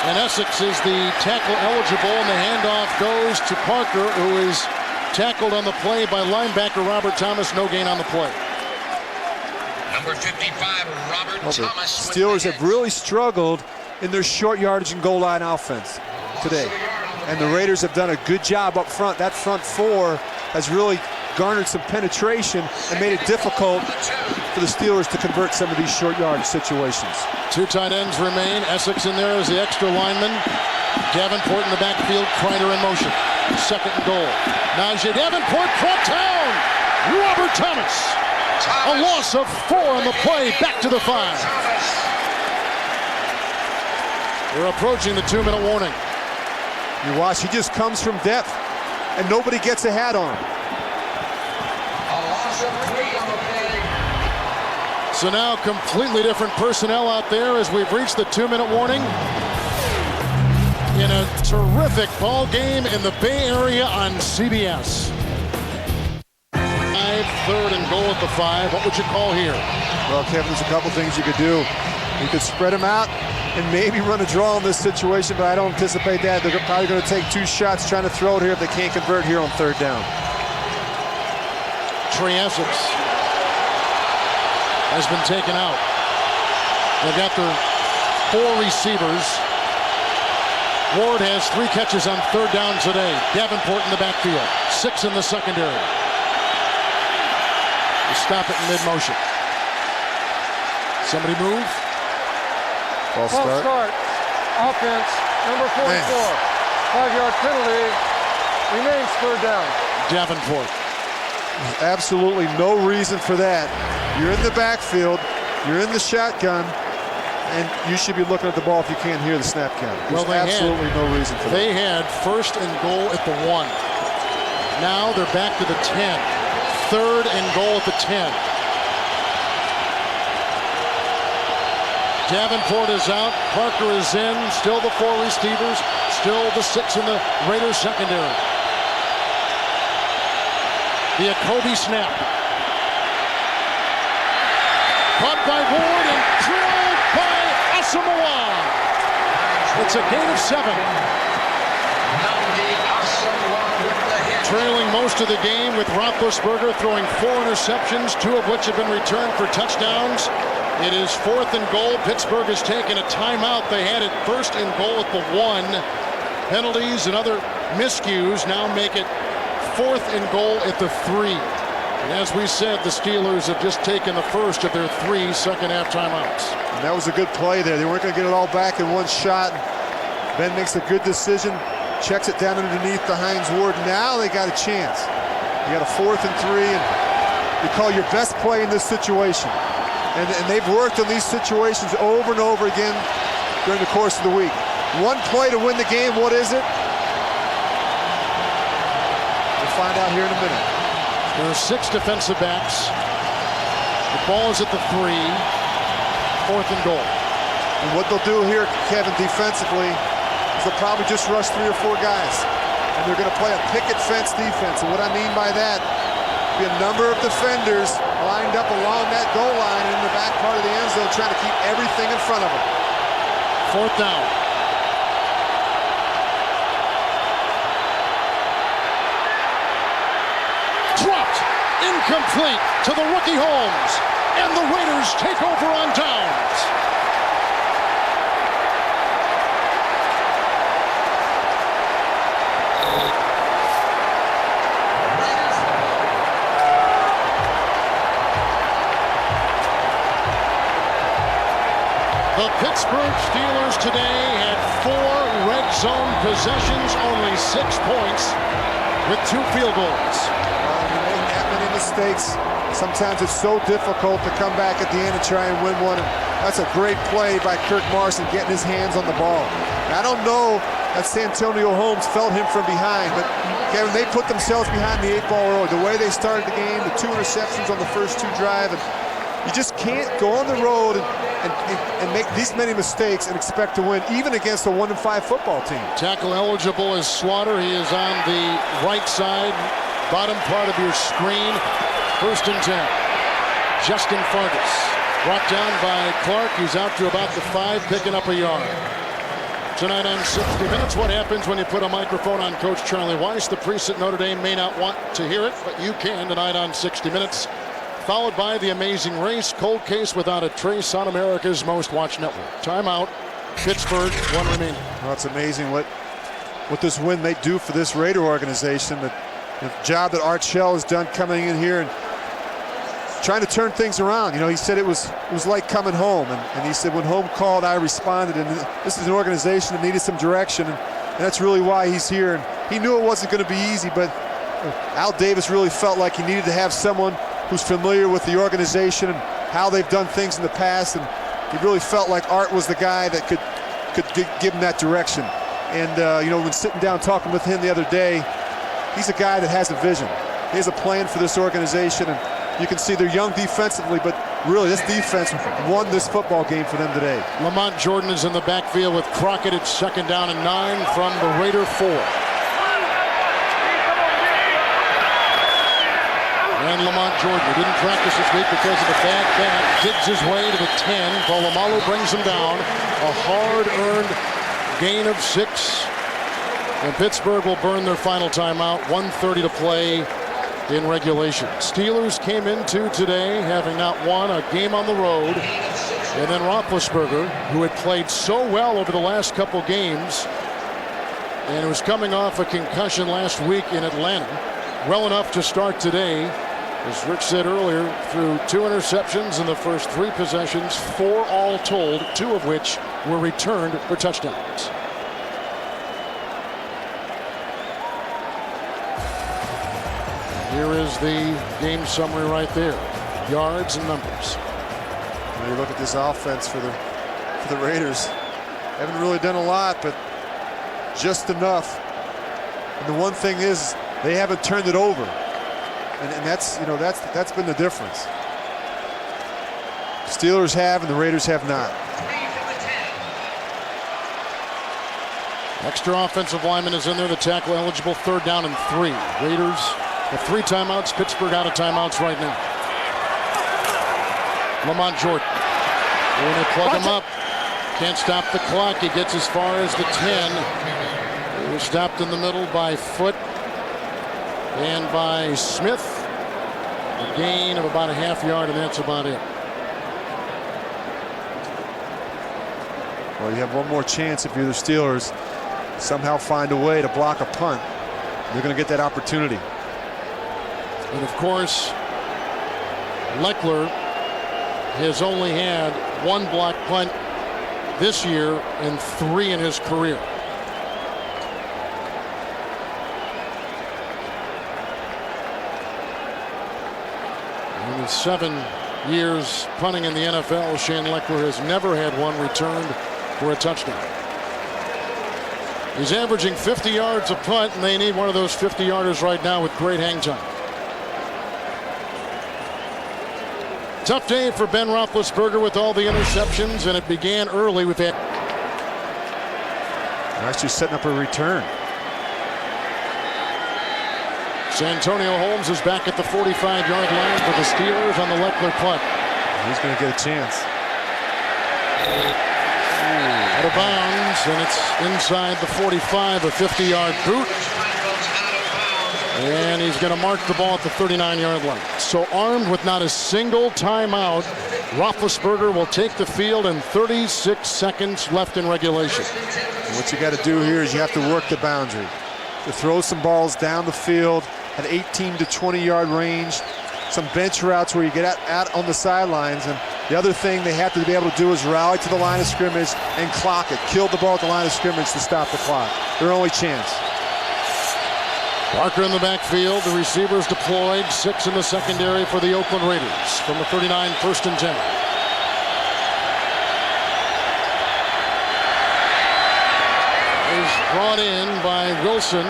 And Essex is the tackle eligible, and the handoff goes to Parker, who is tackled on the play by linebacker Robert Thomas. No gain on the play. Number 55, Robert Thomas. The Steelers have really struggled in their short yardage and goal line offense today. And the Raiders have done a good job up front. That front 4 has really garnered some penetration and made it difficult for the Steelers to convert some of these short yardage situations. 2 tight ends remain. Essex in there as the extra lineman. Davenport in the backfield. Kreider in motion. 2nd and goal. Najee Davenport brought down. Robert Thomas. A loss of 4 on the play. Back to the 5. We're approaching the 2-minute warning. You watch, he just comes from depth, and nobody gets a hat on him. So now completely different personnel out there as we've reached the 2-minute warning. In a terrific ball game in the Bay Area on CBS. 3rd and goal at the 5. What would you call here? Well, Kevin, there's a couple things you could do. You could spread them out and maybe run a draw in this situation, but I don't anticipate that. They're probably going to take 2 shots trying to throw it here if they can't convert here on 3rd down. Trey Essex has been taken out. They've got their 4 receivers. Ward has 3 catches on 3rd down today. Davenport in the backfield. 6 in the secondary. They stop it in mid-motion. Somebody move. False start. Offense, number 44. 5-yard penalty. Remains 3rd down. Davenport. There's absolutely no reason for that. You're in the backfield. You're in the shotgun. And you should be looking at the ball if you can't hear the snap count. There's absolutely no reason for that. They had 1st and goal at the 1. Now they're back to the 10. 3rd and goal at the 10. Davenport is out. Parker is in. Still the 4 receivers. Still the 6 in the Raiders secondary. The Jacoby snap. Caught by Ward and drilled by Asamoah. It's a gain of 7. Trailing most of the game with Roethlisberger throwing 4 interceptions, 2 of which have been returned for touchdowns. It is 4th and goal. Pittsburgh has taken a timeout. They had it 1st and goal at the 1. Penalties and other miscues now make it 4th and goal at the 3. And as we said, the Steelers have just taken the first of their 3 second-half timeouts. And that was a good play there. They weren't going to get it all back in one shot. Ben makes a good decision, checks it down underneath the Hines Ward. Now they got a chance. You got a 4th and 3, and you call your best play in this situation. And they've worked on these situations over and over again during the course of the week. One play to win the game. What is it? We'll find out here in a minute. There are 6 defensive backs. The ball is at the 3. 4th and goal. And what they'll do here, Kevin, defensively, is they'll probably just rush 3 or 4 guys. And they're going to play a picket fence defense. And what I mean by that, be a number of defenders lined up along that goal line in the back part of the end zone, trying to keep everything in front of them. 4th down. Dropped. Incomplete to the rookie Holmes. And the Raiders take over on downs. The Pittsburgh Steelers today had 4 red zone possessions, only 6 points with 2 field goals. You make that many mistakes. Sometimes it's so difficult to come back at the end and try and win one. And that's a great play by Kirk Marson, getting his hands on the ball. And I don't know that Santonio Holmes felt him from behind, but Kevin, they put themselves behind the 8 ball early. The way they started the game, the 2 interceptions on the first 2 drives, and you just can't go on the road and make these many mistakes and expect to win, even against a 1-5 football team. Tackle eligible is Slaughter. He is on the right side, bottom part of your screen. 1st and 10. Justin Burgess brought down by Clark. He's out to about the 5, picking up a yard. Tonight on 60 Minutes, what happens when you put a microphone on Coach Charlie Weiss? The priest at Notre Dame may not want to hear it, but you can tonight on 60 Minutes. Followed by The Amazing Race, Cold Case Without a Trace on America's Most Watched Network. Timeout, Pittsburgh, 1 remaining. Well, it's amazing what this win may do for this Raider organization. The job that Art Shell has done coming in here and trying to turn things around. You know, he said it was like coming home, and he said when home called, I responded. And this is an organization that needed some direction, and that's really why he's here. And he knew it wasn't going to be easy, but Al Davis really felt like he needed to have someone who's familiar with the organization and how they've done things in the past, and he really felt like Art was the guy that could give him that direction. And you know, when sitting down talking with him the other day, he's a guy that has a vision. He has a plan for this organization, and you can see they're young defensively, but really this defense won this football game for them today. Lamont Jordan is in the backfield with Crockett. It's 2nd down and 9 from the Raider 4. And Lamont Jordan, who didn't practice this week because of the bad back, digs his way to the 10. Polamalu brings him down. A hard-earned gain of 6. And Pittsburgh will burn their final timeout. 1:30 to play in regulation. Steelers came into today having not won a game on the road. And then Roethlisberger, who had played so well over the last couple games and was coming off a concussion last week in Atlanta, well enough to start today. As Rick said earlier, threw 2 interceptions in the first 3 possessions, 4 all told, 2 of which were returned for touchdowns. Here is the game summary right there. Yards and numbers. When you look at this offense for the Raiders, haven't really done a lot, but just enough. And the one thing is, they haven't turned it over. And that's, you know, that's been the difference. Steelers have and the Raiders have not. Extra offensive lineman is in there. The tackle eligible. 3rd down and 3. Raiders have 3 timeouts. Pittsburgh out of timeouts right now. Lamont Jordan. When they plug him up, can't stop the clock. He gets as far as the 10. He was stopped in the middle by Foote and by Smith. A gain of about a half yard, and that's about it. Well, you have one more chance if you're the Steelers. Somehow find a way to block a punt. They're going to get that opportunity. And of course, Leckler has only had one block punt this year and 3 in his career. In his 7 years punting in the NFL, Shane Leckler has never had one returned for a touchdown. He's averaging 50 yards a punt, and they need one of those 50-yarders right now with great hang time. Tough day for Ben Roethlisberger with all the interceptions, and it began early with that. They're actually setting up a return. Santonio Holmes is back at the 45-yard line for the Steelers on the Leckler punt. He's going to get a chance. Out of bounds, and it's inside the 45, a 50-yard boot. And he's going to mark the ball at the 39-yard line. So armed with not a single timeout, Roethlisberger will take the field in 36 seconds left in regulation. What you got to do here is you have to work the boundary. To throw some balls down the field at 18 to 20-yard range. Some bench routes where you get out on the sidelines. And the other thing they have to be able to do is rally to the line of scrimmage and clock it. Kill the ball at the line of scrimmage to stop the clock. Their only chance. Parker in the backfield. The receivers deployed. 6 in the secondary for the Oakland Raiders. From the 39, 1st and 10. Is brought in by Wilson.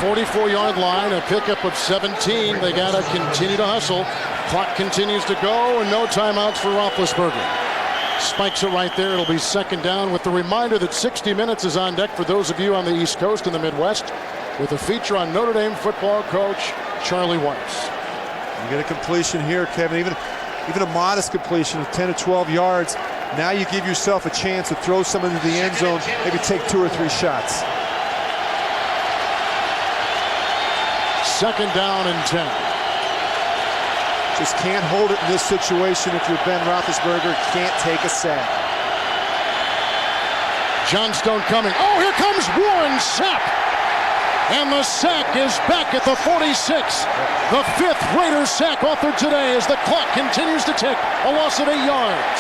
44-yard line, a pickup of 17. They got to continue to hustle. Clock continues to go, and no timeouts for Roethlisberger. Spikes it right there. It'll be 2nd down, with the reminder that 60 Minutes is on deck for those of you on the East Coast and the Midwest, with a feature on Notre Dame football coach Charlie Weiss. You get a completion here, Kevin, even a modest completion of 10 to 12 yards. Now you give yourself a chance to throw some into the end zone, maybe take 2 or 3 shots. 2nd down and 10. Just can't hold it in this situation if you're Ben Roethlisberger. Can't take a sack. Johnstone coming. Oh, here comes Warren Sapp. And the sack is back at the 46. The 5th Raiders sack authored today as the clock continues to tick. A loss of 8 yards.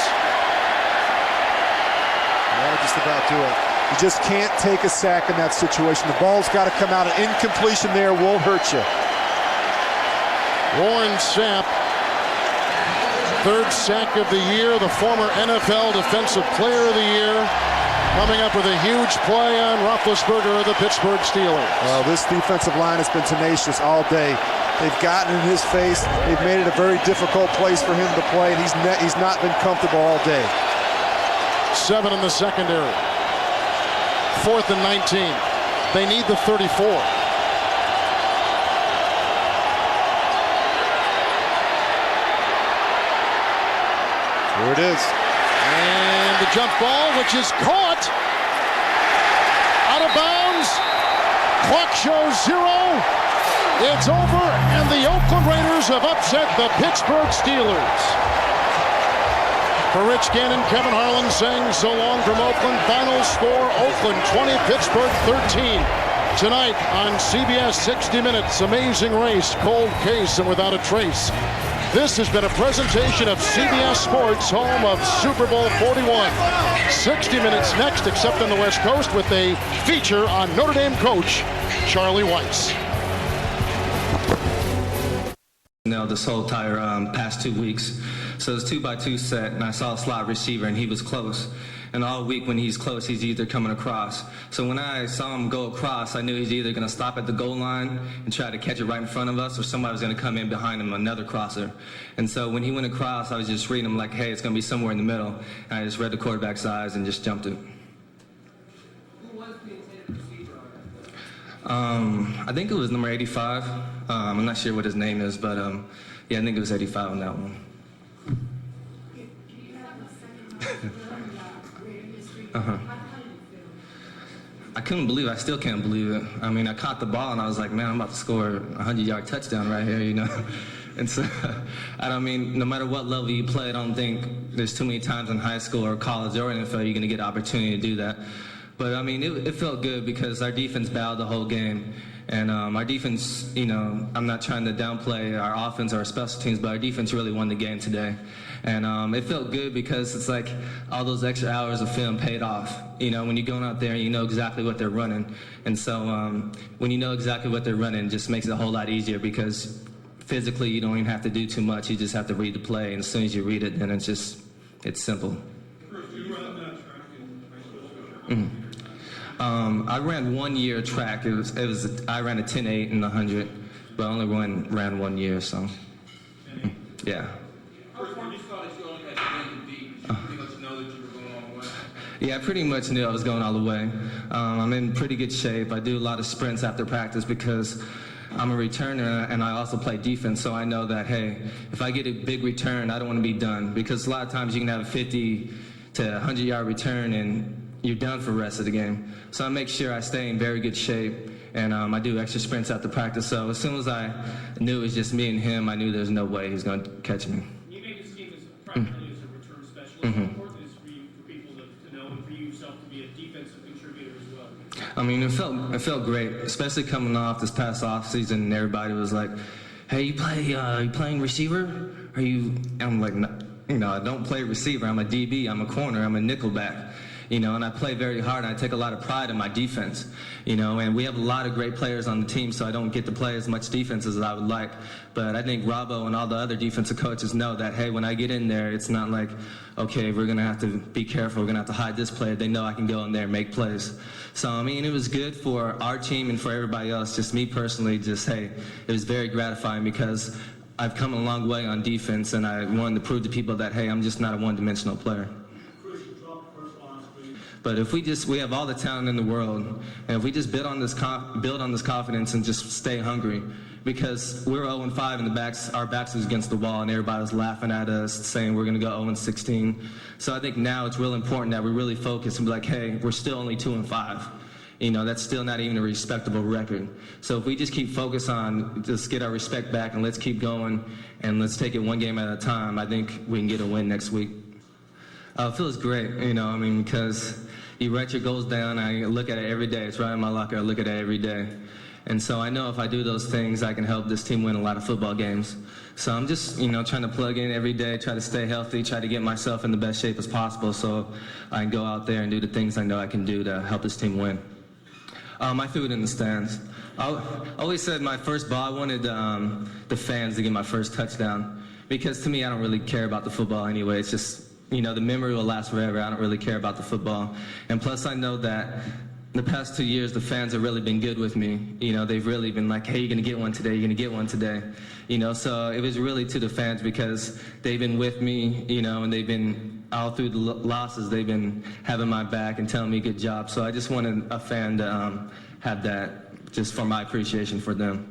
That'll just about do it. You just can't take a sack in that situation. The ball's got to come out. An incompletion there won't hurt you. Warren Sapp, 3rd sack of the year, the former NFL Defensive Player of the Year, coming up with a huge play on Roethlisberger of the Pittsburgh Steelers. Well, this defensive line has been tenacious all day. They've gotten in his face. They've made it a very difficult place for him to play, and he's not been comfortable all day. 7 in the secondary. 4th and 19. They need the 34. Here it is. And the jump ball, which is caught. Out of bounds. Clock shows 0. It's over, and the Oakland Raiders have upset the Pittsburgh Steelers. For Rich Gannon, Kevin Harlan saying so long from Oakland. Final score, Oakland 20, Pittsburgh 13. Tonight on CBS 60 Minutes, Amazing Race, Cold Case, and Without a Trace. This has been a presentation of CBS Sports, home of Super Bowl 41. 60 Minutes next, except on the West Coast, with a feature on Notre Dame coach Charlie Weiss. This whole entire past 2 weeks. So it's 2-by-2 set, and I saw a slot receiver, and he was close. And all week when he's close, he's either coming across. So when I saw him go across, I knew he's either going to stop at the goal line and try to catch it right in front of us, or somebody was going to come in behind him, another crosser. And so when he went across, I was just reading him like, hey, it's going to be somewhere in the middle. And I just read the quarterback's eyes and just jumped it. Who was the intended receiver? I think it was number 85. I'm not sure what his name is, but yeah, I think it was 85 on that one. I couldn't believe it. I still can't believe it. I mean, I caught the ball and I was like, man, I'm about to score a 100-yard touchdown right here, you know. And so, I mean, no matter what level you play, I don't think there's too many times in high school or college or NFL you're going to get an opportunity to do that. But, I mean, it felt good because our defense battled the whole game. And our defense, you know, I'm not trying to downplay our offense or our special teams, but our defense really won the game today. And it felt good because it's like all those extra hours of film paid off. You know, when you're going out there and you know exactly what they're running. And so when you know exactly what they're running, it just makes it a whole lot easier because physically you don't even have to do too much. You just have to read the play. And as soon as you read it, then it's simple. I ran 1 year track. I ran a 10.8 in the 100, but I only ran 1 year, so yeah. Yeah, I pretty much knew I was going all the way. I'm in pretty good shape. I do a lot of sprints after practice because I'm a returner and I also play defense, so I know that, hey, if I get a big return, I don't want to be done because a lot of times you can have a 50 to 100-yard return and you're done for the rest of the game. So I make sure I stay in very good shape, and I do extra sprints after practice. So as soon as I knew it was just me and him, I knew there's no way he was going to catch me. You make this team as primarily as a return specialist. How important is it for people to know and for you yourself to be a defensive contributor as well? I mean, it felt great, especially coming off this past offseason, and everybody was like, "Hey, you playing receiver? Are you?" And I'm like, "No, you know, I don't play receiver. I'm a DB. I'm a corner. I'm a nickelback." You know, and I play very hard, and I take a lot of pride in my defense, you know, and we have a lot of great players on the team, so I don't get to play as much defense as I would like. But I think Robbo and all the other defensive coaches know that, hey, when I get in there, it's not like, okay, we're going to have to be careful, we're going to have to hide this player. They know I can go in there and make plays. So, I mean, it was good for our team and for everybody else. Just me personally, just, hey, it was very gratifying because I've come a long way on defense, and I wanted to prove to people that, hey, I'm just not a one-dimensional player. But if we have all the talent in the world, and if we just build on this confidence and just stay hungry, because we're 0-5 and our backs was against the wall, and everybody was laughing at us, saying we're going to go 0-16. So I think now it's real important that we really focus and be like, hey, we're still only 2-5. You know, that's still not even a respectable record. So if we just keep focused on just get our respect back and let's keep going and let's take it one game at a time, I think we can get a win next week. It feels great, you know, I mean, because you write your goals down, I look at it every day. It's right in my locker, I look at it every day. And so I know if I do those things, I can help this team win a lot of football games. So I'm just, you know, trying to plug in every day, try to stay healthy, try to get myself in the best shape as possible so I can go out there and do the things I know I can do to help this team win. I threw it in the stands. I always said my first ball, I wanted the fans to get my first touchdown because to me, I don't really care about the football anyway. It's just, you know, the memory will last forever. I don't really care about the football. And plus, I know that the past 2 years, the fans have really been good with me. You know, they've really been like, hey, you're going to get one today, you're going to get one today. You know, so it was really to the fans because they've been with me, you know, and they've been, all through the losses, they've been having my back and telling me good job. So I just wanted a fan to have that just for my appreciation for them.